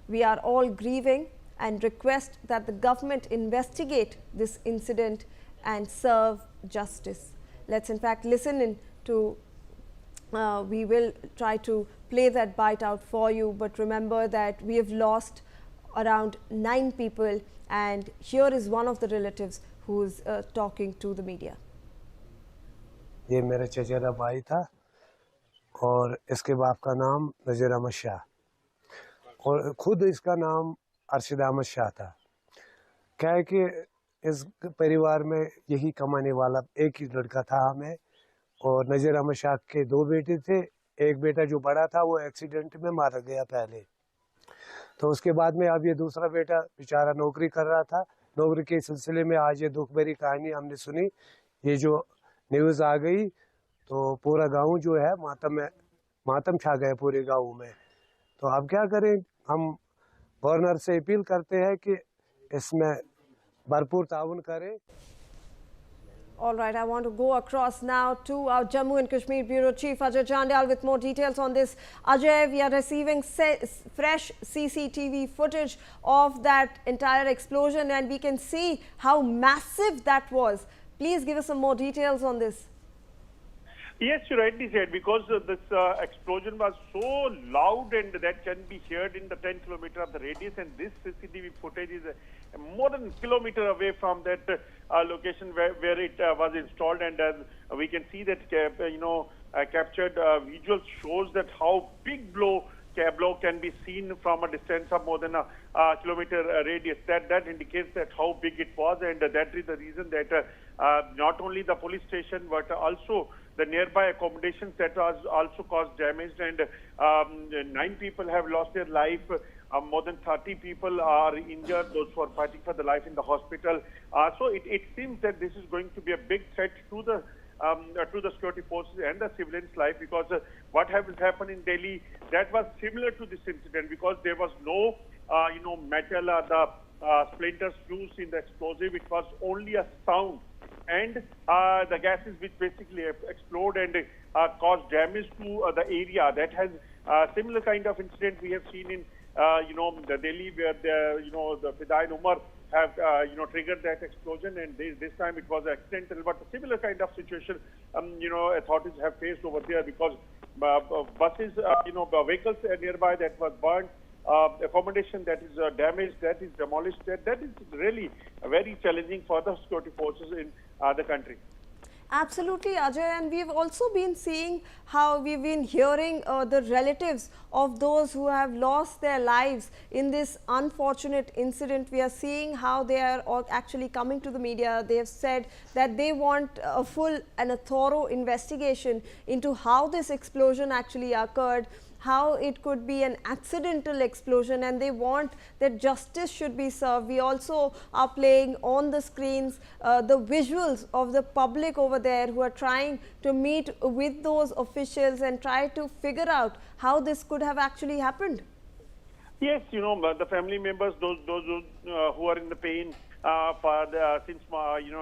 We are all grieving and request that the government investigate this incident and serve justice." Let's in fact listen in to, we will try to play that bite out for you, but remember that we have lost around 9 people, and here is one of the relatives who is talking to the media. ये मेरा चचेरा भाई था और इसके बाप का नाम नजीर अहमद शाह, और खुद इसका नाम अर्शिद अहमद शाह था। क्या है कि इस परिवार में यही कमाने वाला एक ही लड़का था हमें, और नजीर अहमद शाह के 2 बेटे थे। एक बेटा जो बड़ा था वो एक्सीडेंट में मारा गया पहले, तो उसके बाद में अब ये दूसरा बेटा बेचारा नौकरी कर रहा था। नौकरी के सिलसिले में आज ये दुख भरी कहानी हमने सुनी। ये जो न्यूज़ आ गई तो पूरा गांव जो है मातम छा गए पूरे गांव में। तो अब क्या करें, हम गवर्नर से अपील करते हैं कि इसमें भरपूर ताउन करें। All right, I want to go across now to our Jammu and Kashmir Bureau Chief Ajay Chandal with more details on this. Ajay, we are receiving fresh CCTV footage of that entire explosion and we can see how massive that was. Please give us some more details on this. Yes, you rightly said, because this explosion was so loud and that can be heard in the 10 kilometer of the radius, and this CCTV footage is more than a kilometer away from that location where it was installed, and we can see that captured visual shows that how big blow can be seen from a distance of more than a kilometer radius. That indicates that how big it was, and that is the reason that not only the police station but also the nearby accommodations that was also caused damage, and 9 people have lost their life. More than 30 people are injured, those who are fighting for their life in the hospital. So it seems that this is going to be a big threat to the security forces and the civilians' life, because what has happened in Delhi, that was similar to this incident, because there was no metal or the splinters used in the explosive. It was only a sound and the gases which basically explode and cause damage to the area. That has similar kind of incident we have seen in the Delhi, where the Fidai Umar have triggered that explosion, and this time it was accidental, but a similar kind of situation authorities have faced over there, because buses, vehicles nearby that was burned, accommodation that is damaged, that is demolished. That is really very challenging for the security forces in the country. Absolutely, Ajay, and we've also been seeing how we've been hearing the relatives of those who have lost their lives in this unfortunate incident. We are seeing how they are actually coming to the media. They have said that they want a full and a thorough investigation into how this explosion actually occurred, how it could be an accidental explosion, and they want that justice should be served. We also are playing on the screens the visuals of the public over there who are trying to meet with those officials and try to figure out how this could have actually happened. Yes, the family members, those who are in the pain since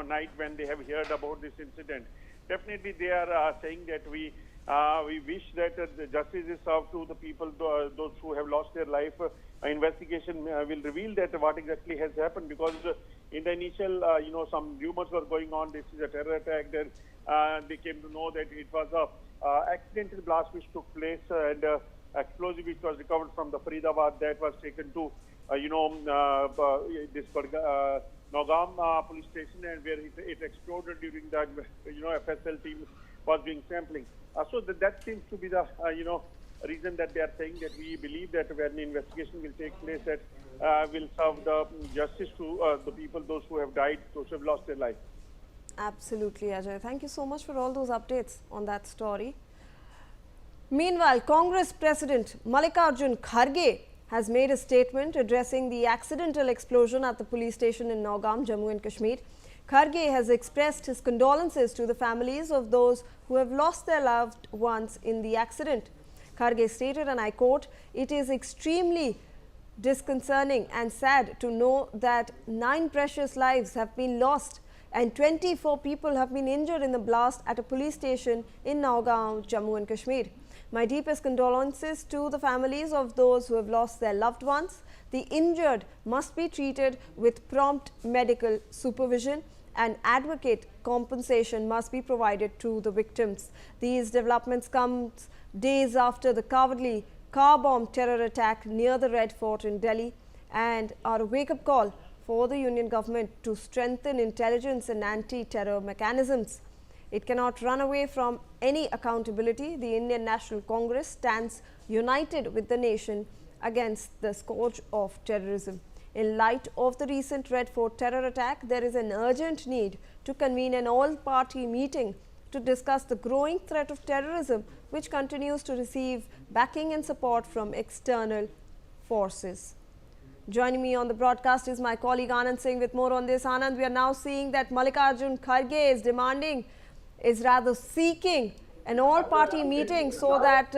night when they have heard about this incident, definitely they are saying that we wish that the justice is served to the people, those who have lost their life. Investigation will reveal that what exactly has happened, because in the initial, some rumors were going on. This is a terror attack. Then they came to know that it was a accidental blast which took place, and explosive which was recovered from the Faridabad that was taken to this Nowgam Police Station, and where it exploded during that FSL team was doing sampling. So that seems to be the reason that they are saying that we believe that when the investigation will take place, that will serve the justice to the people, those who have died, those who have lost their life. Absolutely, Ajay. Thank you so much for all those updates on that story. Meanwhile, Congress President Mallikarjun Kharge has made a statement addressing the accidental explosion at the police station in Nowgam, Jammu and Kashmir. Kharge has expressed his condolences to the families of those who have lost their loved ones in the accident. Kharge stated, and I quote, "It is extremely disconcerting and sad to know that 9 precious lives have been lost and 24 people have been injured in the blast at a police station in Nowgam, Jammu and Kashmir. My deepest condolences to the families of those who have lost their loved ones. The injured must be treated with prompt medical supervision, and adequate compensation must be provided to the victims." These developments come days after the cowardly car bomb terror attack near the Red Fort in Delhi, and are a wake-up call for the Union government to strengthen intelligence and anti-terror mechanisms. It cannot run away from any accountability. The Indian National Congress stands united with the nation against the scourge of terrorism. In light of the recent Red Fort terror attack, there is an urgent need to convene an all-party meeting to discuss the growing threat of terrorism, which continues to receive backing and support from external forces. Joining me on the broadcast is my colleague Anand Singh with more on this. Anand, we are now seeing that Mallikarjun Kharge is rather seeking an all-party meeting so that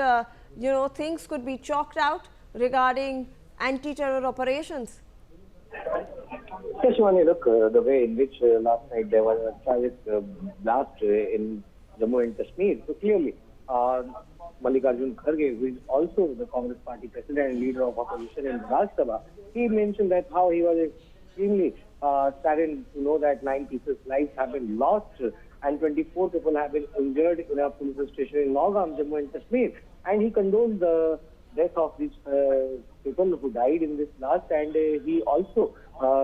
things could be chalked out regarding anti-terror operations. Shivani, look, the way in which last night there was a tragic blast in Jammu and Kashmir. So clearly, Mallikarjun Kharge, who is also the Congress party president and leader of opposition in Rajya Sabha, he mentioned that how he was extremely saddened to know that 9 people's lives have been lost and 24 people have been injured in a police station in Nowgam, Jammu and Kashmir. And he condoled the death of these people who died in this blast, and he also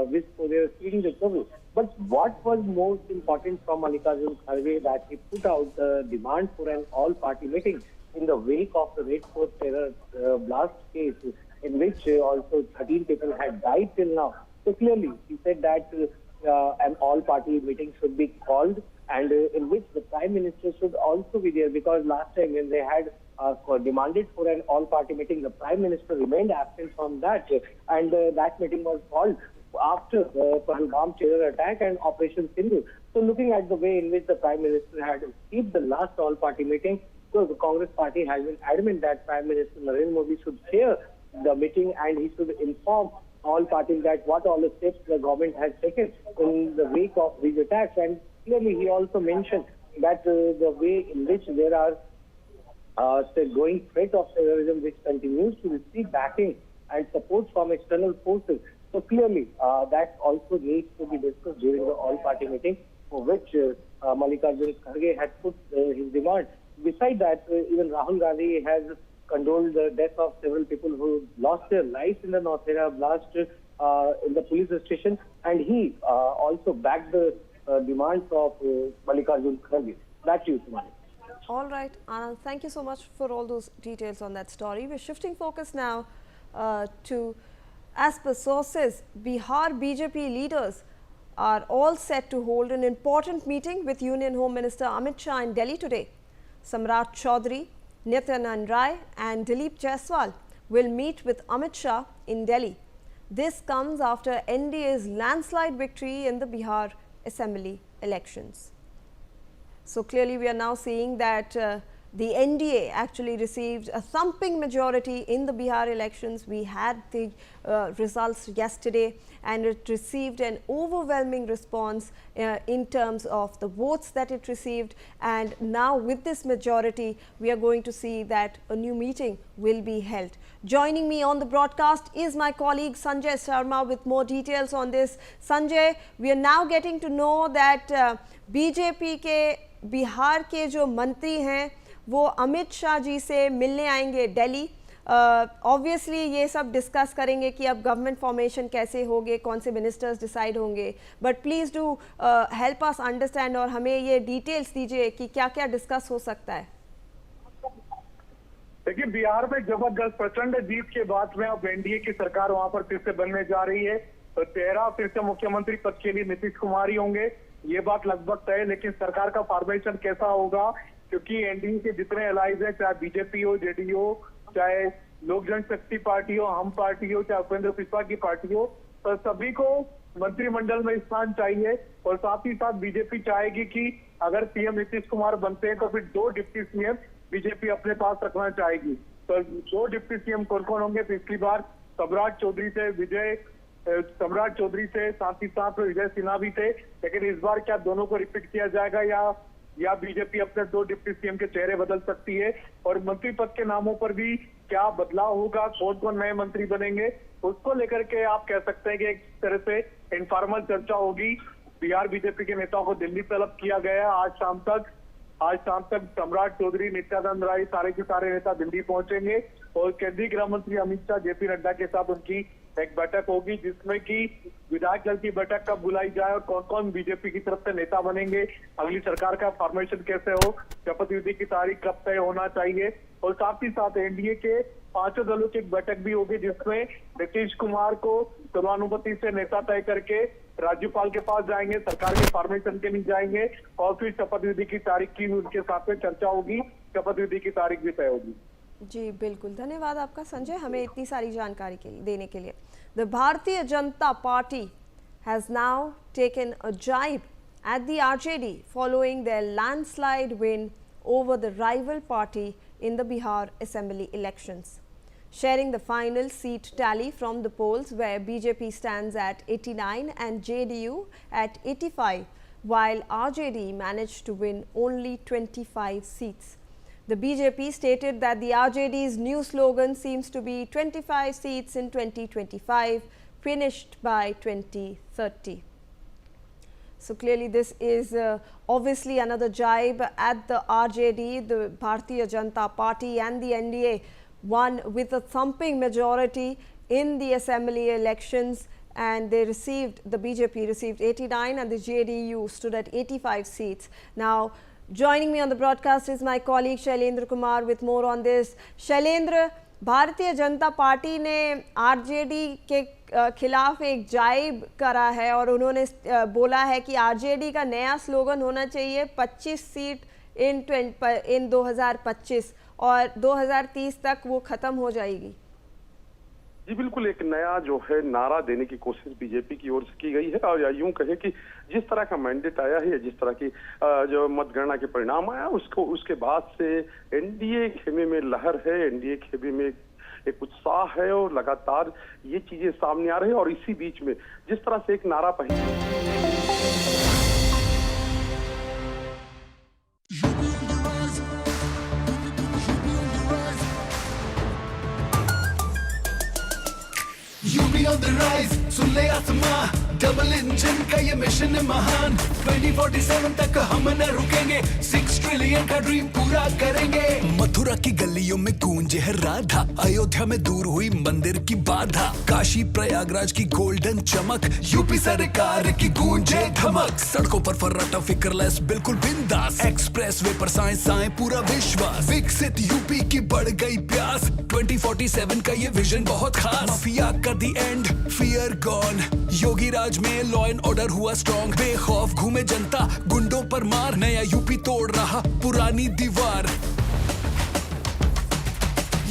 wished for their speedy recovery. But what was most important from Mallikarjun Kharge, that he put out the demand for an all-party meeting in the wake of the Red Fort terror blast case, in which also 13 people had died till now. So clearly, he said that an all-party meeting should be called, and in which the Prime Minister should also be there, because last time when they had demanded for an all-party meeting, the Prime Minister remained absent from that, and that meeting was called after the Pahalgam terror attack and Operation Sindhu. So looking at the way in which the Prime Minister had received the last all-party meeting, so the Congress party has been adamant that Prime Minister Narendra Modi should chair the meeting and he should inform all parties that what all the steps the government has taken in the wake of these attacks. And clearly he also mentioned that the way in which there are the growing threat of terrorism which continues to receive backing and support from external forces. So clearly that also needs to be discussed during the all-party meeting, for which Mallikarjun Kharge had put his demand. Besides that, even Rahul Gandhi has condoled the death of several people who lost their lives in the Nowgam blast in the police station, and he also backed the demands of Mallikarjun Kharge. Back to you, Sumani. All right, Anand, thank you so much for all those details on that story. We're shifting focus now to, as per sources, Bihar BJP leaders are all set to hold an important meeting with Union Home Minister Amit Shah in Delhi today. Samrat Chaudhary, Nityanand Rai and Dilip Jaiswal will meet with Amit Shah in Delhi. This comes after NDA's landslide victory in the Bihar Assembly elections. So clearly we are now seeing that the NDA actually received a thumping majority in the Bihar elections. We had the results yesterday, and it received an overwhelming response in terms of the votes that it received. And now with this majority, we are going to see that a new meeting will be held. Joining me on the broadcast is my colleague Sanjay Sharma with more details on this. Sanjay, we are now getting to know that BJP के बिहार के जो मंत्री हैं वो अमित शाह जी से मिलने आएंगे Delhi. Obviously ये सब डिस्कस करेंगे कि अब गवर्नमेंट फॉर्मेशन कैसे होंगे, कौन से मिनिस्टर्स डिसाइड होंगे. But please do help us understand और हमें ये डिटेल्स दीजिए कि क्या क्या डिस्कस हो सकता है. देखिए, बिहार में जबरदस्त प्रचंड जीत के बाद में अब एनडीए की सरकार वहां पर फिर से बनने जा रही है. तो चेहरा फिर से मुख्यमंत्री पद के लिए नीतीश कुमार ही होंगे, ये बात लगभग तय है. लेकिन सरकार का फॉर्मेशन कैसा होगा, क्योंकि एनडीए के जितने अलाइज हैं, चाहे बीजेपी हो, जेडीयू हो, चाहे लोक जनशक्ति पार्टी हो, हम पार्टी हो, चाहे उपेंद्र कुशवाहा की पार्टी हो, तो सभी को मंत्रिमंडल में स्थान चाहिए. और साथ ही साथ बीजेपी चाहेगी कि अगर सीएम नीतीश कुमार बनते हैं तो फिर 2 डिप्टी सीएम बीजेपी अपने पास रखना चाहेगी. तो 2 डिप्टी सीएम कौन कौन होंगे? पिछली बार सम्राट चौधरी से साथ ही साथ विजय सिन्हा भी थे. लेकिन इस बार क्या दोनों को रिपीट किया जाएगा या बीजेपी अपने 2 डिप्टी सीएम के चेहरे बदल सकती है? और मंत्री पद के नामों पर भी क्या बदलाव होगा, कौन कौन नए मंत्री बनेंगे, उसको लेकर के आप कह सकते हैं कि एक तरह से इनफॉर्मल चर्चा होगी. बिहार बीजेपी के नेताओं को दिल्ली तलब किया गया है. आज शाम तक सम्राट चौधरी, नित्यानंद राय, सारे के सारे नेता दिल्ली पहुंचेंगे और केंद्रीय गृह मंत्री अमित शाह, जेपी नड्डा के साथ उनकी एक बैठक होगी, जिसमें कि विधायक दल की बैठक कब बुलाई जाए और कौन कौन बीजेपी की तरफ से नेता बनेंगे, अगली सरकार का फॉर्मेशन कैसे हो, शपथ विधि की तारीख कब तय होना चाहिए. और साथ ही साथ एनडीए के 5 दलों की एक बैठक भी होगी, जिसमें नीतीश कुमार को सर्वानुमति से नेता तय करके राज्यपाल के पास जाएंगे, सरकार के फॉर्मेशन के लिए जाएंगे और फिर शपथ विधि की तारीख की उनके साथ में चर्चा होगी, शपथ विधि की तारीख भी तय होगी. जी बिल्कुल, धन्यवाद आपका संजय, हमें इतनी सारी जानकारी देने के लिए. The Bharatiya Janata Party has now taken a jibe at the RJD following their landslide win over the rival party in the Bihar Assembly elections. sharing the final seat tally from the polls, where BJP stands at 89 and JDU at 85, while RJD managed to win only 25 seats. The BJP stated that the RJD's new slogan seems to be 25 seats in 2025, finished by 2030. So clearly this is obviously another jibe at the RJD. The Bharatiya Janata Party and the NDA won with a thumping majority in the assembly elections, and they received, the BJP received 89 and the JDU stood at 85 seats. Now, joining me on the broadcast is my colleague Shailendra Kumar with more on this. Shailendra, भारतीय Janata party ने RJD के खिलाफ एक जाइब करा है और उन्होंने बोला है कि आरजेडी का नया स्लोगन होना चाहिए 25 सीट इन 2025 और 2030 तक वो खत्म हो जाएगी। जी बिल्कुल, एक नया जो है नारा देने की कोशिश बीजेपी की ओर से की गई है और यूं कहे कि जिस तरह का मैंडेट आया है, जिस तरह की जो मतगणना के परिणाम आया उसके बाद से एनडीए खेमे में लहर है, एनडीए खेमे में एक उत्साह है और लगातार ये चीजें सामने आ रही है। और इसी बीच में जिस तरह से एक नारा UP on the rise, सुन ले आसमां, डबल इंजन का ये मिशन है महान। 2047 तक हम न रुकेंगे, 6 ट्रिलियन का ड्रीम पूरा करेंगे। मथुरा की गलियों में गूंजे है राधा, अयोध्या में दूर हुई मंदिर की बाधा, काशी प्रयागराज की गोल्डन चमक, यूपी सरकार की गूंजे धमक। सड़कों पर फर्राटा फिक्रलेस बिल्कुल बिंदास, एक्सप्रेस वे पर साए साए पूरा विश्वास। विकसित यूपी की बढ़ गई प्यास, 2047 का ये विजन बहुत खास। माफिया का दी एंड, फियर गॉन, योगी राज में लॉ एंड ऑर्डर हुआ स्ट्रॉन्ग। बेखौफ घूमे जनता, गुंडों पर मार, नया यूपी तोड़ रहा पुरानी दीवार।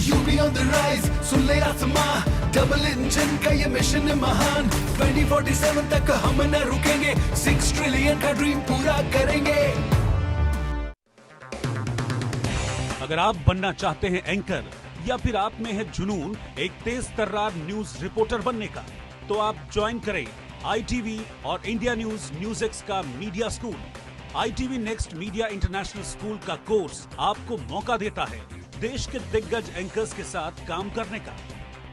यूपी ऑन द राइज, सुन ले आसमां, डबल इंजन का ये मिशन है महान। 2047 तक हम न रुकेंगे, 6 ट्रिलियन का ड्रीम पूरा करेंगे। अगर आप बनना चाहते हैं एंकर या फिर आप में है जुनून एक तेज तर्रार न्यूज रिपोर्टर बनने का, तो आप ज्वाइन करें ITV और इंडिया न्यूज न्यूज़ का media school. ITV next media international school का कोर्स आपको मौका देता है देश के दिग्गज एंकर्स के साथ काम करने का।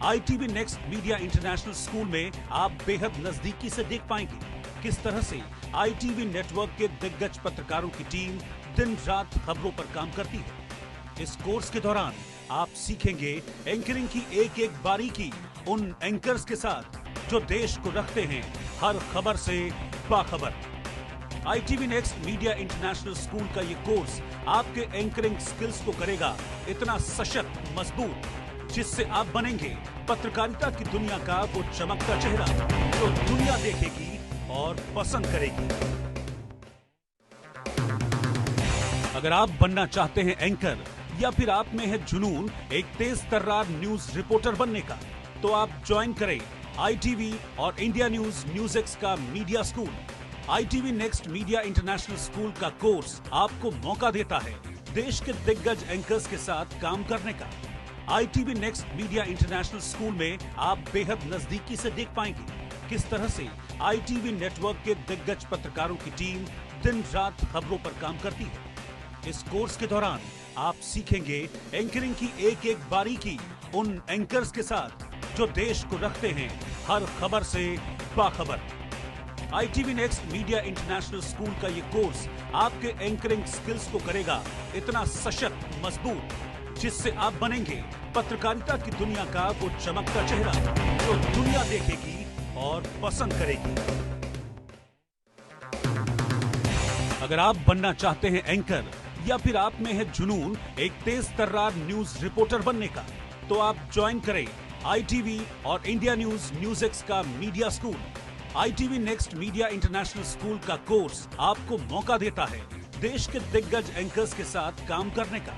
ITV next media international school में आप बेहद नजदीकी से देख पाएंगे किस तरह से ITV नेटवर्क के दिग्गज पत्रकारों की टीम दिन रात खबरों पर काम करती है। इस कोर्स के दौरान आप सीखेंगे एंकरिंग की एक एक बारीकी उन एंकर्स के साथ जो देश को रखते हैं हर खबर से बाखबर। ITV next media international school का ये कोर्स आपके एंकरिंग स्किल्स को करेगा इतना सशक्त, मजबूत, जिससे आप बनेंगे पत्रकारिता की दुनिया का वो चमकता चेहरा जो दुनिया देखेगी और पसंद करेगी। अगर आप बनना चाहते हैं एंकर या फिर आप में है जुनून एक तेज तर्रार न्यूज रिपोर्टर बनने का, तो आप ज्वाइन करें ITV और इंडिया न्यूज न्यूज़ का media school. ITV next media international school का कोर्स आपको मौका देता है देश के दिग्गज एंकर्स के साथ काम करने का। ITV next media international school में आप बेहद नजदीकी से देख पाएंगे किस तरह से ITV नेटवर्क के दिग्गज पत्रकारों की टीम दिन रात खबरों पर काम करती है। इस कोर्स के दौरान आप सीखेंगे एंकरिंग की एक एक बारीकी उन एंकर्स के साथ जो देश को रखते हैं हर खबर से बाखबर। ITV next media international school का ये कोर्स आपके एंकरिंग स्किल्स को करेगा इतना सशक्त, मजबूत, जिससे आप बनेंगे पत्रकारिता की दुनिया का वो चमकता चेहरा जो दुनिया देखेगी और पसंद करेगी। अगर आप बनना चाहते हैं एंकर या फिर आप में है जुनून एक तेज तर्रार न्यूज रिपोर्टर बनने का, तो आप ज्वाइन करें ITV और इंडिया न्यूज न्यूज़ का media school. ITV next media international school का कोर्स आपको मौका देता है देश के दिग्गज एंकर्स के साथ काम करने का।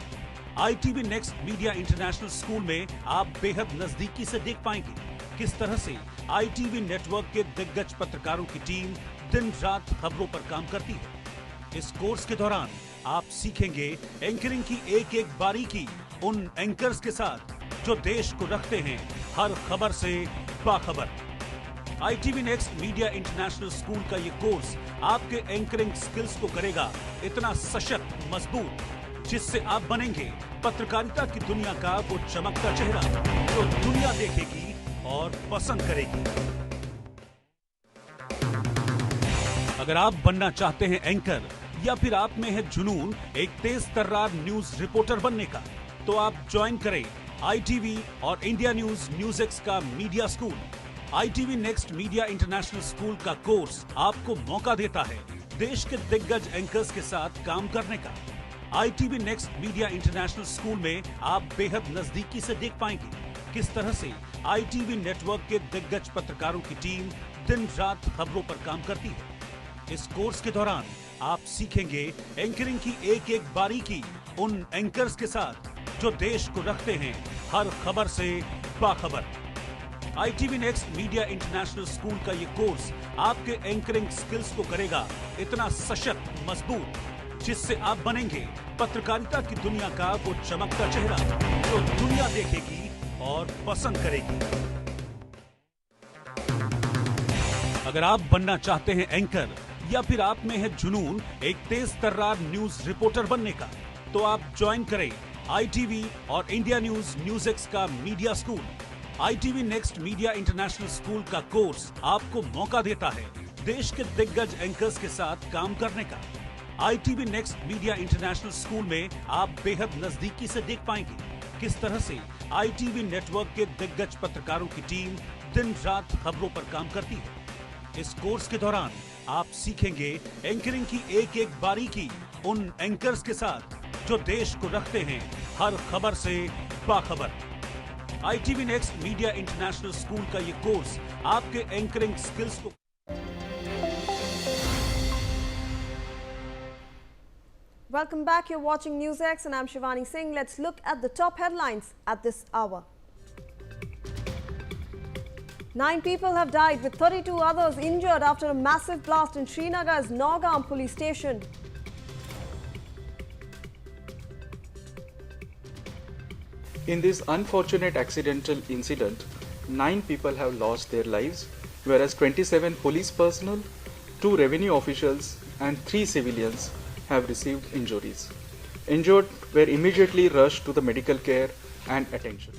ITV next media international school में आप बेहद नजदीकी से देख पाएंगे किस तरह से ITV नेटवर्क के दिग्गज पत्रकारों की टीम दिन रात खबरों पर काम करती है। इस कोर्स के दौरान आप सीखेंगे एंकरिंग की एक एक बारीकी उन एंकर्स के साथ जो देश को रखते हैं हर खबर से बाखबर। ITV next media international school का ये कोर्स आपके एंकरिंग स्किल्स को करेगा इतना सशक्त, मजबूत, जिससे आप बनेंगे पत्रकारिता की दुनिया का वो चमकता चेहरा जो दुनिया देखेगी और पसंद करेगी। अगर आप बनना चाहते हैं एंकर या फिर आप में है जुनून एक तेज तर्रार न्यूज रिपोर्टर बनने का, तो आप ज्वाइन करें ITV और इंडिया न्यूज Newsx का media school. ITV next media international school का कोर्स आपको मौका देता है देश के दिग्गज एंकर्स के साथ काम करने का। ITV next media international school में आप बेहद नजदीकी से देख पाएंगे किस तरह से ITV नेटवर्क के दिग्गज पत्रकारों की टीम दिन रात खबरों पर काम करती है। इस कोर्स के दौरान आप सीखेंगे एंकरिंग की एक एक बारीकी उन एंकर्स के साथ जो देश को रखते हैं हर खबर से बाखबर। ITV next media international school का ये कोर्स आपके एंकरिंग स्किल्स को करेगा इतना सशक्त, मजबूत, जिससे आप बनेंगे पत्रकारिता की दुनिया का वो चमकता चेहरा जो दुनिया देखेगी और पसंद करेगी। अगर आप बनना चाहते हैं एंकर या फिर आप में है जुनून एक तेज तर्रार न्यूज रिपोर्टर बनने का, तो आप ज्वाइन करें ITV और इंडिया न्यूज Newsx का media school. ITV next media international school का कोर्स आपको मौका देता है देश के दिग्गज एंकर्स के साथ काम करने का। ITV next media international school में आप बेहद नजदीकी से देख पाएंगे किस तरह से ITV नेटवर्क के दिग्गज पत्रकारों की टीम दिन रात खबरों पर काम करती है। इस कोर्स के दौरान आप सीखेंगे एंकरिंग की एक एक बारीकी उन एंकर्स के साथ जो देश को रखते हैं हर खबर से बाखबर। ITV next media international school का ये कोर्स आपके एंकरिंग स्किल्स को Welcome back. You're watching Newsx and I'm Shivani Singh. Let's look at the top headlines at this hour. 9 people have died with 32 others injured after a massive blast in Srinagar's Nowgam Police Station. In this unfortunate accidental incident, 9 people have lost their lives, whereas 27 police personnel, 2 revenue officials and 3 civilians have received injuries. Injured were immediately rushed to the medical care and attention.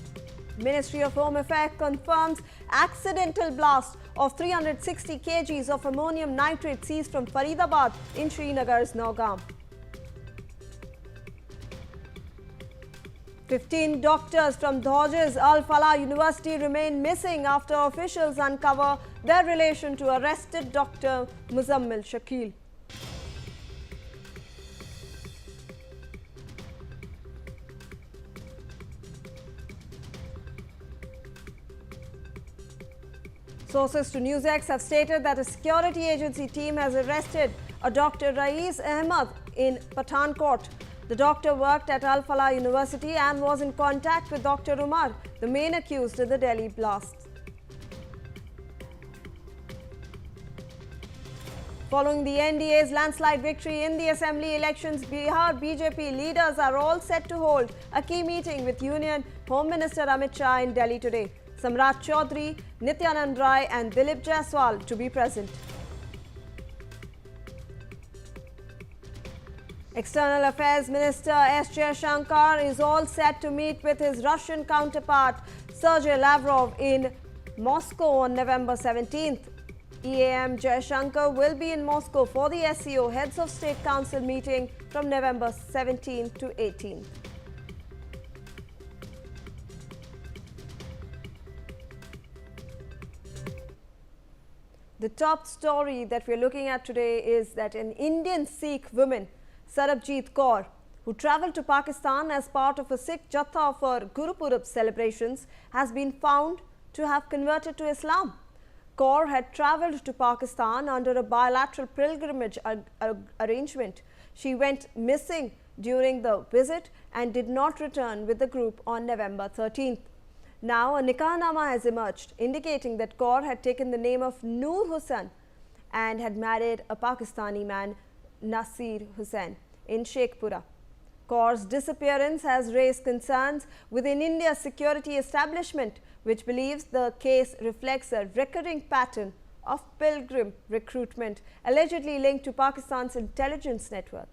Ministry of Home Affairs confirms accidental blast of 360 kgs of ammonium nitrate seized from Faridabad in Srinagar's Nowgam. 15 doctors from Dodge's Al Falah University remain missing after officials uncover their relation to arrested Dr. Muzammil Shakil. Sources to Newsx have stated that a security agency team has arrested a Dr. Rais Ahmad in Pathankot. The doctor worked at Al Falah University and was in contact with Dr. Umar, the main accused in the Delhi blast. Following the NDA's landslide victory in the assembly elections, Bihar BJP leaders are all set to hold a key meeting with Union Home Minister Amit Shah in Delhi today. Samrat Chaudhary, Nityanand Rai and Dilip Jaiswal to be present. External Affairs Minister S. Jaishankar is all set to meet with his Russian counterpart Sergei Lavrov in Moscow on November 17th. EAM Jaishankar will be in Moscow for the SCO Heads of State Council meeting from November 17th to 18th. The top story that we're looking at today is that an Indian Sikh woman, Sarabjit Kaur, who travelled to Pakistan as part of a Sikh Jatha for Guru Purab celebrations, has been found to have converted to Islam. Kaur had travelled to Pakistan under a bilateral pilgrimage arrangement. She went missing during the visit and did not return with the group on November 13th. Now, a Nikahnama has emerged, indicating that Kaur had taken the name of Noor Hussain and had married a Pakistani man, Nasir Hussain, in Sheikhpura. Kaur's disappearance has raised concerns within India's security establishment, which believes the case reflects a recurring pattern of pilgrim recruitment allegedly linked to Pakistan's intelligence network.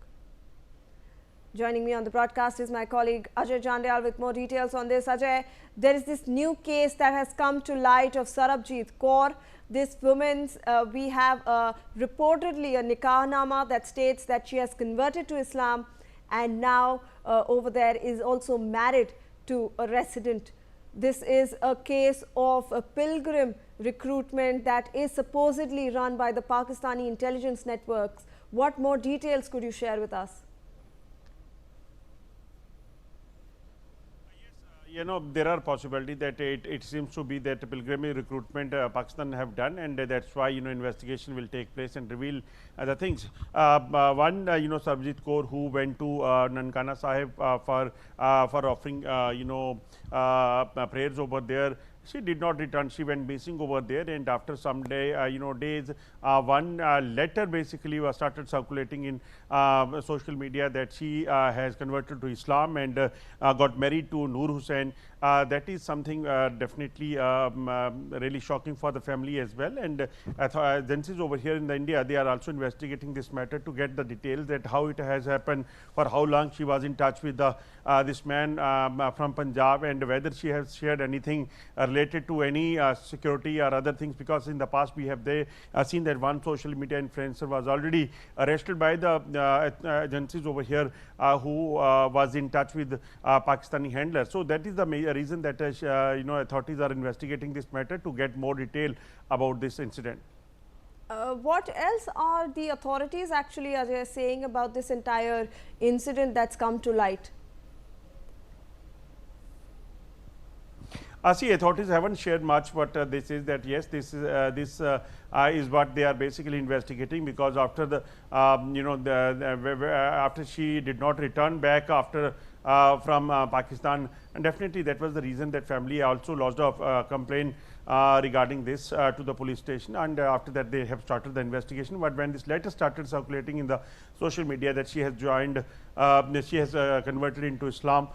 Joining me on the broadcast is my colleague Ajay Jandyal with more details on this. Ajay, there is this new case that has come to light of Sarabjit Kaur. This woman's, we have reportedly a nikahnama that states that she has converted to Islam and now over there is also married to a resident. This is a case of a pilgrim recruitment that is supposedly run by the Pakistani intelligence networks. What more details could you share with us? You know, there are possibilities that it seems to be that pilgrimage recruitment Pakistan have done, and that's why, you know, investigation will take place and reveal the things. One, you know, Sarabjit Kaur, who went to Nankana Sahib for offering, you know, prayers over there. She did not return. She went missing over there, and after some days, one letter basically was started circulating in social media that she has converted to Islam and got married to Noor Hussain. That is something definitely really shocking for the family as well. And agencies over here in India, they are also investigating this matter to get the details that how it has happened, for how long she was in touch with this man from Punjab, and whether she has shared anything related to any security or other things, because in the past we have seen that one social media influencer was already arrested by the agencies over here who was in touch with Pakistani handlers. So that is the major reason that you know, authorities are investigating this matter to get more detail about this incident. What else are the authorities actually saying about this entire incident that's come to light? See, authorities haven't shared much, but this is that yes, this is what they are basically investigating, because after the you know, after she did not return back after from Pakistan, and definitely that was the reason that family also lodged a complaint regarding this to the police station, and after that they have started the investigation. But when this letter started circulating in the social media that she has joined, she has converted into Islam,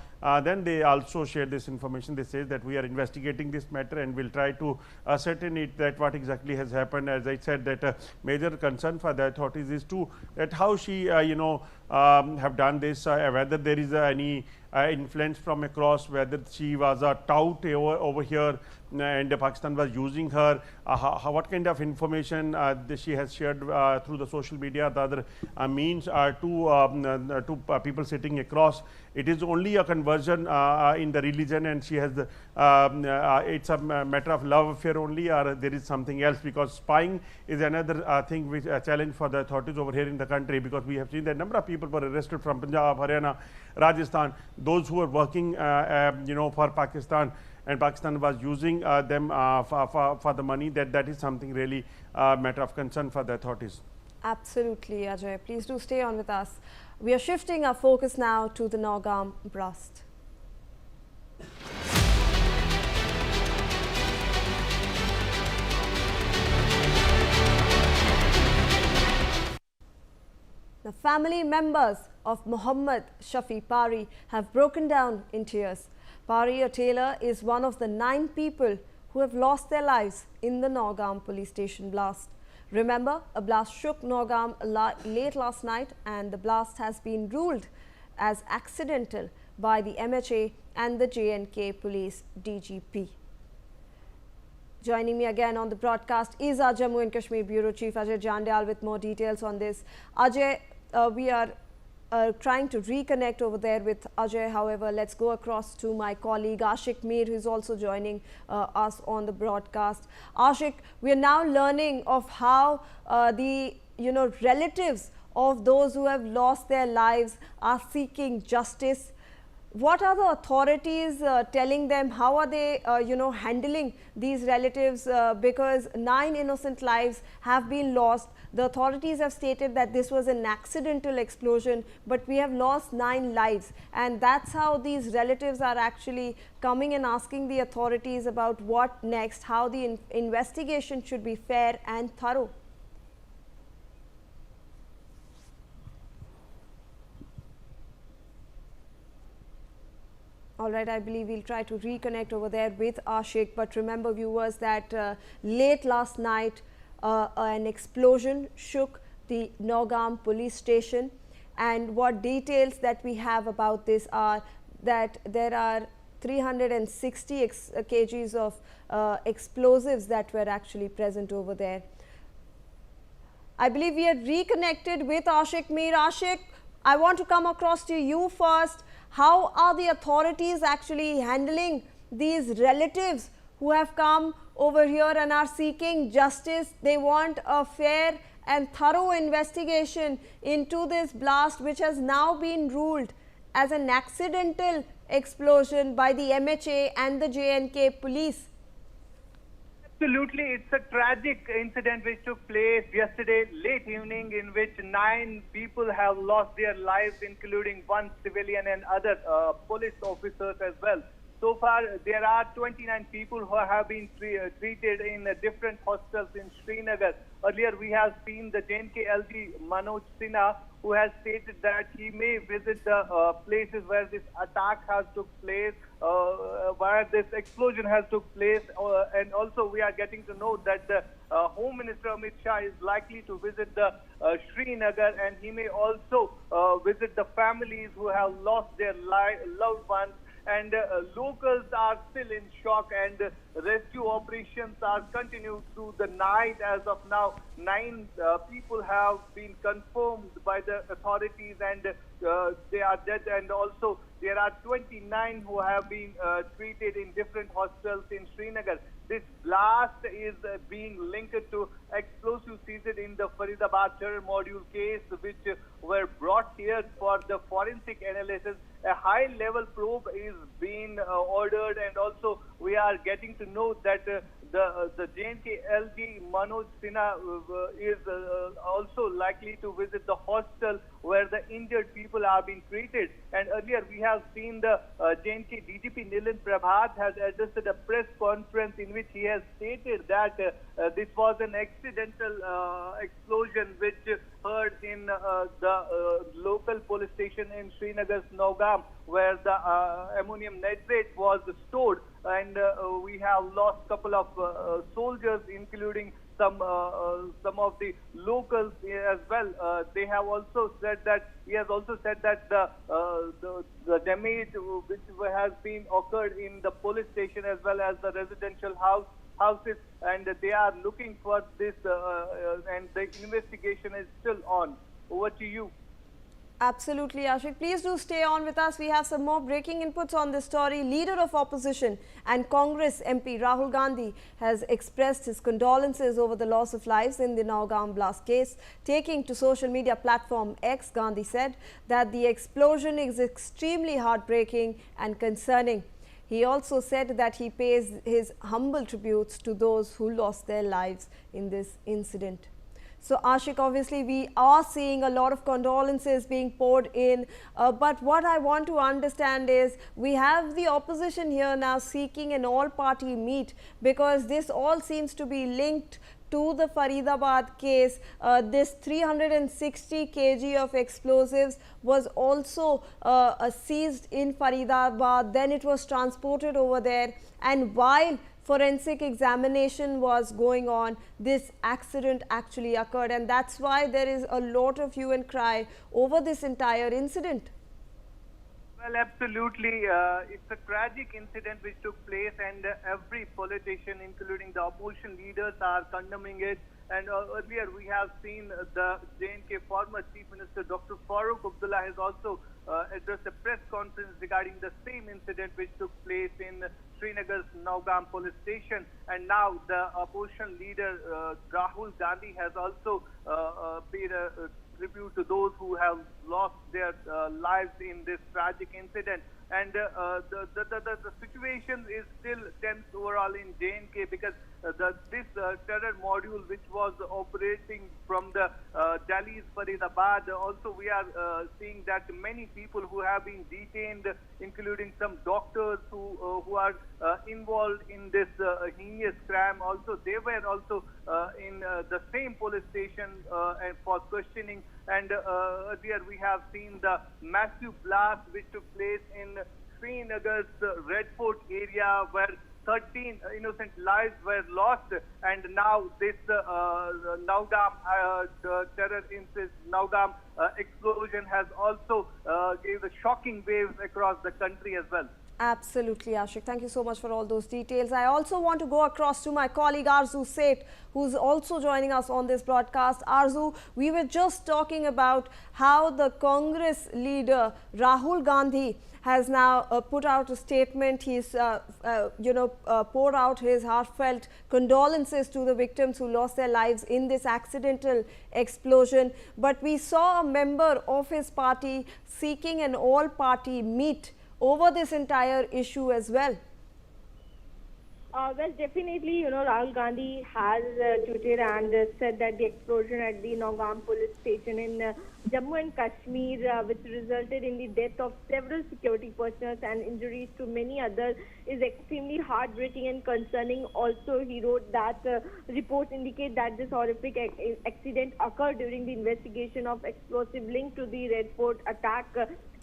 then they also shared this information. They say that we are investigating this matter and will try to ascertain it, that what exactly has happened. As I said, that major concern for the authorities is to that how she you know, have done this, whether there is any influence from across, whether she was a tout over here and Pakistan was using her, what kind of information she has shared through the social media, the other means to people sitting across. It is only a conversion in the religion, and she has it's a matter of love affair only, or there is something else, because spying is another thing which a challenge for the authorities over here in the country, because we have seen that number of people were arrested from Punjab, Haryana, Rajasthan, those who are working you know, for Pakistan, and Pakistan was using them for the money. That is something really matter of concern for the authorities. Absolutely, Ajay. Please do stay on with us. We are shifting our focus now to the Nowgam blast. The family members of Muhammad Shafi Pari have broken down in tears. Pari, a tailor, is one of the 9 people who have lost their lives in the Nowgam Police Station blast. Remember, a blast shook Nowgam late last night, and the blast has been ruled as accidental by the MHA and the J&K Police DGP. Joining me again on the broadcast is our Jammu and Kashmir Bureau Chief Ajay Jandyal with more details on this. Ajay, we are trying to reconnect over there with Ajay. However, let's go across to my colleague Ashik Mir, who is also joining us on the broadcast. Ashik, we are now learning of how the relatives of those who have lost their lives are seeking justice. What are the authorities telling them? How are they, handling these relatives? Because 9 innocent lives have been lost. The authorities have stated that this was an accidental explosion, but we have lost 9 lives. And that's how these relatives are actually coming and asking the authorities about what next, how the investigation should be fair and thorough. All right, I believe we'll try to reconnect over there with Ashik. But remember, viewers, that late last night, an explosion shook the Nowgam Police Station. And what details that we have about this are that there are 360 kgs of explosives that were actually present over there. I believe we are reconnected with Ashik Mir. Ashik, I want to come across to you first. How are the authorities actually handling these relatives who have come over here and are seeking justice? They want a fair and thorough investigation into this blast, which has now been ruled as an accidental explosion by the MHA and the J&K police. Absolutely, it's a tragic incident which took place yesterday late evening, in which 9 people have lost their lives, including 1 civilian and other police officers as well. So far, there are 29 people who have been treated in different hospitals in Srinagar. Earlier, we have seen the J&K LG Manoj Sinha, who has stated that he may visit the places where this attack has took place, where this explosion has took place, and also we are getting to know that the Home Minister Amit Shah is likely to visit the Srinagar, and he may also visit the families who have lost their loved ones. And locals are still in shock, and rescue operations are continued through the night. As of now, 9 people have been confirmed by the authorities, and they are dead, and also there are 29 who have been treated in different hospitals in Srinagar. This blast is being linked to explosives seized in the Faridabad terror module case, which were brought here for the forensic analysis. A high-level probe is being ordered, and also we are getting to know that the J&K LG Manoj Sinha is also likely to visit the hospital where the injured people are being treated. And earlier we have seen the J&K DGP Nilin Prabhat has addressed a press conference in which he has stated that this was an accidental explosion which occurred in the local police station in Srinagar's Nowgam, where the ammonium nitrate was stored, and we have lost a couple of soldiers, including some of the locals as well. They have also said that he has also said that the damage which has been occurred in the police station as well as the residential houses, and they are looking for this, and the investigation is still on. Over to you. Absolutely, Ashik. Please do stay on with us. We have some more breaking inputs on this story. Leader of opposition and Congress MP Rahul Gandhi has expressed his condolences over the loss of lives in the Nowgam blast case. Taking to social media platform X, Gandhi said that the explosion is extremely heartbreaking and concerning. He also said that he pays his humble tributes to those who lost their lives in this incident. So, Ashik, obviously we are seeing a lot of condolences being poured in, but what I want to understand is we have the opposition here now seeking an all-party meet, because this all seems to be linked to the Faridabad case. This 360 kg of explosives was also seized in Faridabad, then it was transported over there, and while forensic examination was going on, this accident actually occurred, and that's why there is a lot of hue and cry over this entire incident. Well, absolutely. It's a tragic incident which took place, and every politician, including the opposition leaders, are condemning it. And earlier we have seen the J&K former Chief Minister Dr. Farooq Abdullah has also addressed a press conference regarding the same incident which took place in Srinagar's Nowgam Police Station. And now the opposition leader Rahul Gandhi has also paid a tribute to those who have lost their lives in this tragic incident. And the situation is still tense overall in J&K, because this terror module which was operating from the Delhi's Faridabad, also we are seeing that many people who have been detained, including some doctors who are involved in this heinous crime, also they were also in the same police station for questioning. And earlier we have seen the massive blast which took place in Srinagar's Red Fort area where 13 innocent lives were lost, and now this Nowgam terror incident, Nowgam explosion has also gave a shocking wave across the country as well. Absolutely, Ashik. Thank you so much for all those details. I also want to go across to my colleague Arzu Seth, who's also joining us on this broadcast. Arzu, we were just talking about how the Congress leader Rahul Gandhi has now put out a statement. He's, poured out his heartfelt condolences to the victims who lost their lives in this accidental explosion. But we saw a member of his party seeking an all-party meet over this entire issue as well. Well, definitely, Rahul Gandhi has tweeted and said that the explosion at the Nowgam Police Station in Jammu and Kashmir, which resulted in the death of several security personnel and injuries to many others, is extremely heartbreaking and concerning. Also, he wrote that reports indicate that this horrific accident occurred during the investigation of explosive linked to the Red Fort attack.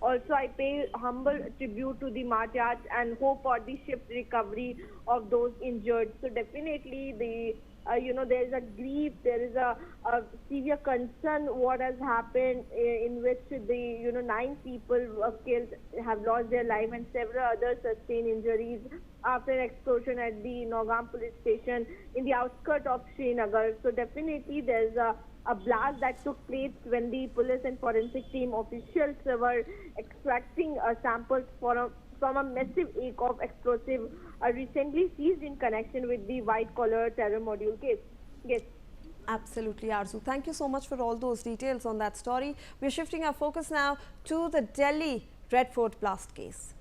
Also, I pay humble tribute to the martyrs and hope for the swift recovery of those injured. So definitely there is a grief, there is a severe concern what has happened, in which the 9 people have lost their life and several others sustained injuries after an explosion at the Nowgam Police Station in the outskirts of Srinagar. So definitely there is a blast that took place when the police and forensic team officials were extracting samples from a massive ache of explosive recently seized in connection with the white-collar terror module case. Yes. Absolutely, Arzu. Thank you so much for all those details on that story. We're shifting our focus now to the Delhi Red Fort blast case.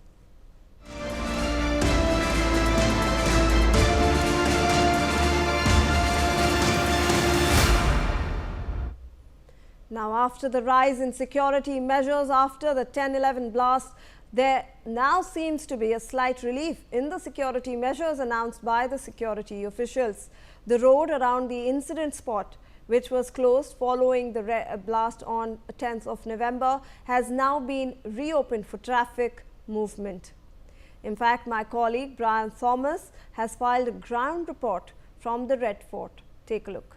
Now, after the rise in security measures after the 10/11 blast, there now seems to be a slight relief in the security measures announced by the security officials. The road around the incident spot, which was closed following the blast on 10th of November, has now been reopened for traffic movement. In fact, my colleague Brian Thomas has filed a ground report from the Red Fort. Take a look.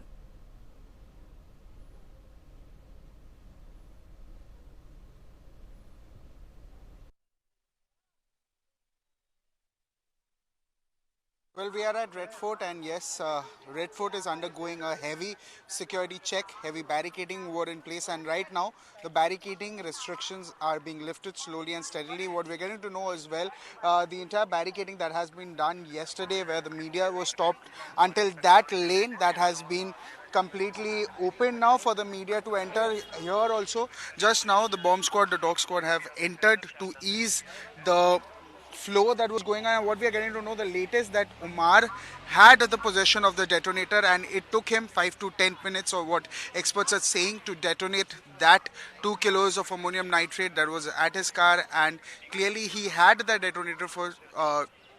Well, we are at Red Fort, and yes, Red Fort is undergoing a heavy security check. Heavy barricading were in place, and right now the barricading restrictions are being lifted slowly and steadily. What we're getting to know as well, the entire barricading that has been done yesterday, where the media was stopped, until that lane that has been completely open now for the media to enter. Here also, just now the bomb squad, the dog squad have entered to ease the flow that was going on. And what we are getting to know, the latest, that Umar had the possession of the detonator, and it took him 5 to 10 minutes, or what experts are saying, to detonate that 2 kilos of ammonium nitrate that was at his car. And clearly he had the detonator for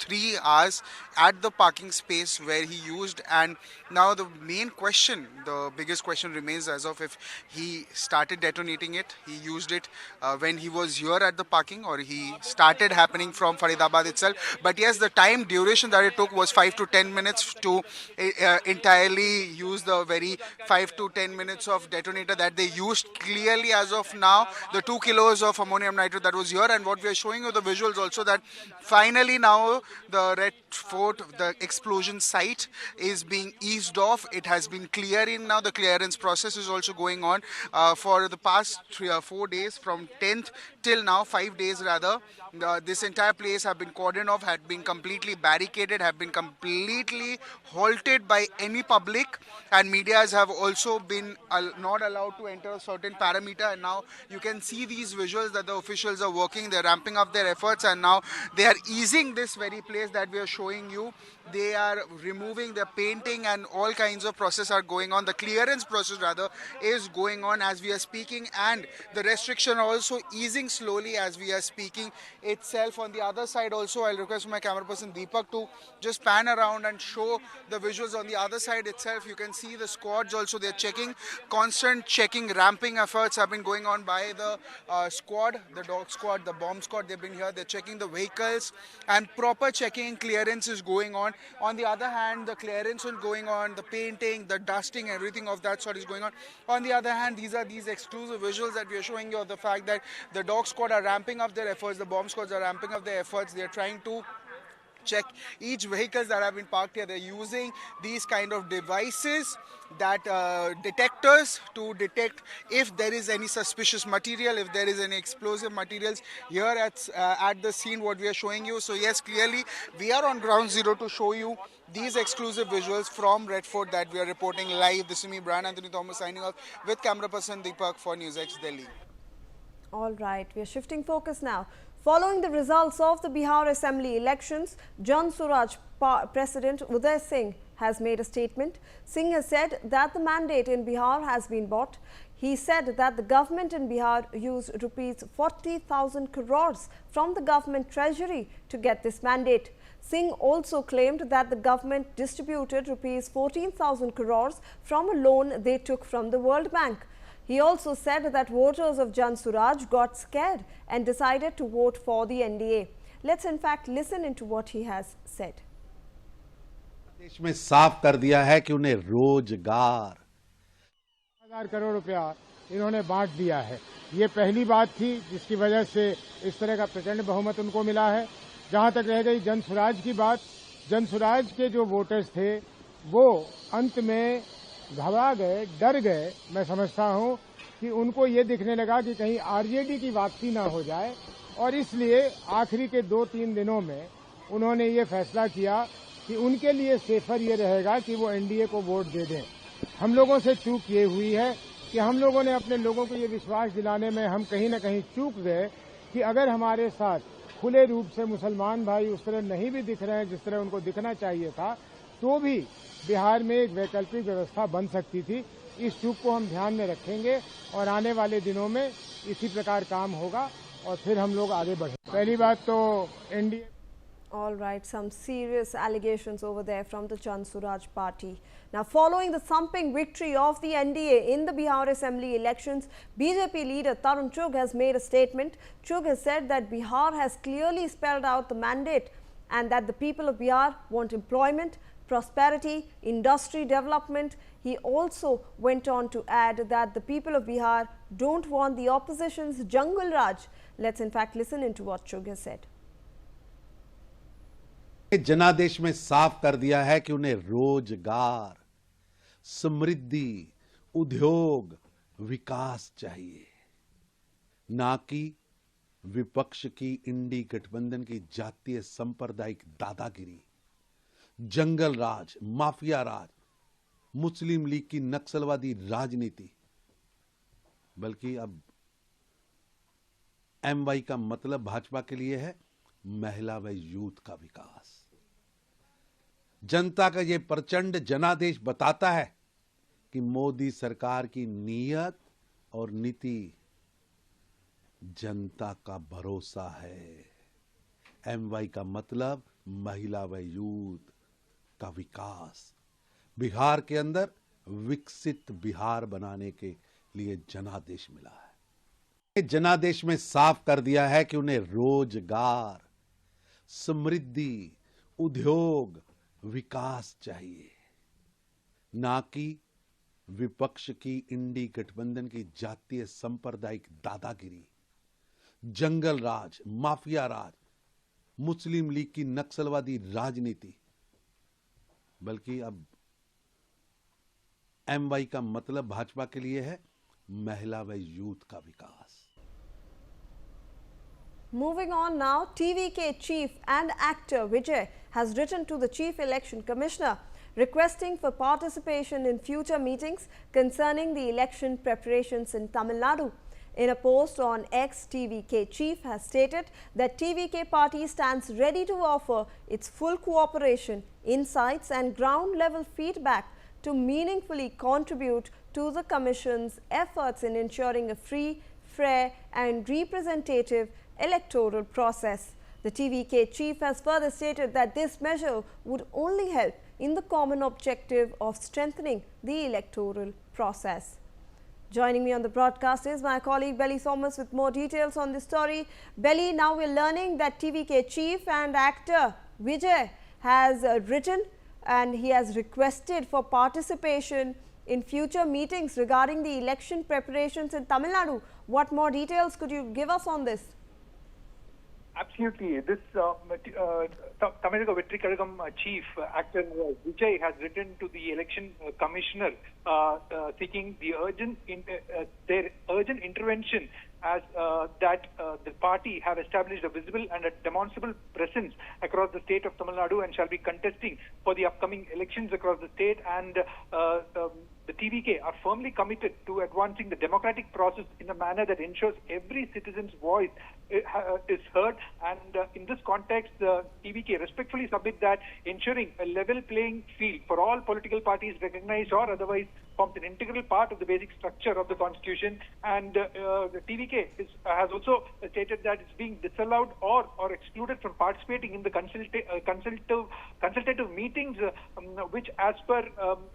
3 hours at the parking space where he used. And now the main question, the biggest question remains as of if he started detonating it, he used it when he was here at the parking, or he started happening from Faridabad itself. But yes, the time duration that it took was 5 to 10 minutes to entirely use the very 5 to 10 minutes of detonator that they used. Clearly, as of now, the 2 kilos of ammonium nitrate that was here, and what we are showing you the visuals also, that finally now the Red Fort, the explosion site, is being eased off. It has been clearing now. The clearance process is also going on for the past 3 or 4 days, from 10th till now, 5 days rather. This entire place have been cordoned off, had been completely barricaded, have been completely halted by any public, and medias have also been not allowed to enter a certain parameter. And now you can see these visuals that the officials are working, they're ramping up their efforts, and now they are easing this very place that we are showing you. They are removing, they're painting, and all kinds of process are going on. The clearance process rather is going on as we are speaking, and the restriction also easing slowly as we are speaking itself. On the other side also, I'll request my camera person Deepak to just pan around and show the visuals. On the other side itself, you can see the squads also, they're checking, constant checking, ramping efforts have been going on by the squad, the dog squad, the bomb squad. They've been here, they're checking the vehicles, and proper checking, clearance is going on. On the other hand, the clearance is going on, the painting, the dusting, everything of that sort is going on. On the other hand, these are these exclusive visuals that we are showing you of the fact that the dog squad are ramping up their efforts, the bomb squads are ramping up their efforts. They're trying to check each vehicles that have been parked here. They're using these kind of devices, that detectors, to detect if there is any suspicious material, if there is any explosive materials here at the scene what we are showing you. So yes, clearly we are on ground zero to show you these exclusive visuals from Red Fort that we are reporting live. This is me, Brian Anthony Thomas, signing off with camera person Deepak for Newsx Delhi. All right, we are shifting focus now. Following the results of the Bihar Assembly elections, Jan Suraj President Uday Singh has made a statement. Singh has said that the mandate in Bihar has been bought. He said that the government in Bihar used rupees 40,000 crores from the government treasury to get this mandate. Singh also claimed that the government distributed rupees 14,000 crores from a loan they took from the World Bank. He also said that voters of Jan Suraj got scared and decided to vote for the NDA. Let's in fact listen into what he has said. देश में साफ कर दिया है कि उन्हें रोजगार 1000 करोड़ रुपया इन्होंने बांट दिया है। ये पहली बात थी जिसकी वजह से इस तरह का प्रचंड बहुमत उनको मिला है। जहां तक रह गई जन स्वराज की बात, जन स्वराज के जो वोटर्स थे वो अंत में घबरा गए, डर गए। मैं समझता हूं कि उनको ये दिखने लगा कि कहीं आरजेडी की वापसी ना हो जाए, और इसलिए आखिरी के 2-3 दिनों में उन्होंने ये फैसला किया कि उनके लिए सेफर ये रहेगा कि वो एनडीए को वोट दे दें। हम लोगों से चूक ये हुई है कि हम लोगों ने अपने लोगों को ये विश्वास दिलाने में हम कहीं न कहीं चूक गए कि अगर हमारे साथ खुले रूप से मुसलमान भाई उस तरह नहीं भी दिख रहे हैं जिस तरह उनको दिखना चाहिए था, तो भी बिहार में एक वैकल्पिक व्यवस्था बन सकती थी। इस चूक को हम ध्यान में रखेंगे और आने वाले दिनों में इसी प्रकार काम होगा और फिर हम लोग आगे बढ़ेंगे। पहली बात तो NDA All right, some serious allegations over there from the Jan Suraj party. Now, following the thumping victory of the NDA in the Bihar Assembly elections, BJP leader Tarun Chugh has made a statement. Chugh has said that Bihar has clearly spelled out the mandate and that the people of Bihar want employment, prosperity, industry development. He also went on to add that the people of Bihar don't want the opposition's jungle raj. Let's in fact listen into what Chugh has said. जनादेश में साफ कर दिया है कि उन्हें रोजगार, समृद्धि, उद्योग, विकास चाहिए, ना कि विपक्ष की इंडी गठबंधन की जातीय सांप्रदायिक दादागिरी, जंगल राज, माफिया राज, मुस्लिम लीग की नक्सलवादी राजनीति। बल्कि अब एमवाई का मतलब भाजपा के लिए है महिला व यूथ का विकास। जनता का यह प्रचंड जनादेश बताता है कि मोदी सरकार की नीयत और नीति जनता का भरोसा है। एमवाई का मतलब महिला व यूथ का विकास, बिहार के अंदर विकसित बिहार बनाने के लिए जनादेश मिला है। जनादेश में साफ कर दिया है कि उन्हें रोजगार, समृद्धि, उद्योग, विकास चाहिए, ना कि विपक्ष की इंडी गठबंधन की जातीय सांप्रदायिक दादागिरी, जंगल राज, माफिया राज, मुस्लिम लीग की नक्सलवादी राजनीति। बल्कि अब एमवाई का मतलब भाजपा के लिए है महिला व यूथ का विकास। Moving on now, TVK chief and actor Vijay has written to the Chief Election Commissioner requesting for participation in future meetings concerning the election preparations in Tamil Nadu. In a post on X, TVK chief has stated that TVK party stands ready to offer its full cooperation insights and ground level feedback to meaningfully contribute to the Commission's efforts in ensuring a free, fair and representative electoral process. The TVK chief has further stated that this measure would only help in the common objective of strengthening the electoral process. Joining me on the broadcast is my colleague Belly Thomas with more details on this story. Belly, now we're learning that TVK chief and actor Vijay has written and he has requested for participation in future meetings regarding the election preparations in Tamil Nadu. What more details could you give us on this? Absolutely. This Tamil Vetri Kazhagam chief actor Vijay has written to the election commissioner seeking the their urgent intervention as that the party have established a visible and a demonstrable presence across the state of Tamil Nadu and shall be contesting for the upcoming elections across the state, and the TVK are firmly committed to advancing the democratic process in a manner that ensures every citizen's voice is heard. And in this context, the TVK respectfully submit that ensuring a level playing field for all political parties, recognized or otherwise, forms an integral part of the basic structure of the constitution. And the TVK has also stated that it's being disallowed or excluded from participating in the consultative meetings, which as per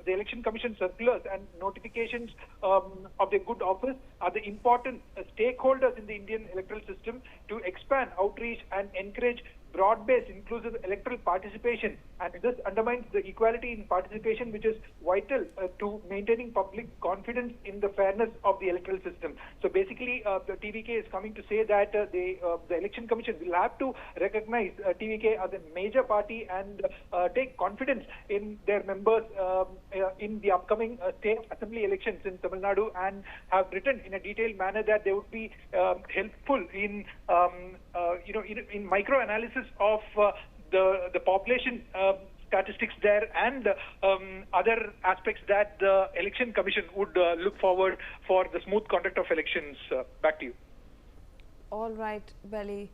the Election Commission circulars and notifications of their good office are the important stakeholders in the Indian electoral system to expand outreach and encourage broad-based inclusive electoral participation, and this undermines the equality in participation which is vital to maintaining public confidence in the fairness of the electoral system. So basically the TVK is coming to say that the Election Commission will have to recognize TVK as a major party and take confidence in their members in the upcoming state assembly elections in Tamil Nadu, and have written in a detailed manner that they would be helpful in in micro-analysis of the population statistics there and other aspects that the Election Commission would look forward for the smooth conduct of elections. Back to you. All right, Belly.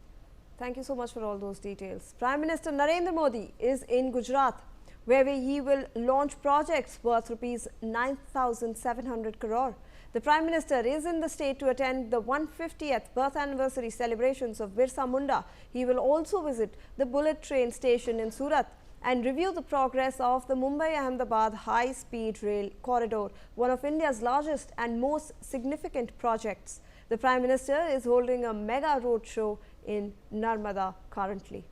Thank you so much for all those details. Prime Minister Narendra Modi is in Gujarat, where he will launch projects worth rupees 9,700 crore. The Prime Minister is in the state to attend the 150th birth anniversary celebrations of Birsa Munda. He will also visit the bullet train station in Surat and review the progress of the Mumbai-Ahmedabad high-speed rail corridor, one of India's largest and most significant projects. The Prime Minister is holding a mega roadshow in Narmada currently.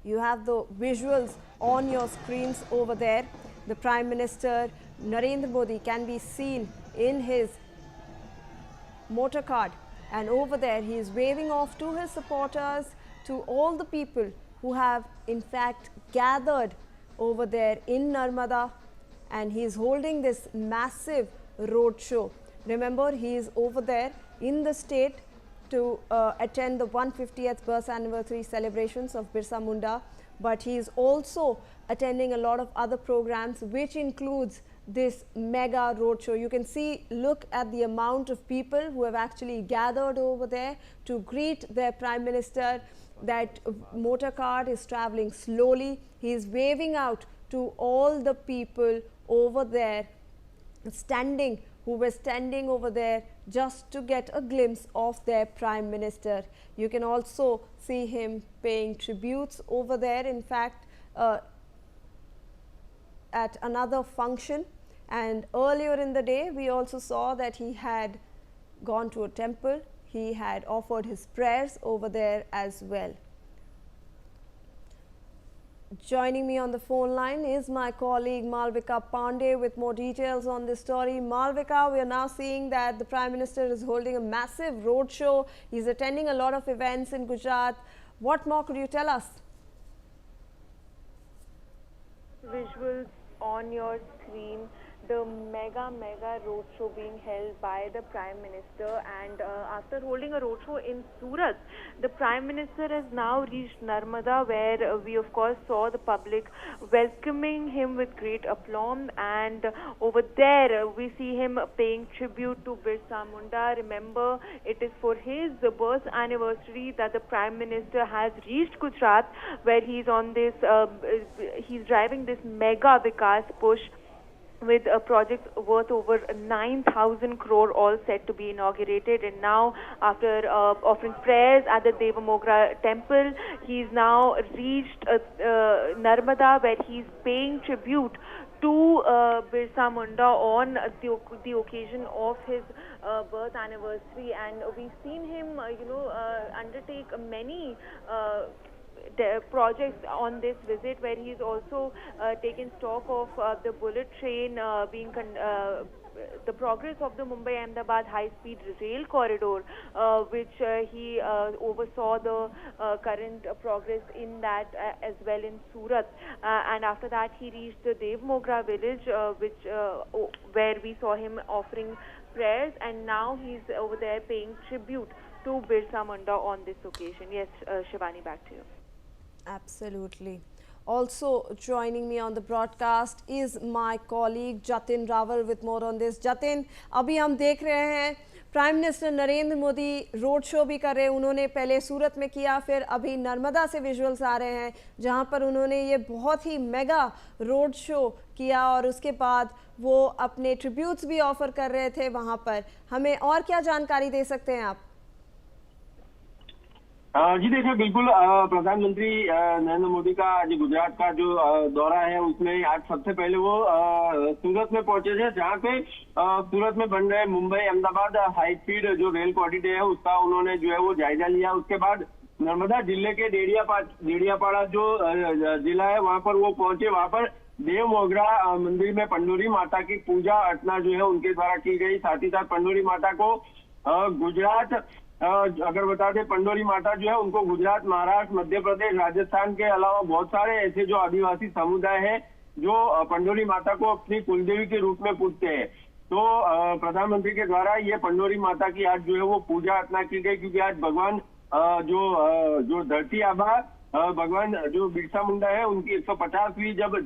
You have the visuals on your screens over there. The Prime Minister Narendra Modi can be seen in his motor car, and over there he is waving off to his supporters, to all the people who have in fact gathered over there in Narmada, and he is holding this massive road show. Remember, he is over there in the state to attend the 150th birth anniversary celebrations of Birsa Munda, but he is also attending a lot of other programs, which includes this mega roadshow. You can see, look at the amount of people who have actually gathered over there to greet their Prime Minister. That motor car is traveling slowly. He is waving out to all the people over there who were standing over there just to get a glimpse of their Prime Minister. You can also see him paying tributes over there, in fact, at another function. And earlier in the day, we also saw that he had gone to a temple. He had offered his prayers over there as well. Joining me on the phone line is my colleague Malvika Pandey with more details on this story. Malvika, we are now seeing that the Prime Minister is holding a massive roadshow. He's attending a lot of events in Gujarat. What more could you tell us? Visuals on your screen. the mega roadshow being held by the Prime Minister, and after holding a roadshow in Surat, the Prime Minister has now reached Narmada, where we of course saw the public welcoming him with great aplomb, and over there we see him paying tribute to Birsa Munda. Remember, it is for his birth anniversary that the Prime Minister has reached Gujarat, where he's on this he's driving this mega Vikas push with projects worth over 9,000 crore all set to be inaugurated. And now, after offering prayers at the Devamogra temple, he's now reached Narmada, where he's paying tribute to Birsa Munda on the occasion of his birth anniversary. And we've seen him, undertake many projects on this visit, where he's also taken stock of the bullet train the progress of the Mumbai-Ahmedabad high-speed rail corridor, which he oversaw the current progress in that as well in Surat. And after that, he reached the Devmogra village, where we saw him offering prayers, and now he's over there paying tribute to Birsa Munda on this occasion. Yes, Shivani, back to you. Absolutely. Also joining me on the broadcast is my colleague Jatin Rawal with more on this. Jatin, अभी हम देख रहे हैं prime minister Narendra Modi road show भी कर रहे हैं. उन्होंने पहले सूरत में किया, फिर अभी नर्मदा से विजुअल्स आ रहे हैं जहां पर उन्होंने ये बहुत ही मेगा रोड शो किया, और उसके बाद वो अपने ट्रिब्यूट्स भी ऑफर कर रहे थे वहां पर. हमें और क्या जानकारी दे सकते हैं आप? जी देखिए, बिल्कुल प्रधानमंत्री नरेंद्र मोदी का आज गुजरात का जो दौरा है उसमें आज सबसे पहले वो सूरत में पहुंचे थे, जहाँ पे सूरत में बन रहे मुंबई अहमदाबाद हाई स्पीड जो रेल कॉरिडोर है उसका उन्होंने जो है वो जायजा लिया. उसके बाद नर्मदा जिले के डेडियापाड़ा जो जिला है वहाँ पर वो पहुंचे. वहाँ पर देव मोगरा मंदिर में पंडोरी माता की पूजा अर्चना जो है उनके द्वारा की गई. साथ ही साथ पंडोरी माता को गुजरात अगर बता दें, पंडोरी माता जो है उनको गुजरात, महाराष्ट्र, मध्य प्रदेश, राजस्थान के अलावा बहुत सारे ऐसे जो आदिवासी समुदाय है जो पंडोरी माता को अपनी कुलदेवी के रूप में पूजते हैं. तो प्रधानमंत्री के द्वारा ये पंडोरी माता की आज जो है वो पूजा अर्चना की गई, क्योंकि आज भगवान जो धरती आबा भगवान जो बिरसा मुंडा है उनकी 150वीं जब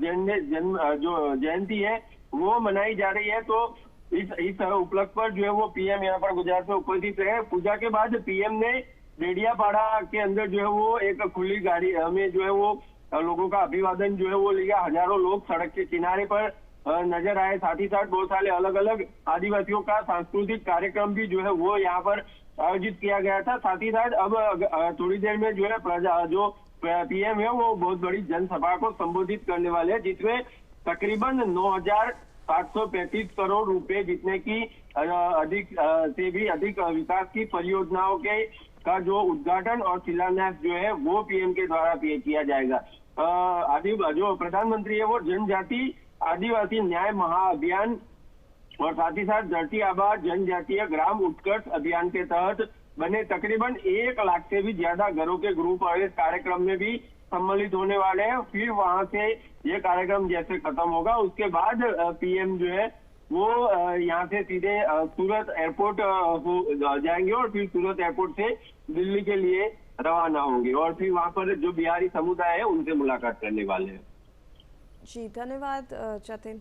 जयंती है वो मनाई जा रही है. तो इस उपलक्ष्य पर जो है वो पीएम यहाँ पर गुजरात में उपस्थित रहे. पूजा के बाद पीएम ने डेडियापाड़ा के अंदर जो है वो एक खुली गाड़ी में जो है वो लोगों का अभिवादन जो है वो लिया. हजारों लोग सड़क के किनारे पर नजर आए. साथ ही साथ बहुत सारे अलग अलग आदिवासियों का सांस्कृतिक कार्यक्रम भी जो है वो यहाँ पर आयोजित किया गया था. साथ ही साथ अब थोड़ी देर में जो है जो पीएम है वो बहुत बड़ी जनसभा को संबोधित करने वाले हैं, जिसमें तकरीबन 9,735 करोड़ रुपए जितने की अधिक से भी अधिक विकास की परियोजनाओं का जो उद्घाटन और शिलान्यास जो है वो पीएम के द्वारा किया जाएगा. जो प्रधानमंत्री है वो जनजाति आदिवासी न्याय महाअभियान और साथ ही साथ धरती आबा जनजातीय ग्राम उत्कर्ष अभियान के तहत बने तकरीबन 1 लाख से भी ज्यादा घरों के गृह प्रवेश कार्यक्रम में भी सम्मिलित होने वाले हैं. फिर वहां से ये कार्यक्रम जैसे खत्म होगा उसके बाद पीएम जो है वो यहाँ से सीधे सूरत एयरपोर्ट जाएंगे और फिर सूरत एयरपोर्ट से दिल्ली के लिए रवाना होंगे और फिर वहां पर जो बिहारी समुदाय है उनसे मुलाकात करने वाले हैं. जी धन्यवाद Jatin.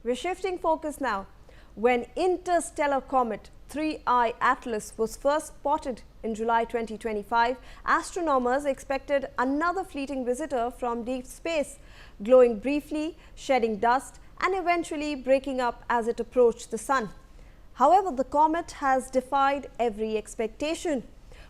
We're shifting focus now. When interstellar comet 3I Atlas was first spotted in July 2025, astronomers expected another fleeting visitor from deep space, glowing briefly, shedding dust, and eventually breaking up as it approached the sun. However, the comet has defied every expectation.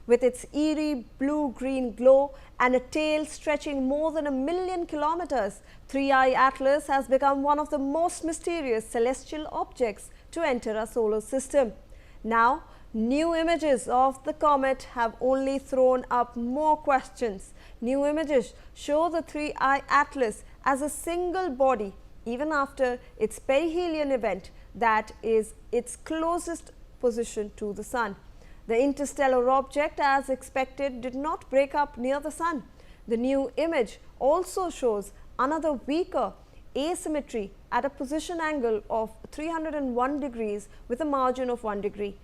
With its eerie blue-green glow and a tail stretching more than 1 million kilometers, 3I Atlas has become one of the most mysterious celestial objects to enter our solar system. Now, new images of the comet have only thrown up more questions. New images show the 3I Atlas as a single body, even after its perihelion event, that is its closest position to the sun. The interstellar object, as expected, did not break up near the sun. The new image also shows another weaker asymmetry at a position angle of 301 degrees with a margin of 1 degree.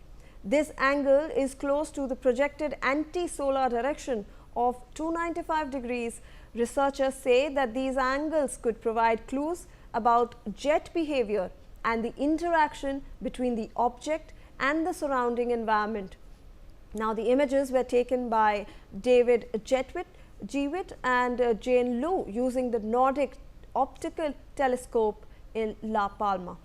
This angle is close to the projected anti-solar direction of 295 degrees. Researchers say that these angles could provide clues about jet behavior and the interaction between the object and the surrounding environment. Now, the images were taken by David Jewitt and Jane Liu using the Nordic optical telescope in La Palma.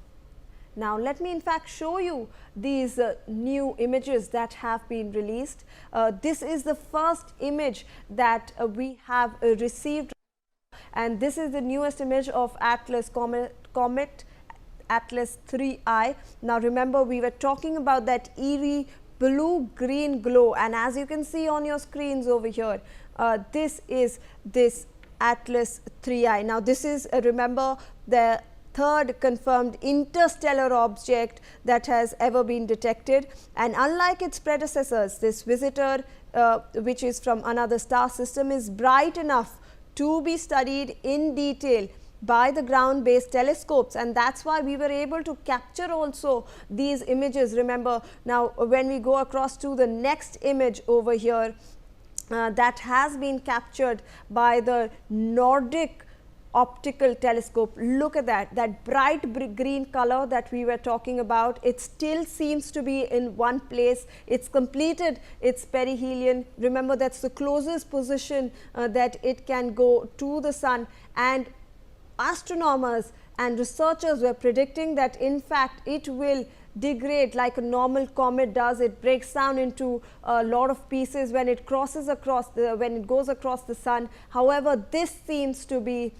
Now, let me in fact show you these new images that have been released. This is the first image that we have received, and this is the newest image of Atlas Comet Atlas 3I. Now, remember, we were talking about that eerie blue-green glow, and as you can see on your screens over here, this is this Atlas 3I. Now, this is remember the third confirmed interstellar object that has ever been detected, and unlike its predecessors, this visitor which is from another star system is bright enough to be studied in detail by the ground-based telescopes, and that's why we were able to capture also these images. Remember, now when we go across to the next image over here, that has been captured by the Nordic optical telescope. Look at that bright green color that we were talking about. It still seems to be in one place. It's completed its perihelion. Remember, that's the closest position that it can go to the sun, and astronomers and researchers were predicting that in fact it will degrade like a normal comet does. It breaks down into a lot of pieces when it crosses across when it goes across the sun. However, this seems to be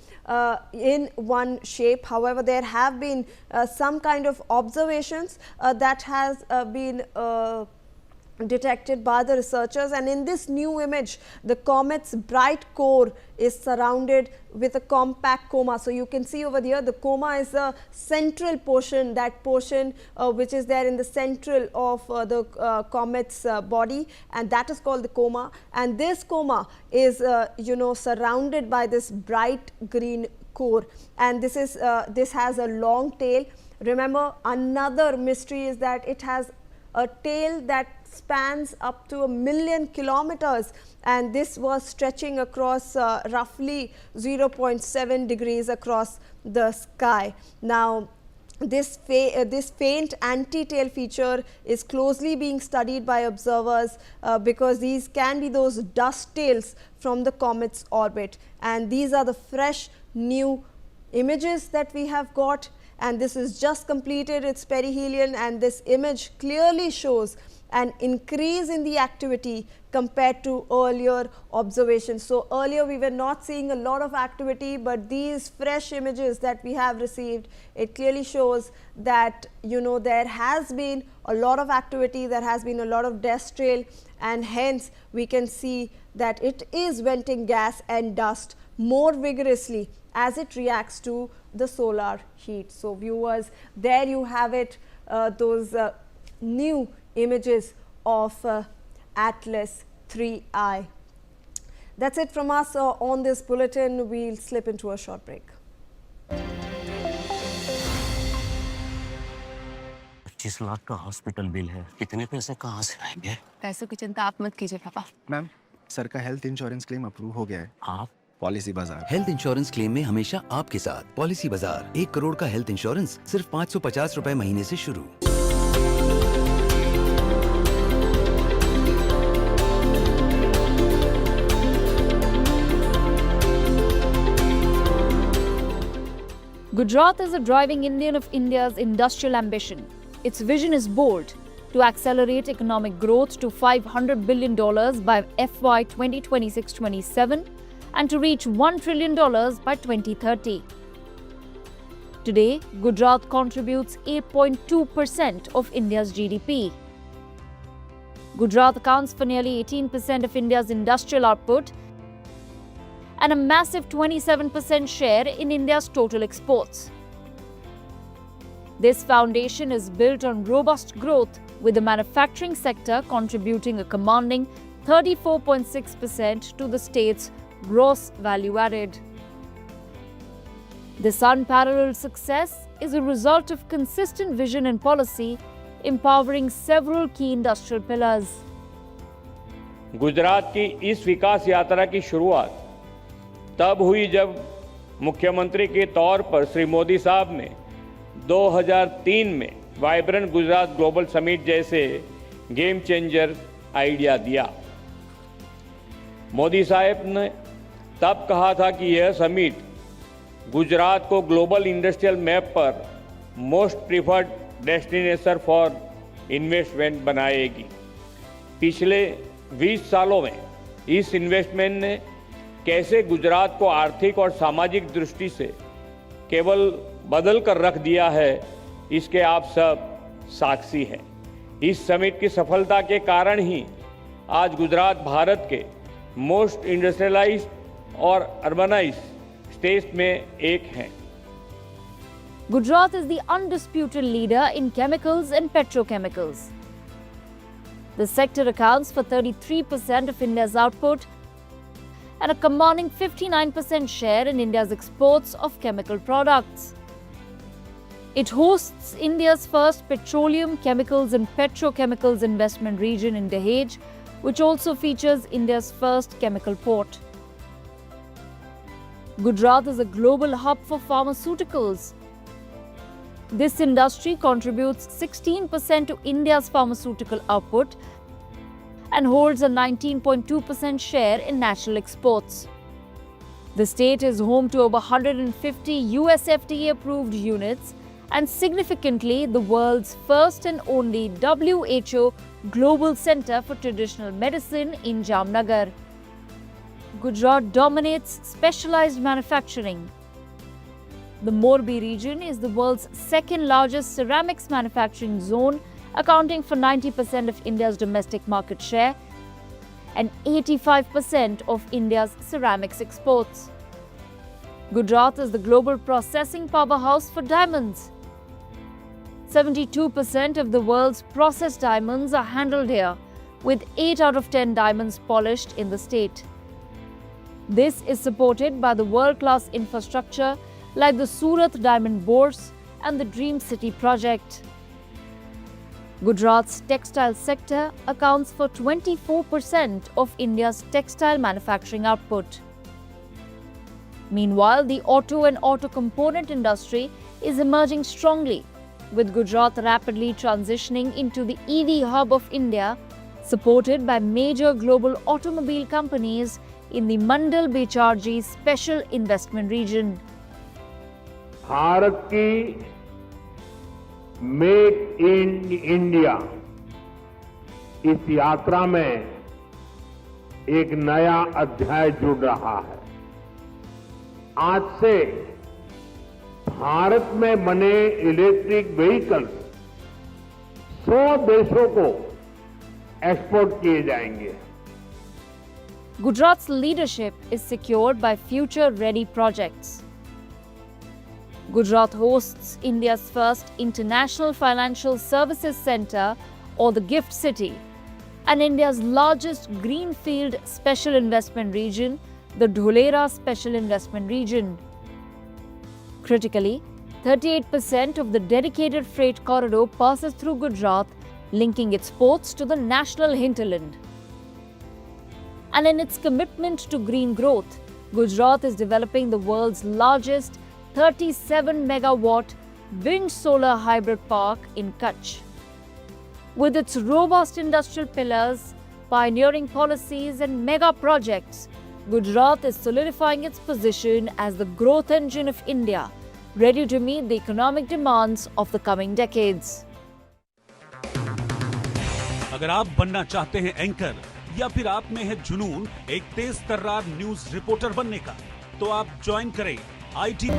in one shape. However, there have been some kind of observations that has been detected by the researchers, and in this new image the comet's bright core is surrounded with a compact coma. So you can see over here the coma is the central portion, that portion which is there in the central of the comet's body, and that is called the coma, and this coma is surrounded by this bright green core, and this has a long tail. Remember, another mystery is that it has a tail that spans up to 1 million kilometers, and this was stretching across roughly 0.7 degrees across the sky. Now, this faint anti-tail feature is closely being studied by observers because these can be those dust tails from the comet's orbit, and these are the fresh new images that we have got, and this is just completed its perihelion, and this image clearly shows an increase in the activity compared to earlier observations. So earlier we were not seeing a lot of activity, but these fresh images that we have received, it clearly shows that there has been a lot of activity, there has been a lot of dust trail, and hence we can see that it is venting gas and dust more vigorously as it reacts to the solar heat. So viewers, there you have it, those new images of Atlas 3I. That's it from us on this bulletin. We'll slip into a short break. 25 lakh का hospital bill है, इतने पैसे कहाँ से आएंगे? पैसों की चिंता आप मत कीजिए पापा। मैम, सर का हेल्थ इंश्योरेंस क्लेम अप्रूव हो गया है। आप पॉलिसी बाजार। हेल्थ इंश्योरेंस क्लेम में हमेशा आपके साथ पॉलिसी बाजार। 1 करोड़ का हेल्थ इंश्योरेंस सिर्फ 550 रुपए महीने से शुरू। Gujarat is a driving engine of India's industrial ambition. Its vision is bold: to accelerate economic growth to $500 billion by FY 2026-27 and to reach $1 trillion by 2030. Today, Gujarat contributes 8.2% of India's GDP. Gujarat accounts for nearly 18% of India's industrial output and a massive 27% share in India's total exports. This foundation is built on robust growth, with the manufacturing sector contributing a commanding 34.6% to the state's gross value added. This unparalleled success is a result of consistent vision and policy, empowering several key industrial pillars. Gujarat की इस विकास यात्रा की शुरुआत तब हुई जब मुख्यमंत्री के तौर पर श्री मोदी साहब ने 2003 में वाइब्रेंट गुजरात ग्लोबल समिट जैसे गेम चेंजर आइडिया दिया। मोदी साहब ने तब कहा था कि यह समिट गुजरात को ग्लोबल इंडस्ट्रियल मैप पर most preferred destination for investment बनाएगी। पिछले 20 सालों में इस इन्वेस्टमेंट ने कैसे गुजरात को आर्थिक और सामाजिक दृष्टि से केवल बदल कर रख दिया है, इसके आप सब साक्षी हैं। इस समिट की सफलता के कारण ही आज गुजरात भारत के मोस्ट इंडस्ट्रियलाइज्ड और अर्बनाइज्ड स्टेट्स में एक हैं। Gujarat is the undisputed leader in chemicals and petrochemicals. The sector accounts for 33% of India's output and a commanding 59% share in India's exports of chemical products. It hosts India's first petroleum, chemicals and petrochemicals investment region in Dahej, which also features India's first chemical port. Gujarat is a global hub for pharmaceuticals. This industry contributes 16% to India's pharmaceutical output and holds a 19.2% share in national exports. The state is home to over 150 US FDA-approved units and significantly the world's first and only WHO Global Center for Traditional Medicine in Jamnagar. Gujarat dominates specialized manufacturing. The Morbi region is the world's second largest ceramics manufacturing zone, accounting for 90% of India's domestic market share and 85% of India's ceramics exports. Gujarat is the global processing powerhouse for diamonds. 72% of the world's processed diamonds are handled here, with 8 out of 10 diamonds polished in the state. This is supported by the world-class infrastructure like the Surat Diamond Bourse and the Dream City project. Gujarat's textile sector accounts for 24% of India's textile manufacturing output. Meanwhile, the auto and auto component industry is emerging strongly, with Gujarat rapidly transitioning into the EV hub of India, supported by major global automobile companies in the Mandal Becharji Special Investment Region. Bharat की make in India इस यात्रा में एक नया अध्याय जुड़ रहा है। आज से भारत में बने इलेक्ट्रिक व्हीकल्स 100 देशों को एक्सपोर्ट किए जाएंगे। Gujarat's leadership is secured by future-ready projects. Gujarat hosts India's first International Financial Services Centre, or the GIFT City, and India's largest greenfield special investment region, the Dholera Special Investment Region. Critically, 38% of the dedicated freight corridor passes through Gujarat, linking its ports to the national hinterland. And in its commitment to green growth, Gujarat is developing the world's largest 37-megawatt wind solar hybrid park in Kutch. With its robust industrial pillars, pioneering policies and mega projects, Gujarat is solidifying its position as the growth engine of India, ready to meet the economic demands of the coming decades. अगर आप बनना चाहते हैं anchor या फिर आप में है जुनून एक तेज तर्रार न्यूज रिपोर्टर बनने का, तो आप ज्वाइन करें IT।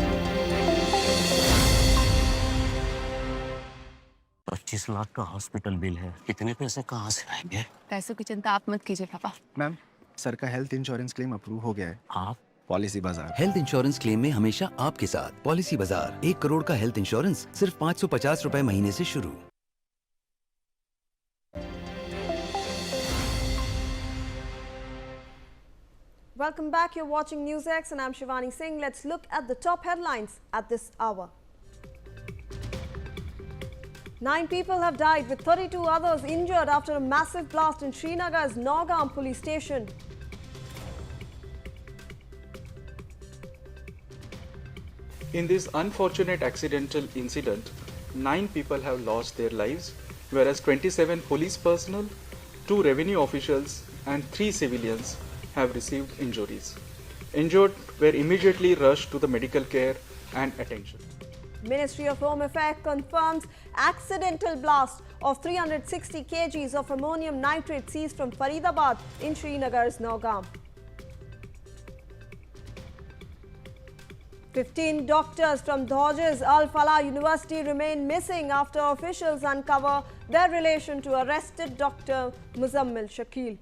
25 लाख का हॉस्पिटल बिल है, इतने पैसे कहाँ से आएंगे? पैसों की चिंता आप मत कीजिए पापा। मैम, सर का हेल्थ इंश्योरेंस क्लेम अप्रूव हो गया है। आप पॉलिसी बाजार। हेल्थ इंश्योरेंस क्लेम में हमेशा आपके साथ पॉलिसी बाजार। 1 करोड़ का हेल्थ इंश्योरेंस सिर्फ 550 रुपए महीने से शुरू। Welcome back. You're watching Newsx and I'm Shivani Singh. Let's look at the top headlines at this hour. 9 people have died with 32 others injured after a massive blast in Srinagar's Nowgam Police Station. In this unfortunate accidental incident, 9 people have lost their lives, whereas 27 police personnel, 2 revenue officials and 3 civilians have received injuries. Injured were immediately rushed to the medical care and attention. Ministry of Home Affairs confirms accidental blast of 360 kgs of ammonium nitrate seized from Faridabad in Srinagar's Nowgam. 15 doctors from Dhauja's Al Falah University remain missing after officials uncover their relation to arrested Dr. Muzammil Shakil.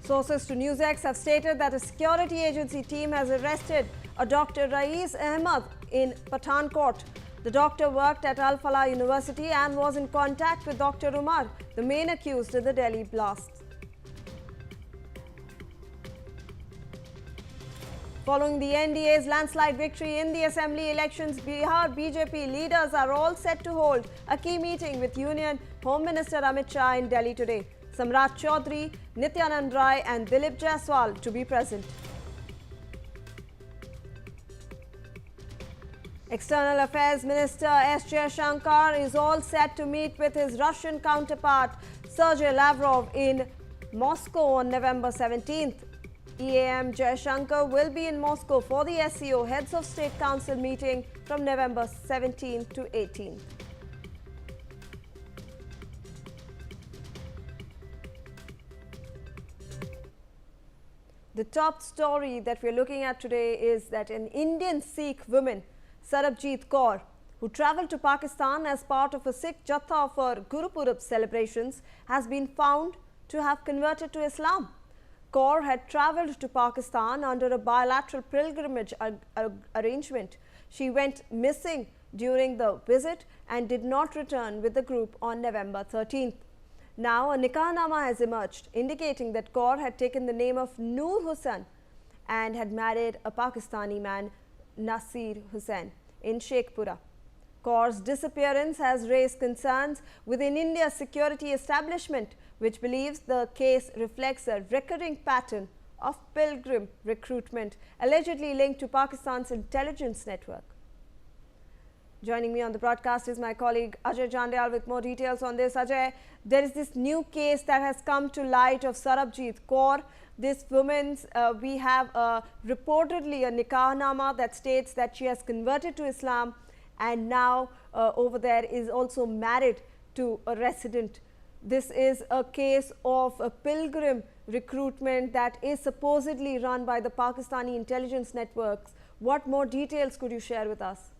Sources to Newsx have stated that a security agency team has arrested a Dr. Rais Ahmad in Pathankot. The doctor worked at Al Falah University and was in contact with Dr. Umar, the main accused in the Delhi blasts. Following the NDA's landslide victory in the assembly elections, Bihar BJP leaders are all set to hold a key meeting with Union Home Minister Amit Shah in Delhi today. Samrat Chaudhary, Nityanand Rai and Dilip Jaiswal to be present. External Affairs Minister S. Jaishankar is all set to meet with his Russian counterpart Sergei Lavrov in Moscow on November 17th. EAM Jaishankar will be in Moscow for the SCO Heads of State Council meeting from November 17th to 18th. The top story that we're looking at today is that an Indian Sikh woman, Sarabjit Kaur, who travelled to Pakistan as part of a Sikh Jatha for Guru Purab celebrations, has been found to have converted to Islam. Kaur had travelled to Pakistan under a bilateral pilgrimage arrangement. She went missing during the visit and did not return with the group on November 13th. Now, a Nikahnama has emerged, indicating that Kaur had taken the name of Noor Hussain and had married a Pakistani man, Nasir Hussain, in Sheikhpura. Kaur's disappearance has raised concerns within India's security establishment, which believes the case reflects a recurring pattern of pilgrim recruitment, allegedly linked to Pakistan's intelligence network. Joining me on the broadcast is my colleague Ajay Jandyal with more details on this. Ajay, there is this new case that has come to light of Sarabjit Kaur. This woman's, we have reportedly a Nikahnama that states that she has converted to Islam and now over there is also married to a resident. This is a case of a pilgrim recruitment that is supposedly run by the Pakistani intelligence networks. What more details could you share with us?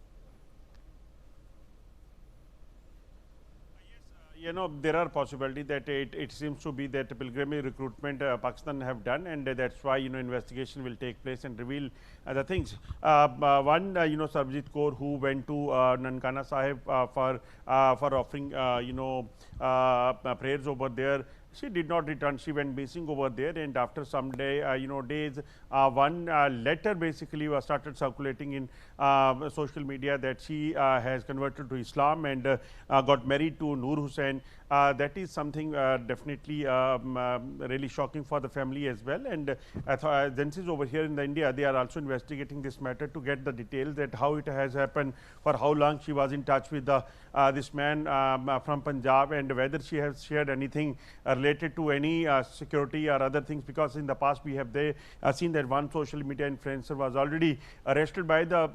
You know, there are possibilities that it seems to be that pilgrimage recruitment Pakistan have done, and that's why, you know, investigation will take place and reveal the things. One, you know, Sarabjit Kaur, who went to Nankana Sahib for offering, you know, prayers over there. She did not return. She went missing over there, and after some days, one letter basically was started circulating in social media that she has converted to Islam and got married to Noor Hussain. That is something definitely really shocking for the family as well. And agencies over here in India, they are also investigating this matter to get the details that how it has happened, for how long she was in touch with this man from Punjab, and whether she has shared anything related to any security or other things, because in the past we have seen that one social media influencer was already arrested by the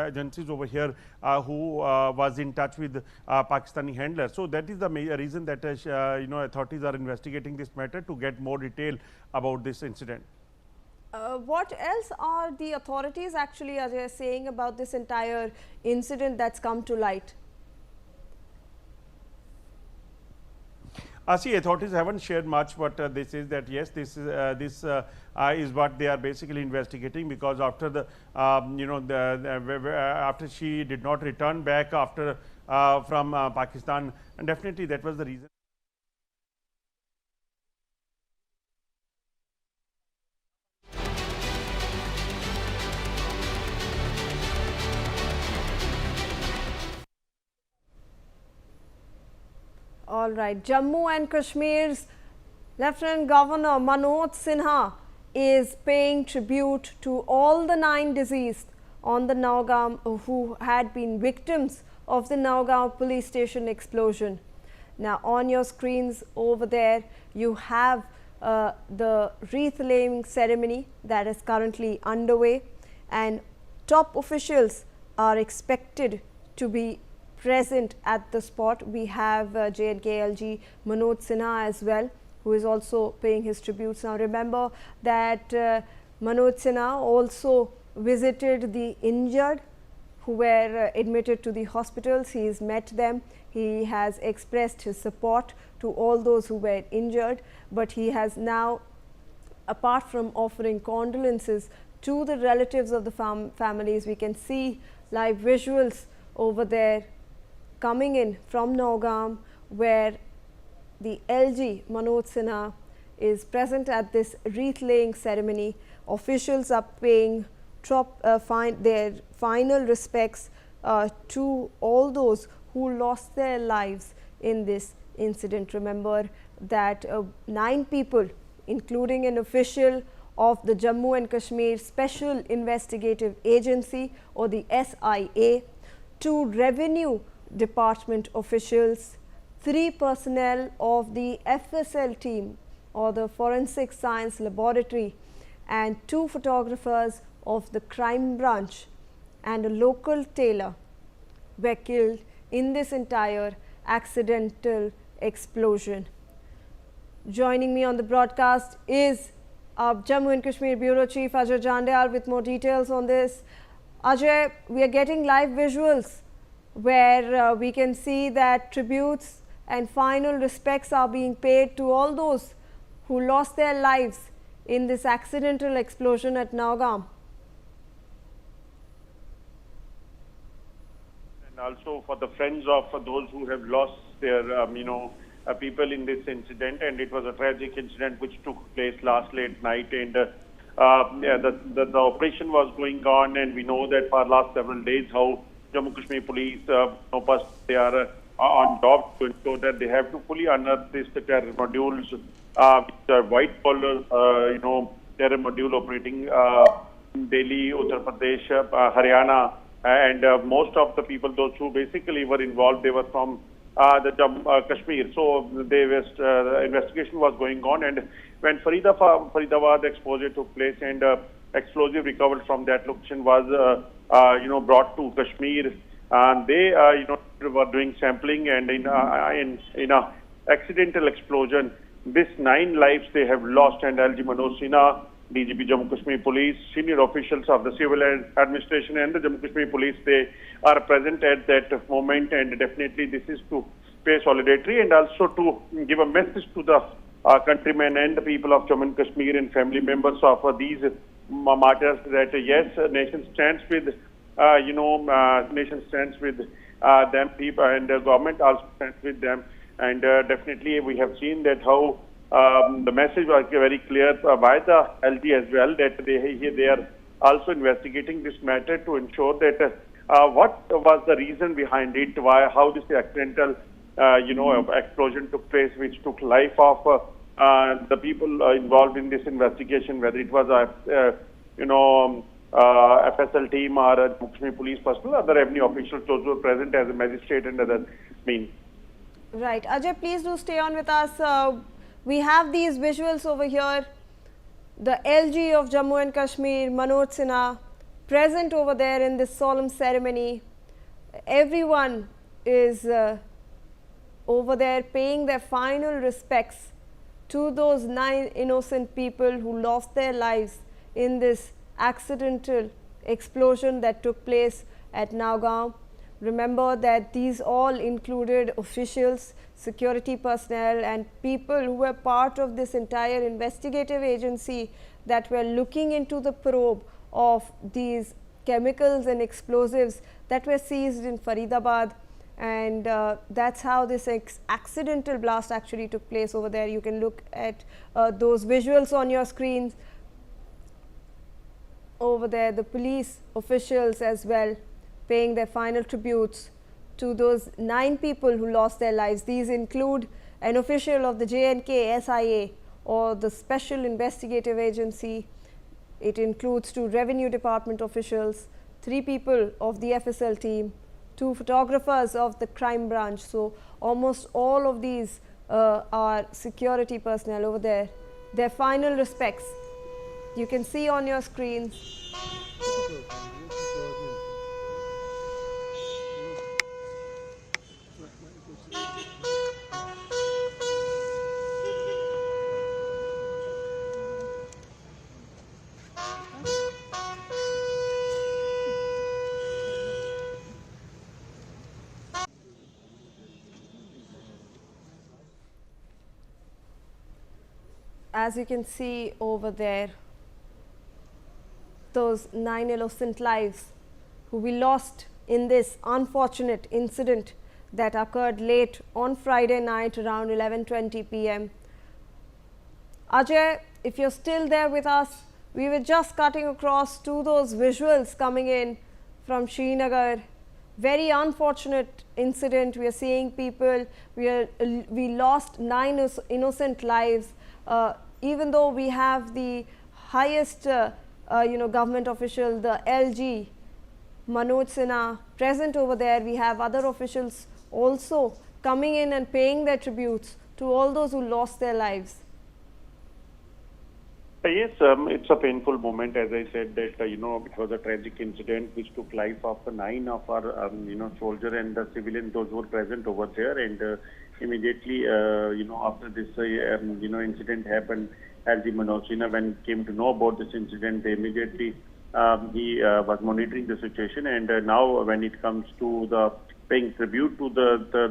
agencies over here who was in touch with Pakistani handlers. So that is the major reason that you know, authorities are investigating this matter to get more detail about this incident. What else are the authorities actually saying about this entire incident that's come to light? See, authorities haven't shared much, but this is that yes, this is what they are basically investigating, because after the after she did not return back after from Pakistan, and definitely that was the reason. All right, Jammu and Kashmir's Lieutenant Governor Manoj Sinha is paying tribute to all the 9 deceased on the Nowgam who had been victims of the Nowgam Police Station explosion. Now on your screens over there you have the wreath laying ceremony that is currently underway, and top officials are expected to be present at the spot. We have J&K LG Manoj Sinha as well, who is also paying his tributes. Now remember that Manoj Sinha also visited the injured who were admitted to the hospitals. He has met them. He has expressed his support to all those who were injured, but he has now, apart from offering condolences to the relatives of the families, we can see live visuals over there coming in from Nowgam, where the LG Manoj Sinha is present at this wreath laying ceremony. Officials are paying their final respects to all those who lost their lives in this incident. Remember that 9 people, including an official of the Jammu and Kashmir Special Investigative Agency or the SIA, 2 revenue department officials, 3 personnel of the FSL team or the Forensic Science Laboratory, and 2 photographers of the crime branch and a local tailor were killed in this entire accidental explosion. Joining me on the broadcast is Jammu and Kashmir Bureau Chief Ajay Jandal with more details on this. Ajay, we are getting live visuals where we can see that tributes and final respects are being paid to all those who lost their lives in this accidental explosion at Nowgam. And also for the friends of those who have lost their people in this incident, and it was a tragic incident which took place last late night, and the operation was going on, and we know that for last several days how Jammu Kashmir Police, they are on job to ensure that they have to fully unearth these terror modules, which are white collar, terror module operating in Delhi, Uttar Pradesh, Haryana, and most of the people, those who basically were involved, they were from the Jammu Kashmir. So the investigation was going on, and when Faridabad exposure took place and explosive recovered from that location was brought to Kashmir, and they were doing sampling, and in a accidental explosion, this 9 lives they have lost, and LG Manoj Sinha, DGP Jammu Kashmir Police, senior officials of the civil administration and the Jammu Kashmir Police, they are present at that moment, and definitely this is to pay solidarity and also to give a message to the countrymen and the people of Jammu and Kashmir and family members of these martyrs that yes, nation stands with nation stands with them, people, and the government also stands with them, and definitely we have seen that how the message was very clear by the LG as well, that they are also investigating this matter to ensure that what was the reason behind it, how this accidental explosion took place, which took life of the people involved in this investigation, whether it was a FSL team or a Kashmir police personnel, other revenue officials, those who were present as a magistrate and other means. Right, Ajay, please do stay on with us. We have these visuals over here. The LG of Jammu and Kashmir, Manoj Sinha, present over there in this solemn ceremony. Everyone is over there paying their final respects to those 9 innocent people who lost their lives in this accidental explosion that took place at Nowgam. Remember that these all included officials, security personnel and people who were part of this entire investigative agency that were looking into the probe of these chemicals and explosives that were seized in Faridabad. And that's how this accidental blast actually took place over there. You can look at those visuals on your screens over there. The police officials as well paying their final tributes to those 9 people who lost their lives. These include an official of the J&K SIA or the Special Investigative Agency. It includes 2 Revenue Department officials, 3 people of the FSL team, 2 photographers of the crime branch. So almost all of these are security personnel over there. Their final respects you can see on your screens. As you can see over there, those 9 innocent lives who we lost in this unfortunate incident that occurred late on Friday night around 11:20 p.m. Ajay, if you're still there with us, we were just cutting across to those visuals coming in from Srinagar. Very unfortunate incident. We are seeing people, we lost 9 innocent lives. Even though we have the highest government official, the LG Manoj Sinha present over there, we have other officials also coming in and paying their tributes to all those who lost their lives. Yes, it's a painful moment. As I said, that it was a tragic incident which took life of 9 of our soldier and the civilian, those who were present over there. And immediately, after this incident happened, LG Manoj Sinha, when came to know about this incident, they immediately he was monitoring the situation. And now, when it comes to the paying tribute to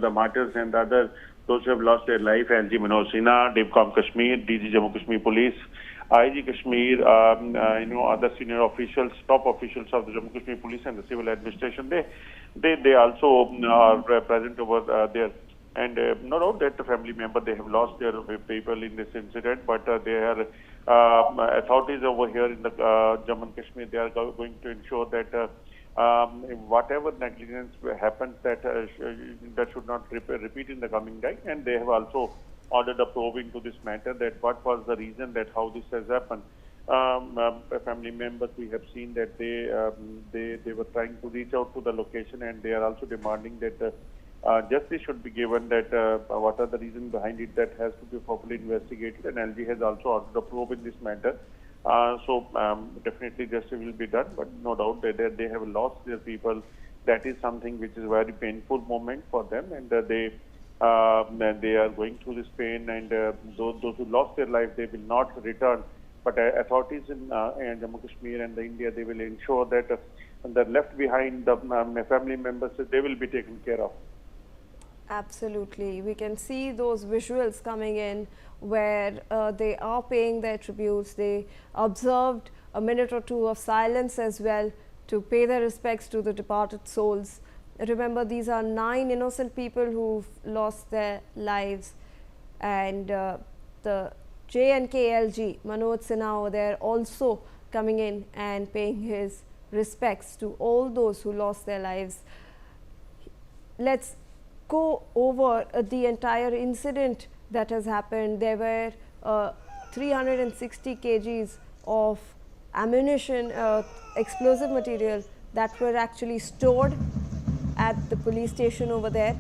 the martyrs and other those who have lost their life, LG Manoj Sinha, Nowgam Kashmir, DG Jammu Kashmir Police, IG Kashmir, other senior officials, top officials of the Jammu Kashmir Police and the civil administration, they also are present over there. And no doubt that the family member, they have lost their people in this incident, but their authorities over here in the Jammu and Kashmir, they are going to ensure that whatever negligence happens, that should not repeat in the coming day. And they have also ordered a probe into this matter, that what was the reason that how this has happened. Family members, we have seen that they were trying to reach out to the location, and they are also demanding that justice should be given, that what are the reasons behind it, that has to be properly investigated. And LG has also ordered a probe in this matter. So definitely justice will be done, but no doubt that they have lost their people. That is something which is a very painful moment for them, and they are going through this pain. And those who lost their life, they will not return. But authorities in Jammu Kashmir and India, they will ensure that the left behind, the family members, they will be taken care of. Absolutely. We can see those visuals coming in where they are paying their tributes. They observed a minute or 2 of silence as well to pay their respects to the departed souls. Remember, these are 9 innocent people who've lost their lives, and the J&K LG Manoj Sinha over there also coming in and paying his respects to all those who lost their lives. Let's go over the entire incident that has happened. There were 360 kgs of ammunition, explosive material that were actually stored at the police station over there.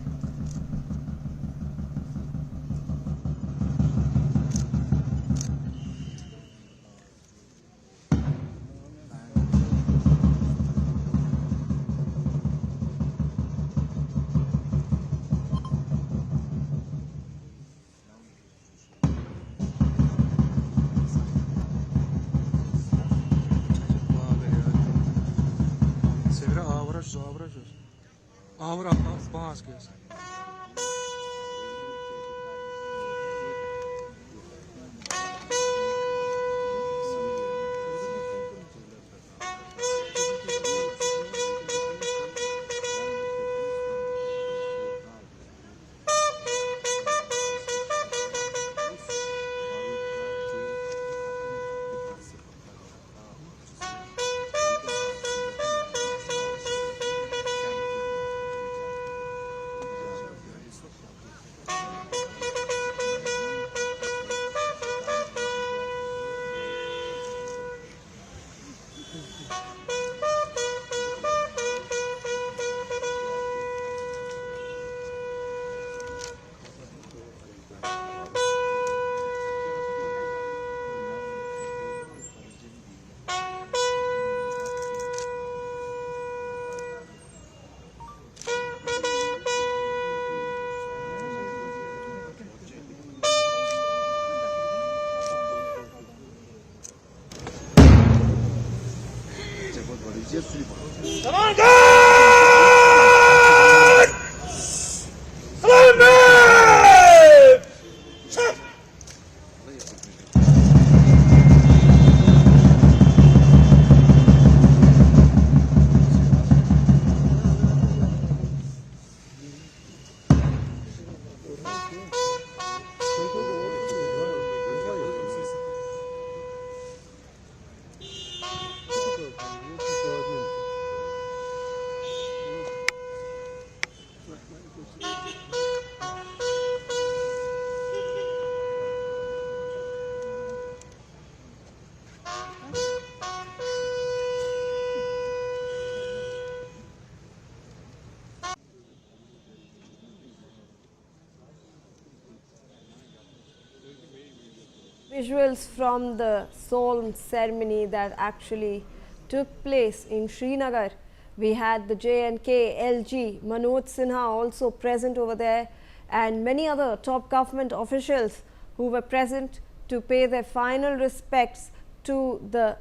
Visuals from the solemn ceremony that actually took place in Srinagar. We had the J&K LG Manoj Sinha also present over there, and many other top government officials who were present to pay their final respects to the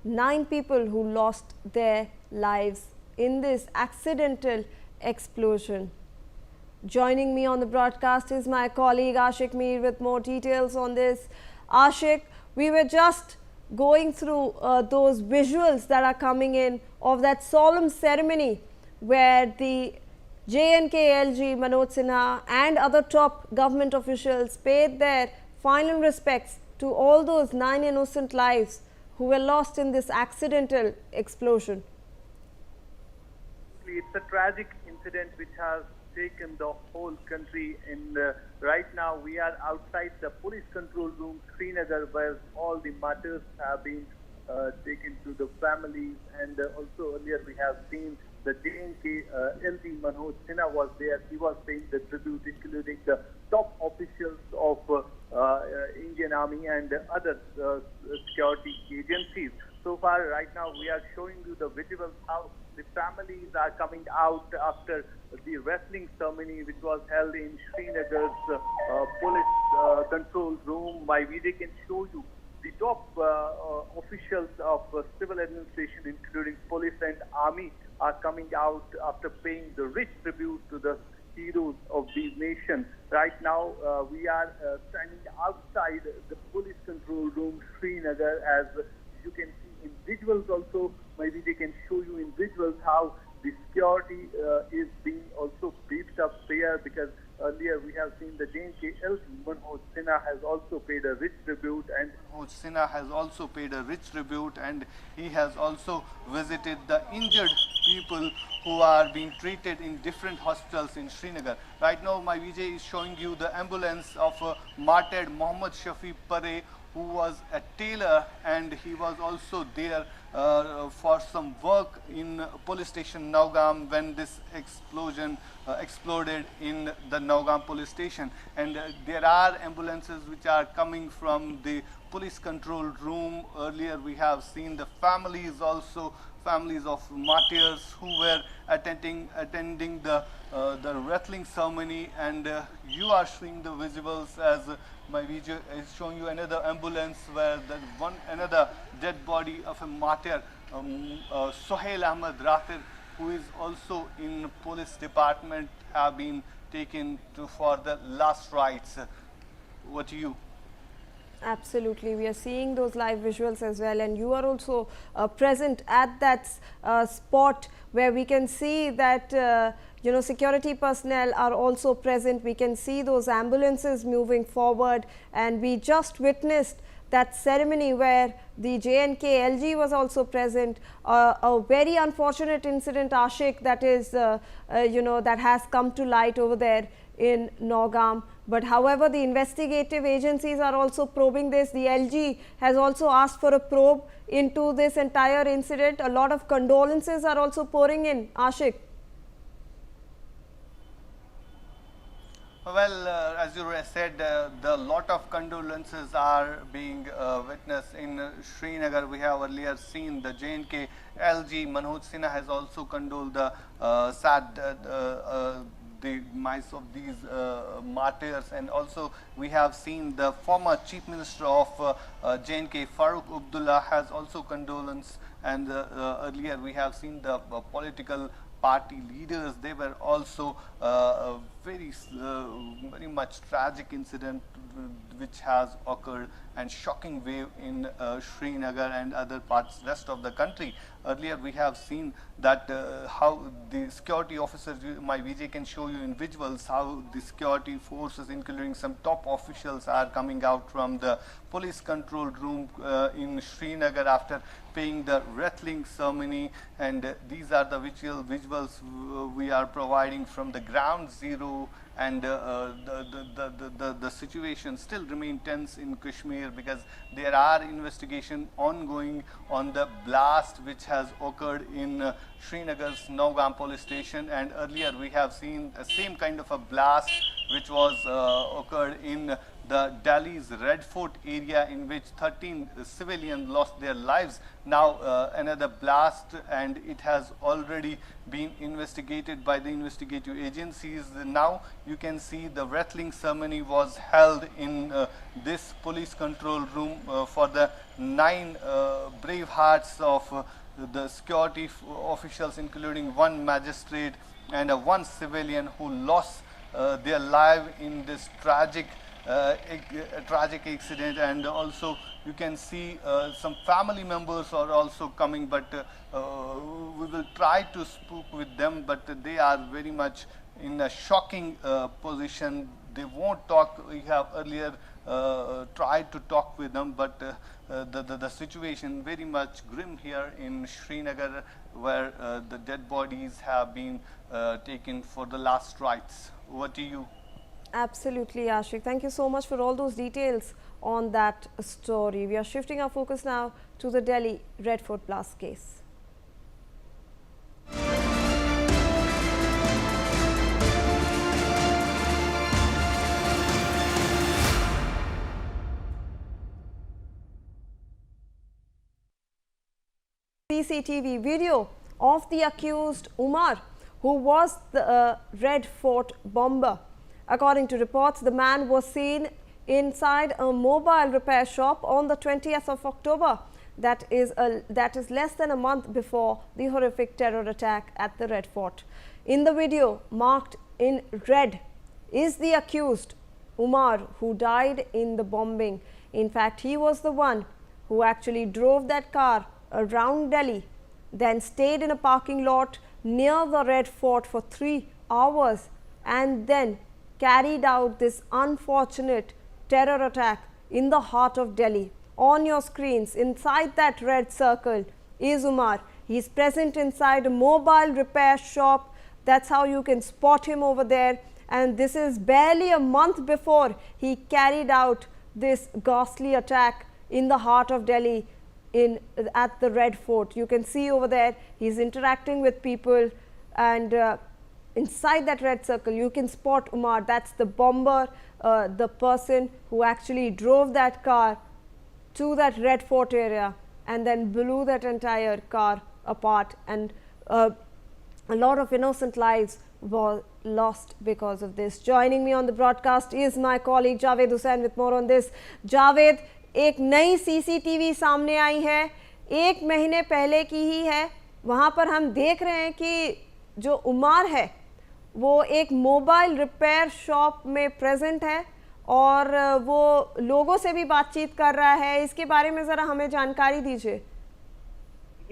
9 people who lost their lives in this accidental explosion. Joining me on the broadcast is my colleague Ashik Mir with more details on this. Ashik, we were just going through those visuals that are coming in of that solemn ceremony where the J&K LG Manoj Sinha and other top government officials paid their final respects to all those 9 innocent lives who were lost in this accidental explosion. It's a tragic incident which has taken the whole country. And right now we are outside the police control room, Srinagar, where all the matters have been taken to the families. And also earlier we have seen the J&K LG Manoj Sinha was there. He was paying the tribute, including the top officials of Indian Army and other security agencies. So far, right now, we are showing you the visuals how the families are coming out after the wrestling ceremony, which was held in Srinagar's police control room. My video can show you the top officials of civil administration, including police and army, are coming out after paying the rich tribute to the heroes of these nations. Right now, we are standing outside the police control room, Srinagar, as you can see in visuals also. Maybe they can show you in visuals how the security is being also beefed up there, because earlier we have seen the J&K LG Manoj Sinha has also paid a rich tribute, and he has also visited the injured people who are being treated in different hospitals in Srinagar. Right now, my Vijay is showing you the ambulance of martyred Mohammad Shafi Pare, who was a tailor, and he was also there for some work in police station Nowgam when this explosion exploded in the Nowgam police station. And there are ambulances which are coming from the police control room. Earlier we have seen the families also, families of martyrs who were attending the wrestling ceremony, and you are seeing the visuals as my video is showing you another ambulance where another dead body of a martyr, Sohail Ahmed Ratir, who is also in police department, have been taken for the last rites. What do you? Absolutely, we are seeing those live visuals as well, and you are also present at that spot where we can see that security personnel are also present. We can see those ambulances moving forward, and we just witnessed that ceremony where the J&K LG was also present. A very unfortunate incident, Ashik, that is that has come to light over there in Nowgam. But however, the investigative agencies are also probing this. The LG has also asked for a probe into this entire incident. A lot of condolences are also pouring in, Ashik. Well, as you said, the lot of condolences are being witnessed in Srinagar. We have earlier seen the J&K LG Manoj Sinha has also condoled the sad the demise of these martyrs. And also we have seen the former Chief Minister of J&K, Farooq Abdullah, has also condolence, and earlier we have seen the political party leaders. They were also very much tragic incident which has occurred, and shocking wave in Srinagar and other parts, rest of the country. Earlier we have seen that how the security officers, my VJ can show you in visuals, how the security forces, including some top officials, are coming out from the police control room in Srinagar after paying the wrestling ceremony. And these are the visuals we are providing from the ground zero. And the situation still remains tense in Kashmir, because there are investigation ongoing on the blast which has occurred in Srinagar's Nowgam Police Station. And earlier we have seen the same kind of a blast which was occurred in the Delhi's Red Fort area, in which 13 civilians lost their lives. Now another blast, and it has already been investigated by the investigative agencies. Now you can see the wrestling ceremony was held in this police control room for the 9 brave hearts of the security officials, including 1 magistrate and 1 civilian who lost their life in this tragic accident. And also you can see some family members are also coming, but we will try to speak with them, but they are very much in a shocking position. They won't talk. We have earlier tried to talk with them, but the situation very much grim here in Srinagar, where the dead bodies have been taken for the last rites. Over to you. Absolutely, Ashik. Thank you so much for all those details on that story. We are shifting our focus now to the Delhi Red Fort blast case. CCTV video of the accused Umar, who was the Red Fort bomber. According to reports, the man was seen inside a mobile repair shop on the 20th of October. That is less than a month before the horrific terror attack at the Red Fort. In the video, marked in red, is the accused Umar, who died in the bombing. In fact, he was the one who actually drove that car around Delhi, then stayed in a parking lot near the Red Fort for 3 hours, and then carried out this unfortunate terror attack in the heart of Delhi. On your screens, inside that red circle, is Umar. He is present inside a mobile repair shop. That's how you can spot him over there. And this is barely a month before he carried out this ghastly attack in the heart of Delhi at the Red Fort. You can see over there, he's interacting with people, and inside that red circle, you can spot Umar. That's the bomber, the person who actually drove that car to that Red Fort area and then blew that entire car apart. And a lot of innocent lives were lost because of this. Joining me on the broadcast is my colleague Javed Hussain with more on this. Javed, एक नई CCTV सामने आई है, 1 महीने पहले की ही है. वहाँ पर हम देख रहे हैं कि जो उमर है वो एक मोबाइल रिपेयर शॉप में प्रेजेंट है और वो लोगों से भी बातचीत कर रहा है. इसके बारे में ज़रा हमें जानकारी दीजिए.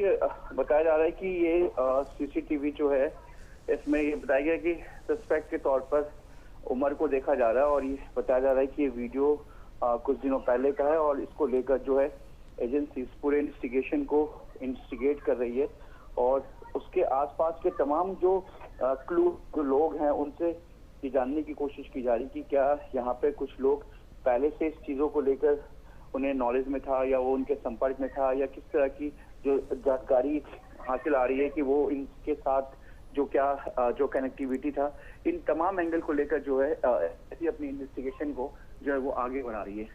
ये बताया जा रहा है कि ये सीसीटीवी जो है, इसमें ये बताया गया कि सस्पेक्ट के तौर पर उमर को देखा जा रहा है, और ये बताया जा रहा है कि ये वीडियो कुछ दिनों पहले का है, और इसको लेकर जो है एजेंसीज पूरे इन्वेस्टिगेशन को इन्वेस्टिगेट कर रही है, और उसके आसपास के तमाम जो क्लू जो लोग हैं उनसे ये जानने की कोशिश की जा रही कि क्या यहाँ पे कुछ लोग पहले से इस चीज़ों को लेकर उन्हें नॉलेज में था, या वो उनके संपर्क में था, या किस तरह की जो जानकारी हासिल आ रही है कि वो इनके साथ जो कनेक्टिविटी था. इन तमाम एंगल को लेकर जो है ऐसी अपनी इन्वेस्टिगेशन को जो है वो आगे बढ़ा रही है.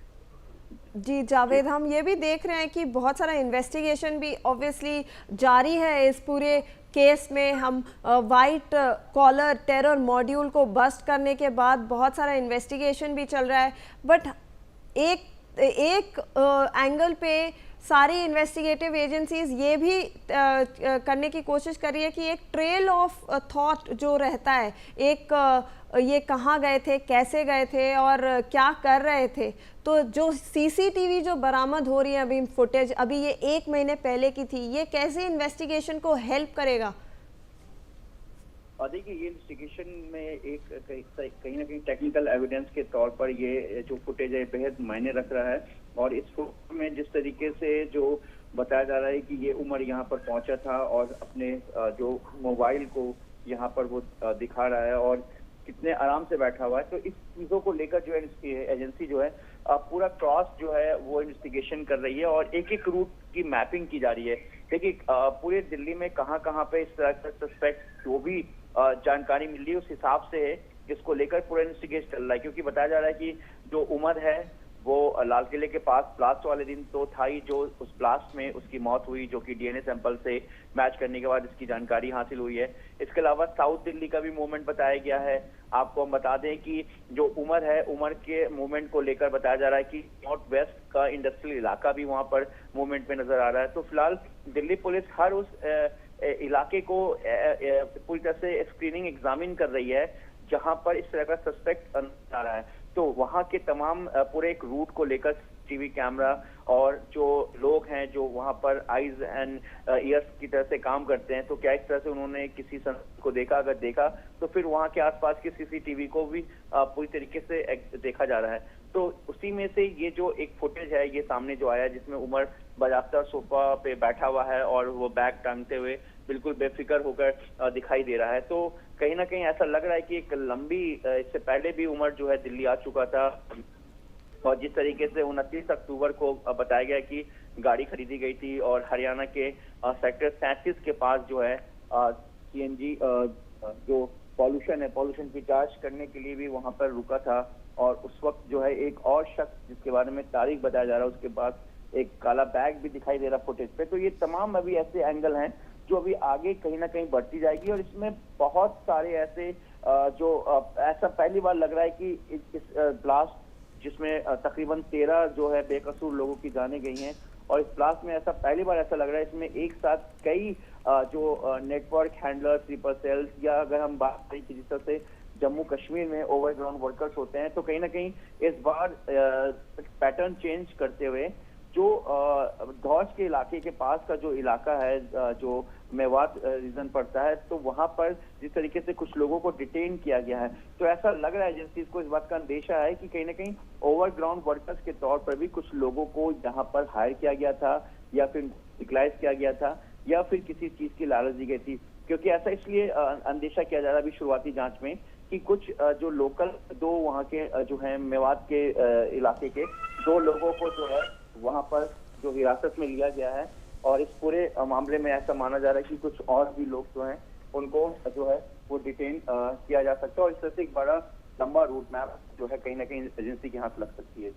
जी जावेद, हम ये भी देख रहे हैं कि बहुत सारा इन्वेस्टिगेशन भी ऑब्वियसली जारी है इस पूरे केस में। हम वाइट कॉलर टेरर मॉड्यूल को बस्ट करने के बाद बहुत सारा इन्वेस्टिगेशन भी चल रहा है, बट एक एंगल पे सारी इन्वेस्टिगेटिव एजेंसीज ये भी करने की कोशिश कर रही है कि एक ट्रेल ऑफ थॉट जो रहता है, एक ये कहाँ गए थे, कैसे गए थे और क्या कर रहे थे। तो जो सीसीटीवी जो बरामद हो रही है अभी फुटेज, अभी ये 1 महीने पहले की थी, ये कैसे इन्वेस्टिगेशन को हेल्प करेगा? देखिए, ये इन्वेस्टिगेशन में एक कहीं ना कहीं टेक्निकल एविडेंस के तौर पर ये जो फुटेज है बेहद मायने रख रहा है। और इस फोटो में जिस तरीके से जो बताया जा रहा है कि ये उमर यहाँ पर पहुंचा था और अपने जो मोबाइल को यहाँ पर वो दिखा रहा है और कितने आराम से बैठा हुआ है, तो इस चीजों को लेकर जो है एजेंसी जो है पूरा क्रॉस जो है वो इन्वेस्टिगेशन कर रही है और एक एक रूट की मैपिंग की जा रही है। देखिए, पूरे दिल्ली में कहाँ कहाँ पे इस तरह का सस्पेक्ट जो भी जानकारी मिल रही है उस हिसाब से है, जिसको लेकर पूरा इन्वेस्टिगेशन चल रहा है। क्योंकि बताया जा रहा है कि जो उमर है वो लाल किले के पास ब्लास्ट वाले दिन तो था ही, जो उस ब्लास्ट में उसकी मौत हुई, जो कि डीएनए सैंपल से मैच करने के बाद इसकी जानकारी हासिल हुई है। इसके अलावा साउथ दिल्ली का भी मूवमेंट बताया गया है। आपको हम बता दें कि जो उमर है, उमर के मूवमेंट को लेकर बताया जा रहा है कि नॉर्थ वेस्ट का इंडस्ट्रियल इलाका भी वहां पर मूवमेंट में नजर आ रहा है। तो फिलहाल दिल्ली पुलिस हर उस इलाके को पूरी तरह से स्क्रीनिंग एग्जामिन कर रही है जहां पर इस तरह का सस्पेक्ट आ रहा है। तो वहां के तमाम पूरे एक रूट को लेकर टीवी कैमरा और जो लोग हैं जो वहां पर आईज एंड ईयर्स की तरह से काम करते हैं, तो क्या इस तरह से उन्होंने किसी संस्था को देखा, अगर देखा तो फिर वहां के आसपास के सीसीटीवी को भी पूरी तरीके से देखा जा रहा है। तो उसी में से ये जो एक फुटेज है ये सामने जो आया, जिसमें उमर बाजाफ्ता सोफा पे बैठा हुआ है और वो बैग टांगते हुए बिल्कुल बेफिक्र होकर दिखाई दे रहा है। तो कहीं ना कहीं ऐसा लग रहा है कि एक लंबी, इससे पहले भी उमर जो है दिल्ली आ चुका था और जिस तरीके से 29 अक्टूबर को बताया गया कि गाड़ी खरीदी गई थी और हरियाणा के सेक्टर 37 के पास जो है सीएनजी जो पॉल्यूशन है, पॉल्यूशन की जांच करने के लिए भी वहां पर रुका था। और उस वक्त जो है एक और शख्स जिसके बारे में तारीख बताया जा रहा है, उसके पास एक काला बैग भी दिखाई दे रहा फुटेज पे। तो ये तमाम अभी ऐसे एंगल हैं जो अभी आगे कहीं ना कहीं बढ़ती जाएगी और इसमें बहुत सारे ऐसे जो ऐसा पहली बार लग रहा है कि इस ब्लास्ट जिसमें तकरीबन 13 जो है बेकसूर लोगों की जानें गई हैं, और इस ब्लास्ट में ऐसा पहली बार ऐसा लग रहा है इसमें एक साथ कई जो नेटवर्क हैंडलर्स, स्लीपर सेल्स, या अगर हम बात करें कि जिस तरह से जम्मू कश्मीर में ओवरग्राउंड वर्कर्स होते हैं, तो कहीं ना कहीं इस बार पैटर्न चेंज करते हुए जो धौज के इलाके के पास का जो इलाका है, जो मेवात रीजन पड़ता है, तो वहां पर जिस तरीके से कुछ लोगों को डिटेन किया गया है, तो ऐसा लग रहा है एजेंसीज को इस बात का अंदेशा है कि कहीं ना कहीं ओवरग्राउंड वर्कर्स के तौर पर भी कुछ लोगों को यहाँ पर हायर किया गया था या फिर डिक्लाइज किया गया था या फिर किसी चीज की लालच दी गई थी। क्योंकि ऐसा इसलिए अंदेशा किया जा रहा है अभी शुरुआती जांच में कि कुछ जो लोकल दो वहाँ के जो है मेवात के इलाके के 2 लोगों को जो है वहां पर जो हिरासत में लिया गया है, और इस पूरे मामले में ऐसा माना जा रहा है कि कुछ और भी लोग जो हैं उनको जो है वो डिटेन किया जा सकता है, और इस तरह से एक बड़ा लंबा रूट मैप जो है कहीं ना कहीं एजेंसी के हाथ लग सकती है।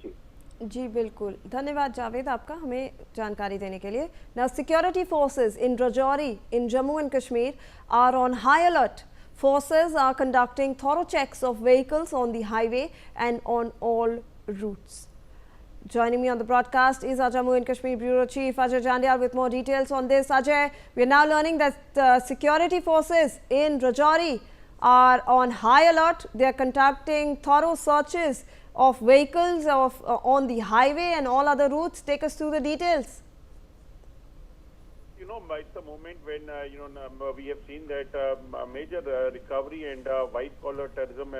जी बिल्कुल, धन्यवाद जावेद आपका हमें जानकारी देने के लिए। Now security forces in Rajouri in Jammu and Kashmir are on high alert. Forces are conducting thorough checks of vehicles on the highway and on all routes. Joining me on the broadcast is our Jammu and Kashmir Bureau Chief Ajay Jandial with more details on this. Ajay, we are now learning that security forces in Rajouri are on high alert. They are conducting thorough searches of vehicles on the highway and all other routes. Take us through the details. It's a moment when, we have seen that major recovery and white-collar terrorism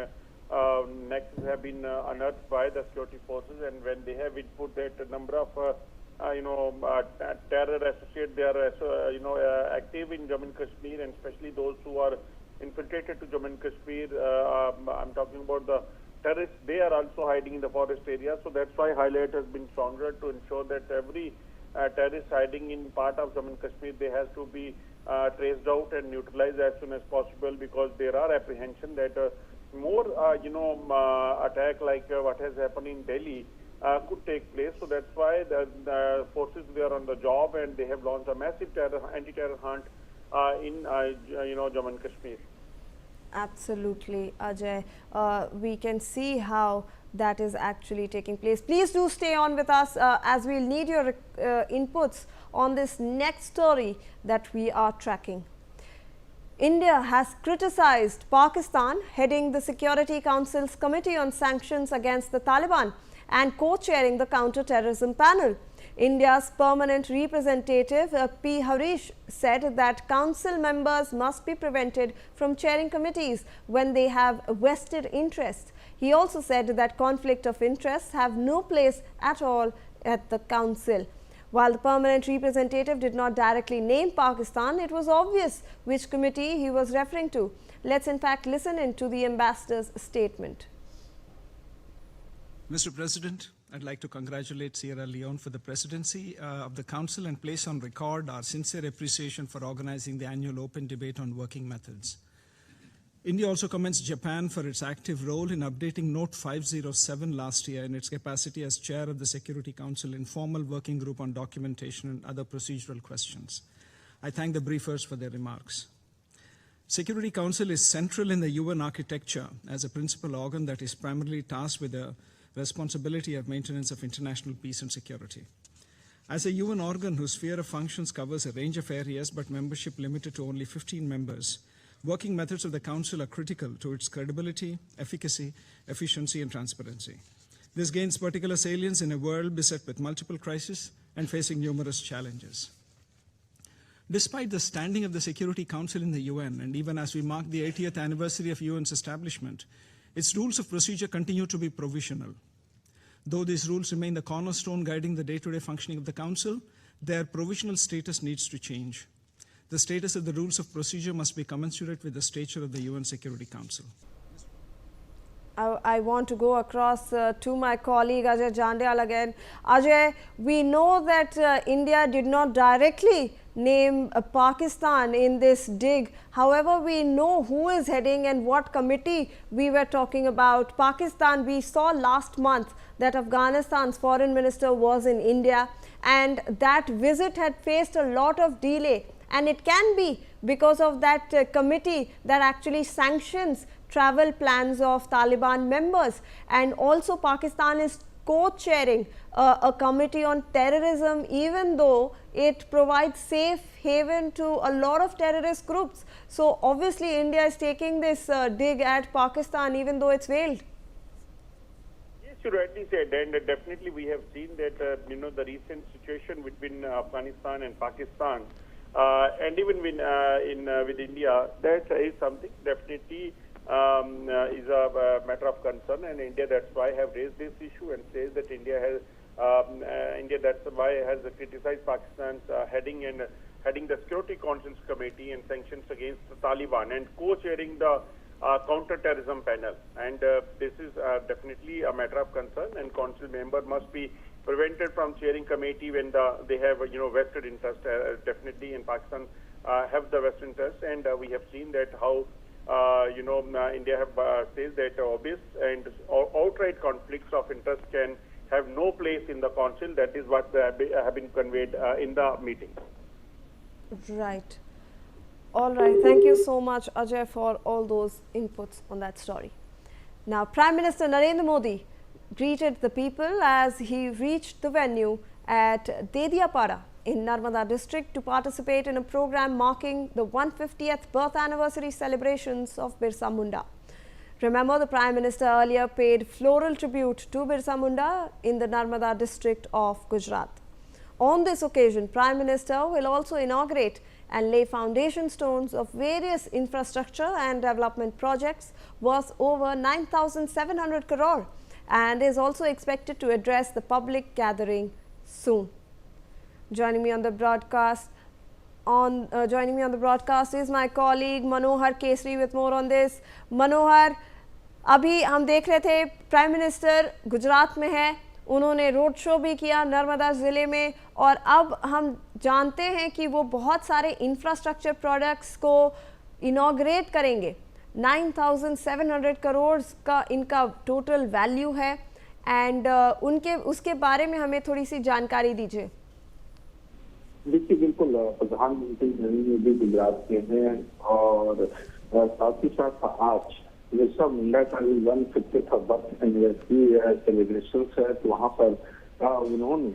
nexus have been unearthed by the security forces, and when they have input that number of, terror associates, they are, active in Jammu and Kashmir, and especially those who are infiltrated to Jammu and Kashmir. I'm talking about the terrorists. They are also hiding in the forest area, so that's why highlight has been stronger to ensure that every terrorist hiding in part of Jammu and Kashmir, they has to be traced out and neutralized as soon as possible, because there are apprehension that more attack like what has happened in Delhi could take place. So that's why the forces were on the job, and they have launched a massive anti-terror hunt in Jammu and Kashmir. Absolutely, Ajay. We can see how that is actually taking place. Please do stay on with us as we'll need your inputs on this next story that we are tracking. India has criticized Pakistan, heading the Security Council's Committee on Sanctions against the Taliban and co-chairing the counter-terrorism panel. India's permanent representative P. Harish said that council members must be prevented from chairing committees when they have vested interest. He also said that conflict of interests have no place at all at the council. While the permanent representative did not directly name Pakistan, it was obvious which committee he was referring to. Let's in fact listen in to the ambassador's statement. Mr. President, I'd like to congratulate Sierra Leone for the presidency of the Council and place on record our sincere appreciation for organizing the annual open debate on working methods. India also commends Japan for its active role in updating Note 507 last year in its capacity as chair of the Security Council Informal Working Group on Documentation and Other Procedural Questions. I thank the briefers for their remarks. Security Council is central in the UN architecture as a principal organ that is primarily tasked with the responsibility of maintenance of international peace and security. As a UN organ whose sphere of functions covers a range of areas but membership limited to only 15 members, working methods of the Council are critical to its credibility, efficacy, efficiency, and transparency. This gains particular salience in a world beset with multiple crises and facing numerous challenges. Despite the standing of the Security Council in the UN, and even as we mark the 80th anniversary of UN's establishment, its rules of procedure continue to be provisional. Though these rules remain the cornerstone guiding the day-to-day functioning of the Council, their provisional status needs to change. The status of the rules of procedure must be commensurate with the stature of the UN Security Council. I want to go across to my colleague Ajay Jandyal again. Ajay, we know that India did not directly name Pakistan in this dig. However, we know who is heading and what committee we were talking about. Pakistan, we saw last month that Afghanistan's foreign minister was in India, and that visit had faced a lot of delay. And it can be because of that committee that actually sanctions travel plans of Taliban members. And also Pakistan is co-chairing a committee on terrorism, even though it provides safe haven to a lot of terrorist groups. So obviously India is taking this dig at Pakistan, even though it's veiled. Yes, you rightly said, and definitely we have seen that the recent situation between Afghanistan and Pakistan, and even with India, that is something definitely is a matter of concern, and India that's why have raised this issue and says that India that's why has criticized Pakistan's heading the Security Council's committee and sanctions against the Taliban and co-chairing the counter-terrorism panel, and this is definitely a matter of concern, and council member must be prevented from chairing committee when they have vested interest. Definitely in Pakistan have the vested interest, and we have seen that how India have says that obvious and outright conflicts of interest can have no place in the council. That is what have been conveyed in the meeting. Right. All right. Thank you so much, Ajay, for all those inputs on that story. Now, Prime Minister Narendra Modi greeted the people as he reached the venue at Dediapara in Narmada district to participate in a program marking the 150th birth anniversary celebrations of Birsa Munda. Remember, the Prime Minister earlier paid floral tribute to Birsa Munda in the Narmada district of Gujarat. On this occasion, Prime Minister will also inaugurate and lay foundation stones of various infrastructure and development projects worth over 9,700 crore and is also expected to address the public gathering soon. Joining me on the broadcast is my colleague Manohar Kesri with more on this. Manohar, अभी हम देख रहे थे prime minister Gujarat में है, उन्होंने road show भी किया नर्मदा ज़िले में, और अब हम जानते हैं कि वो बहुत सारे इंफ्रास्ट्रक्चर प्रोडक्ट्स को इनॉग्रेट करेंगे. 9,700 करोड़ का इनका टोटल वैल्यू है. एंड उनके उसके बारे में हमें थोड़ी सी जानकारी दीजिए। देखिए, बिल्कुल प्रधानमंत्री नरेंद्र मोदी गुजरात के हैं और साथ ही साथ आज बिरसा मुंडा का भी 150th बर्थ एनिवर्सरी सेलिब्रेशन है, तो वहाँ पर उन्होंने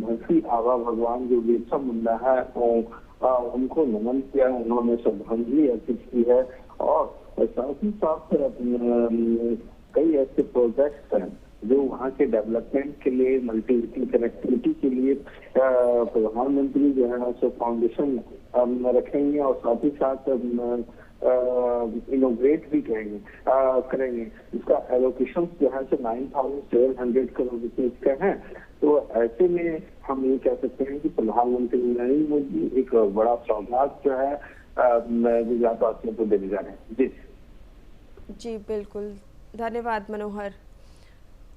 धरती आबा भगवान जो बिरसा मुंडा है उनको नमन किया, उन्होंने श्रद्धांजलि अर्पित की है और साथ ही साथ कई ऐसे प्रोजेक्ट्स हैं जो वहाँ के डेवलपमेंट के लिए, मल्टीपल कनेक्टिविटी के लिए प्रधानमंत्री जो है सो फाउंडेशन रखेंगे और साथ ही साथ इनोग्रेट भी करेंगे। इसका एलोकेशन जो है सो 9,700 करोड़ रुपए का है। तो ऐसे में हम ये कह सकते हैं कि प्रधानमंत्री नरेंद्र मोदी एक बड़ा सौगात जो है गुजरात वासियों को देने जा रहे हैं। जी जी बिल्कुल, धन्यवाद मनोहर।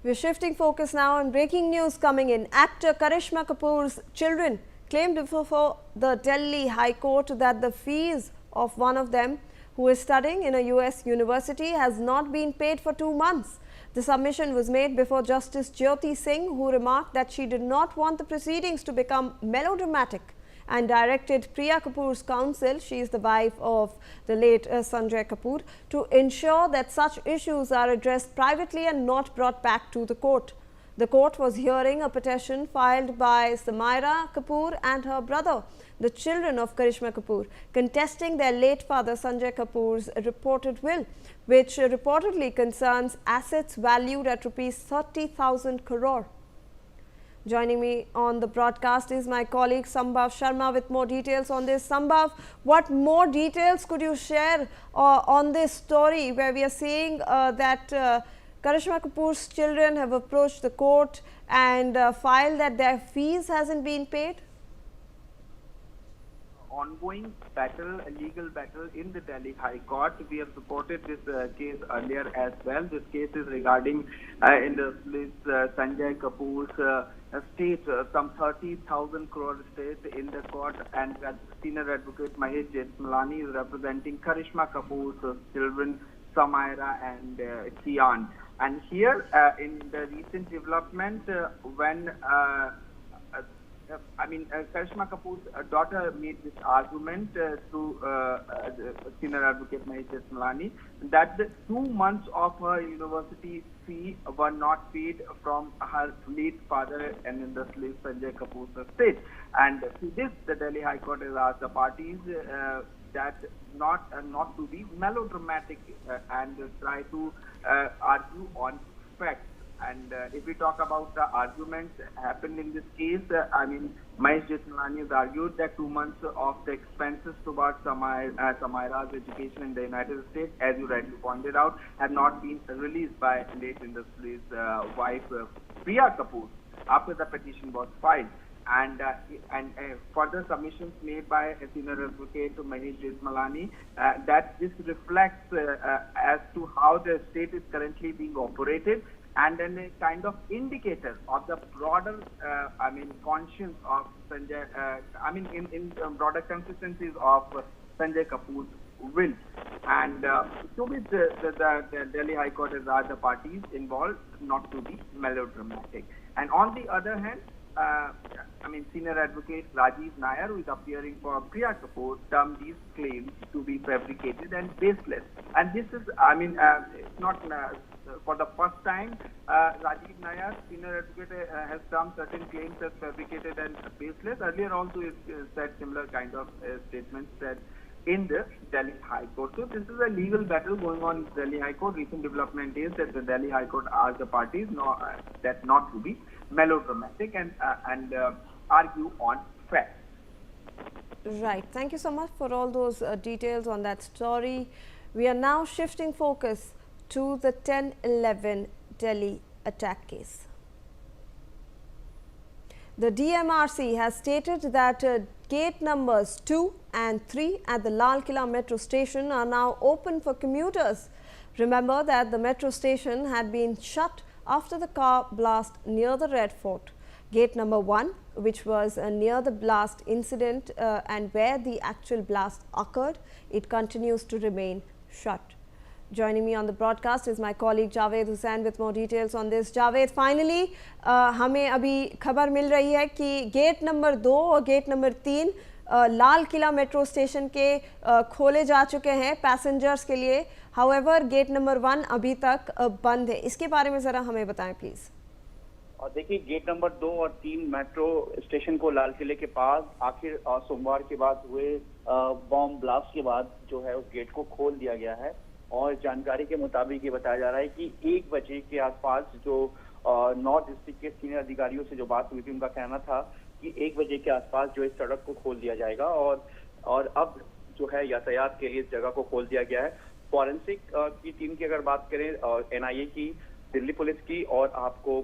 We're shifting focus now on breaking news coming in. Actor Karishma Kapoor's children claimed before the Delhi High Court that the fees of one of them, who is studying in a US university, has not been paid for 2 months. The submission was made before Justice Jyoti Singh, who remarked that she did not want the proceedings to become melodramatic and directed Priya Kapoor's counsel, she is the wife of the late Sanjay Kapoor, to ensure that such issues are addressed privately and not brought back to the court. The court was hearing a petition filed by Samaira Kapoor and her brother, the children of Karishma Kapoor, contesting their late father Sanjay Kapoor's reported will, which reportedly concerns assets valued at rupees 30,000 crore. Joining me on the broadcast is my colleague Sambhav Sharma with more details on this. Sambhav, what more details could you share on this story where we are seeing that Karishma Kapoor's children have approached the court and filed that their fees hasn't been paid? Ongoing battle, a legal battle in the Delhi High Court. We have supported this case earlier as well. This case is regarding in this Sanjay Kapoor's estate, some 30,000 crore estate in the court, and senior advocate Mahesh Jethmalani is representing Karishma Kapoor's children Samaira and Kian. And here in the recent development when Karishma Kapoor's daughter made this argument to senior advocate Mahesh Jethmalani that the 2 months of her university fee were not paid from her late father and in the late Sanjay Kapoor's estate. And to this, the Delhi High Court has asked the parties that not to be melodramatic and try to argue on facts. And if we talk about the arguments happened in this case, Mahesh Jethmalani has argued that 2 months of the expenses towards Samaira's education in the United States, as you rightly pointed out, have not been released by late industry's wife Priya Kapoor after the petition was filed. And further submissions made by senior advocate Mahesh Jethmalani that this reflects as to how the state is currently being operated, and then a kind of indicator of the broader, conscience of Sanjay, in broader consistencies of Sanjay Kapoor's will. And to which the Delhi High Court has asked the parties involved not to be melodramatic. And on the other hand, senior advocate Rajiv Nair, who is appearing for Priya Kapoor, termed these claims to be fabricated and baseless. And this is, it's not for the first time, Rajiv Nair, senior advocate, has termed certain claims as fabricated and baseless. Earlier also it said similar kind of statements that in the Delhi High Court. So this is a legal battle going on in the Delhi High Court. Recent development is that the Delhi High Court asked the parties that not to be melodramatic and argue on facts. Right. Thank you so much for all those details on that story. We are now shifting focus to the 10/11 Delhi attack case. The DMRC has stated that gate numbers 2 and 3 at the Lal Killa metro station are now open for commuters. Remember that the metro station had been shut after the car blast near the Red Fort. Gate number 1, which was near the blast incident and where the actual blast occurred, it continues to remain shut. Joining me on the broadcast is my colleague Javed Hussain with more details on this. Javed, finally हमें अभी खबर मिल रही है कि gate number 2 और gate number 3 Lal Qila metro station के खोले जा चुके हैं पैसेंजर्स के लिए. हाउएवर गेट नंबर 1 अभी तक बंद है. इसके बारे में ज़रा हमें बताएं प्लीज़. और देखिए, गेट नंबर 2 और 3 मेट्रो स्टेशन को लाल किले के पास आखिर सोमवार के बाद हुए बॉम्ब ब्लास्ट के बाद जो है उस गेट को खोल दिया गया है. और जानकारी के मुताबिक ये बताया जा रहा है कि 1 बजे के आसपास जो नॉर्थ डिस्ट्रिक्ट के सीनियर अधिकारियों से जो बात हुई थी, उनका कहना था कि 1 बजे के आसपास जो इस सड़क को खोल दिया जाएगा. और अब जो है यातायात के लिए इस जगह को खोल दिया गया है. फॉरेंसिक की टीम की अगर बात करें, NIA की, दिल्ली पुलिस की और आपको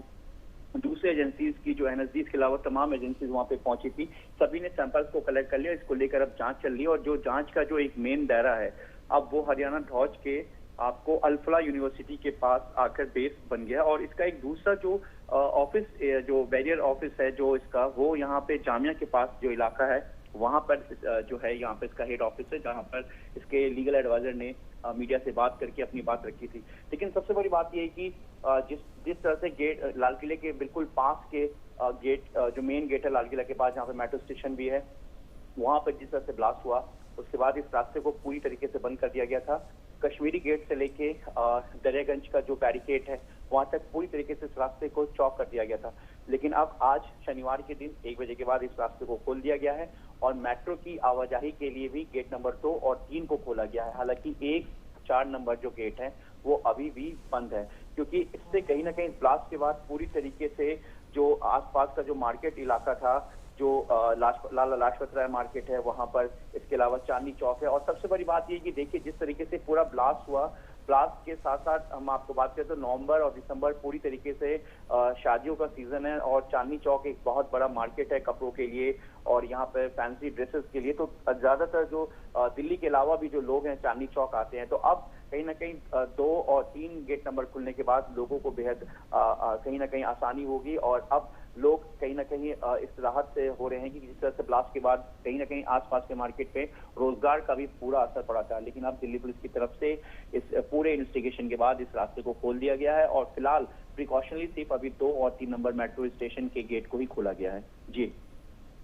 दूसरे एजेंसीज की, जो NSDs के अलावा तमाम एजेंसीज वहां पे पहुंची थी, सभी ने सैंपल्स को कलेक्ट कर लिया. इसको लेकर अब जांच चल रही है और जो जांच का जो एक मेन दायरा है अब वो हरियाणा ढौज के आपको अल्फला यूनिवर्सिटी के पास आकर बेस बन गया. और इसका एक दूसरा जो ऑफिस, जो बैरियर ऑफिस है जो इसका, वो यहाँ पे जामिया के पास जो इलाका है वहां पर जो है यहाँ पे इसका हेड ऑफिस है, जहाँ पर इसके लीगल एडवाइजर ने मीडिया से बात करके अपनी बात रखी थी. लेकिन सबसे बड़ी बात यह है कि जिस तरह से गेट लाल किले के बिल्कुल पास के गेट, जो मेन गेट है लाल किला के पास, जहाँ पे मेट्रो स्टेशन भी है, वहां पर जिस तरह से ब्लास्ट हुआ उसके बाद इस रास्ते को पूरी तरीके से बंद कर दिया गया था. कश्मीरी गेट से लेके दरियागंज का जो बैरिकेड है वहां तक पूरी तरीके से इस रास्ते को चौक कर दिया गया था. लेकिन अब आज शनिवार के दिन 1 बजे के बाद इस रास्ते को खोल दिया गया है और मेट्रो की आवाजाही के लिए भी गेट नंबर 2 और 3 को खोला गया है. हालांकि 1-4 नंबर जो गेट है वो अभी भी बंद है, क्योंकि इससे कहीं ना कहीं ब्लास्ट के बाद पूरी तरीके से जो आसपास का जो मार्केट इलाका था, जो लाला लाजपत राय मार्केट है वहां पर, इसके अलावा चांदनी चौक है. और सबसे बड़ी बात ये कि देखिए जिस तरीके से पूरा ब्लास्ट हुआ, ब्लास्ट के साथ साथ हम आपको बात करें तो नवंबर और दिसंबर पूरी तरीके से शादियों का सीजन है और चांदनी चौक एक बहुत बड़ा मार्केट है कपड़ों के लिए और यहाँ पे फैंसी ड्रेसेस के लिए. तो ज्यादातर जो दिल्ली के अलावा भी जो लोग हैं चांदनी चौक आते हैं. तो अब कहीं ना कहीं 2 और 3 गेट नंबर खुलने के बाद लोगों को बेहद कहीं ना कहीं आसानी होगी और अब लोग कहीं ना कहीं इस राहत से हो रहे हैं कि जिस तरह से ब्लास्ट के बाद कहीं ना कहीं आसपास के मार्केट पे रोजगार का भी पूरा असर पड़ा था. लेकिन अब दिल्ली पुलिस की तरफ से इस पूरे इन्वेस्टिगेशन के बाद इस रास्ते को खोल दिया गया है और फिलहाल प्रिकॉशनली सिर्फ अभी 2 और 3 नंबर मेट्रो स्टेशन के गेट को ही खोला गया है.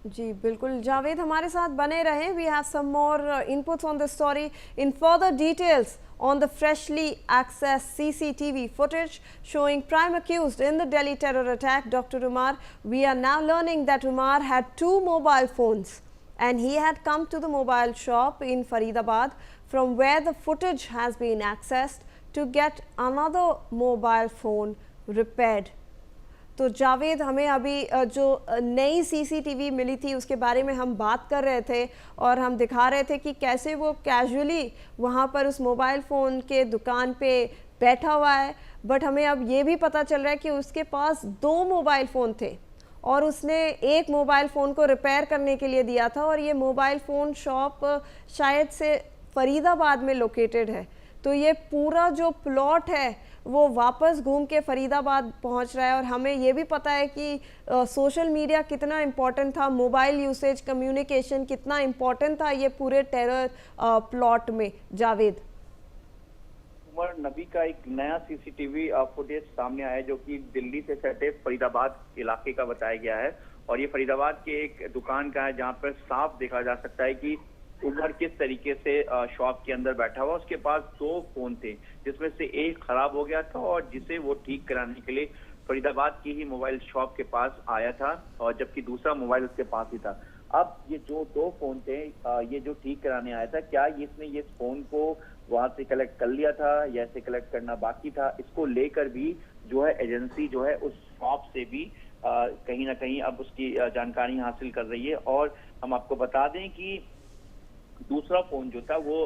जी बिल्कुल. जावेद हमारे साथ बने रहें. We have some more inputs on this story. In further details on the freshly accessed CCTV footage showing prime accused in the Delhi terror attack, Dr. Umar, we are now learning that Umar had 2 mobile phones and he had come to the mobile shop in Faridabad from where the footage has been accessed to get another mobile phone repaired. तो जावेद, हमें अभी जो नई CCTV मिली थी उसके बारे में हम बात कर रहे थे और हम दिखा रहे थे कि कैसे वो कैजुअली वहाँ पर उस मोबाइल फ़ोन के दुकान पे बैठा हुआ है. बट हमें अब ये भी पता चल रहा है कि उसके पास 2 मोबाइल फ़ोन थे और उसने एक मोबाइल फ़ोन को रिपेयर करने के लिए दिया था और ये मोबाइल फ़ोन शॉप शायद से फरीदाबाद में लोकेटेड है. तो ये पूरा जो प्लॉट है वो वापस घूम के फरीदाबाद पहुंच रहा है और हमें ये भी पता है कि सोशल मीडिया कितना इम्पोर्टेंट था, मोबाइल यूसेज, कम्युनिकेशन कितना इम्पोर्टेंट था ये पूरे टेरर प्लॉट में. जावेद, उमर नबी का एक नया CCTV फुटेज सामने आया है जो कि दिल्ली से सटे फरीदाबाद इलाके का बताया गया है और ये फरीदाबाद के एक दुकान का है जहाँ पर साफ देखा जा सकता है कि उमर किस तरीके से शॉप के अंदर बैठा हुआ. उसके पास 2 फोन थे जिसमें से एक खराब हो गया था और जिसे वो ठीक कराने के लिए फरीदाबाद की ही मोबाइल शॉप के पास आया था और जबकि दूसरा मोबाइल उसके पास ही था. अब ये जो 2 फोन थे ये जो ठीक कराने आया था, क्या इसने ये फोन को वहां से कलेक्ट कर लिया था या इसे कलेक्ट करना बाकी था, इसको लेकर भी जो है एजेंसी जो है उस शॉप से भी कहीं ना कहीं अब उसकी जानकारी हासिल कर रही है. और हम आपको बता दें कि दूसरा फोन जो था वो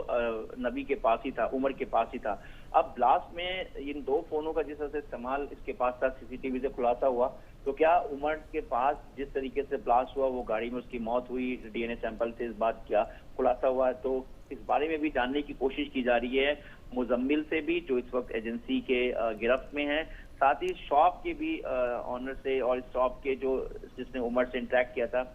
नबी के पास ही था, उमर के पास ही था. अब ब्लास्ट में इन 2 फोनों का जिस तरह से इस्तेमाल इसके पास था, CCTV से खुलासा हुआ, तो क्या उमर के पास जिस तरीके से ब्लास्ट हुआ वो गाड़ी में उसकी मौत हुई, DNA सैंपल से इस बात क्या खुलासा हुआ है. तो इस बारे में भी जानने की कोशिश की जा रही है मुजम्मिल से भी, जो इस वक्त एजेंसी के गिरफ्त में है, साथ ही शॉप के भी ऑनर से और इस शॉप के जो जिसने उमर से इंटरेक्ट किया था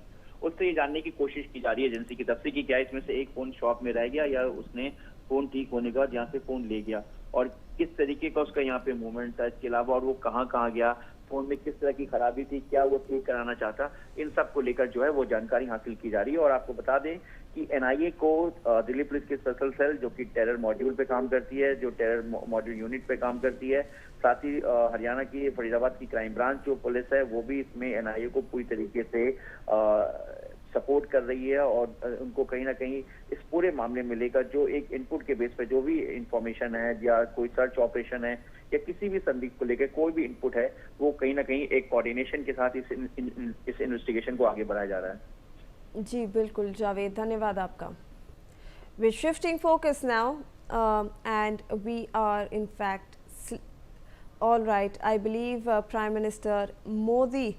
उससे ये जानने की कोशिश की जा रही है एजेंसी की तरफ से कि क्या इसमें से एक फोन शॉप में रह गया या उसने फोन ठीक होने के बाद यहाँ से फोन ले गया. और किस तरीके का उसका यहाँ पे मूवमेंट था, इसके अलावा और वो कहाँ कहाँ गया, फोन में किस तरह की खराबी थी, क्या वो ठीक कराना चाहता, इन सब को लेकर जो है वो जानकारी हासिल की जा रही है। और आपको बता दें कि एनआईए को दिल्ली पुलिस की स्पेशल सेल जो कि टेरर मॉड्यूल पे काम करती है, जो टेरर मॉड्यूल यूनिट पे काम करती है, साथ ही हरियाणा की फरीदाबाद की क्राइम ब्रांच जो पुलिस है वो भी इसमें एनआईए को पूरी तरीके से सपोर्ट कर रही है और उनको कहीं ना कहीं इस पूरे मामले में लेकर जो एक इनपुट के बेस पे जो भी इंफॉर्मेशन है या कोई सर्च ऑपरेशन है या किसी भी संदिग्ध को लेकर कोई भी इनपुट है वो कहीं ना कहीं एक कोऑर्डिनेशन के साथ इस इन्वेस्टिगेशन को आगे बढ़ाया जा रहा है। जी बिल्कुल जावेद, धन्यवाद आपका। We're shifting focus now and we are in fact all right. I believe Prime Minister Modi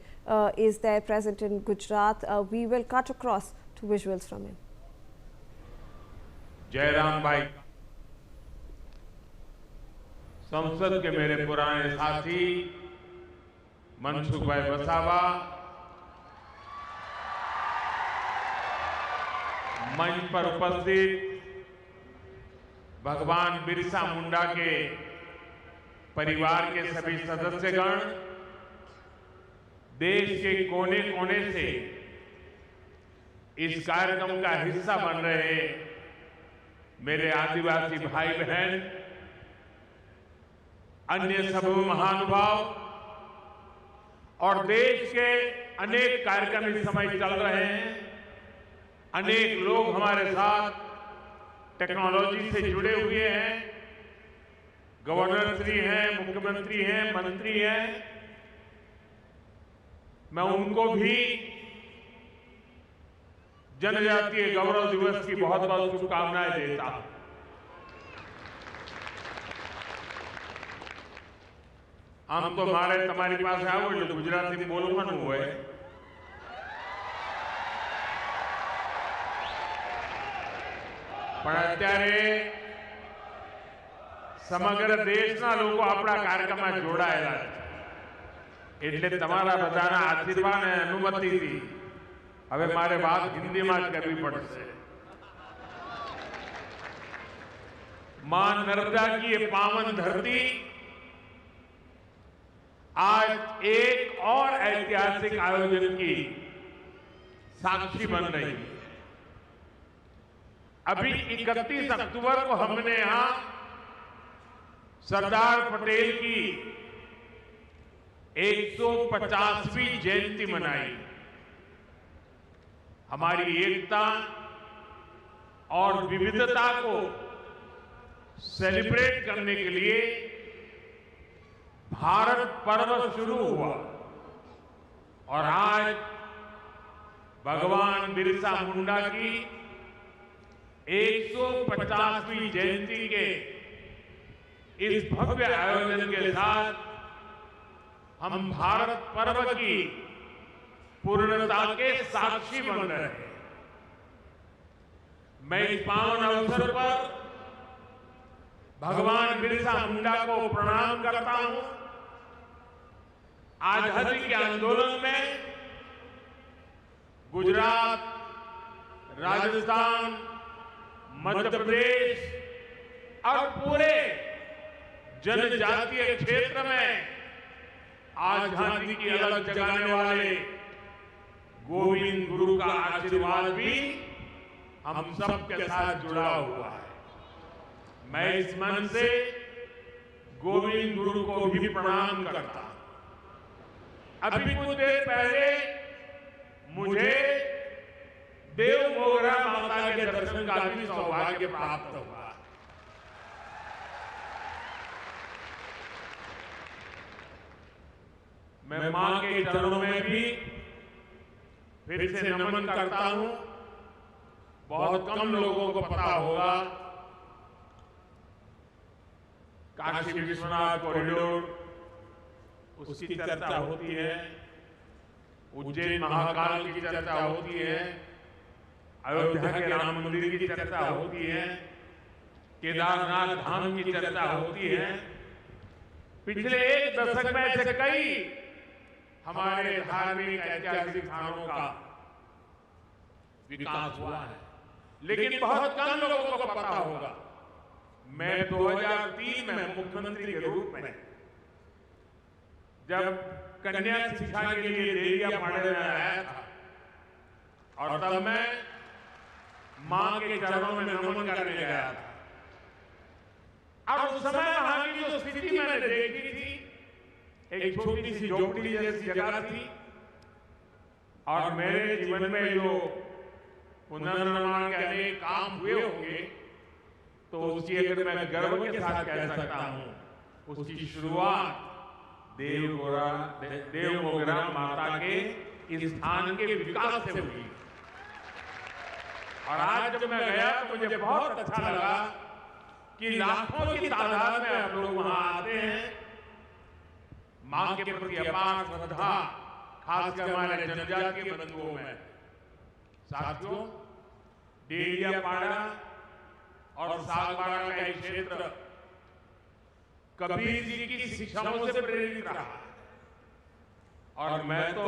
is there present in Gujarat. We will cut across to visuals from him. Jairam भाई, संसद के मेरे पुराने साथी मनसुख भाई वसावा, मंच पर उपस्थित भगवान बिरसा मुंडा के परिवार के सभी सदस्यगण, देश के कोने कोने से इस कार्यक्रम का हिस्सा बन रहे मेरे आदिवासी भाई बहन, अन्य सब महानुभाव और देश के अनेक कार्यक्रम इस समय चल रहे हैं। अनेक लोग हमारे साथ टेक्नोलॉजी से जुड़े हुए हैं, गवर्नर श्री हैं, मुख्यमंत्री हैं, मंत्री हैं। मैं उनको भी जनजातीय गौरव दिवस की बहुत बहुत शुभकामनाएं देता हूं। हम तो मारे तुम्हारी पास आओ गुजराती बोलવાનું હોય, પણ અત્યારે સમગ્ર દેશના લોકો આપણા કાર્યક્રમમાં જોડાયેલા છે, એટલે તમારા બધાના આશીર્વાદ અને અનુમતિથી હવે મારે વાત હિન્દીમાં જ કરવી પડશે। मां नर्मदा की ये पावन धरती आज एक और ऐतिहासिक आयोजन की साक्षी बन रही है। अभी 31 अक्टूबर को हमने यहां सरदार पटेल की 150वीं जयंती मनाई। हमारी एकता और विविधता को सेलिब्रेट करने के लिए भारत पर्व शुरू हुआ और आज भगवान बिरसा मुंडा की 150वीं जयंती के इस भव्य आयोजन के साथ हम भारत पर्व की पूर्णता के साक्षी बन रहे हैं। मैं इस पावन अवसर पर भगवान बिरसा मुंडा को प्रणाम करता हूं। आजादी के आंदोलन में गुजरात, राजस्थान, मध्य प्रदेश और पूरे जनजातीय क्षेत्र में आजादी की अलग जगाने वाले गोविंद गुरु का आशीर्वाद भी हम सबके साथ जुड़ा हुआ है। मैं इस मन से गोविंद गुरु को भी प्रणाम करता हूं। अभी कुछ देर पहले मुझे देव मोगरा माता के दर्शन का भी सौभाग्य प्राप्त हुआ। मैं मां के चरणों में भी फिर से नमन करता हूं। बहुत कम लोगों को पता होगा काशी विश्वनाथ कॉरिडोर उसकी चर्चा होती है, उज्जैन महाकाल की चर्चा होती है, अयोध्या के राम मंदिर की चर्चा होती है, केदारनाथ धाम की चर्चा होती है। पिछले एक दशक में ऐसे कई हमारे धार्मिक ऐतिहासिक स्थानों का विकास हुआ है, लेकिन बहुत कम लोगों को पता होगा मैं 2003 में मुख्यमंत्री के रूप में जब कन्या शिक्षा के लिए देरियापाड़े में आया था और तब मैं मां के चरणों में नमन करने गया था और उस समय वहां की जो स्थिति मैंने देखी थी, एक छोटी सी झोपड़ी जैसी जगह थी और मेरे जीवन में जो पुनर्निर्माण के अनेक काम हुए होंगे तो उसकी अगर मैं गर्व के साथ कह सकता हूं, उसकी शुरुआत देवमोगरा माता के इस स्थान के विकास से हुई। और आज जब मैं गया तो मुझे बहुत अच्छा लगा कि लाखों की तादाद में आप लोग वहां आते हैं, मां के प्रति अपार श्रद्धा, खासकर हमारे जनजातीय बंधुओं में। साथियों, डेरियापाड़ा और सागबाड़ा का एक क्षेत्र कबीर जी की शिक्षाओं से प्रेरित रहा और मैं तो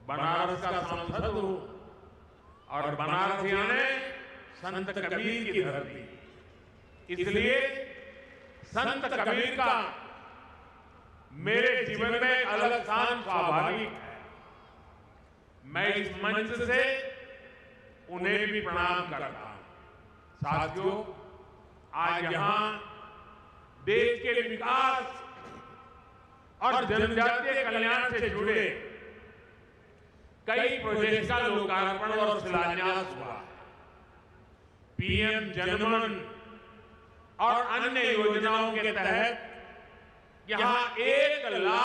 बनारस का सांसद हूं और बनारस यानी संत कबीर की धरती, इसलिए संत कबीर का मेरे जीवन में एक अलग स्थान स्वाभाविक है। मैं इस मंच से उन्हें भी प्रणाम करता हूं। साथियों, आज यहां देश के विकास और जनजातीय कल्याण से जुड़े कई प्रोजेक्ट का लोकार्पण और शिलान्यास हुआ। पीएम जनमन और अन्य योजनाओं के तहत यहां 1 लाख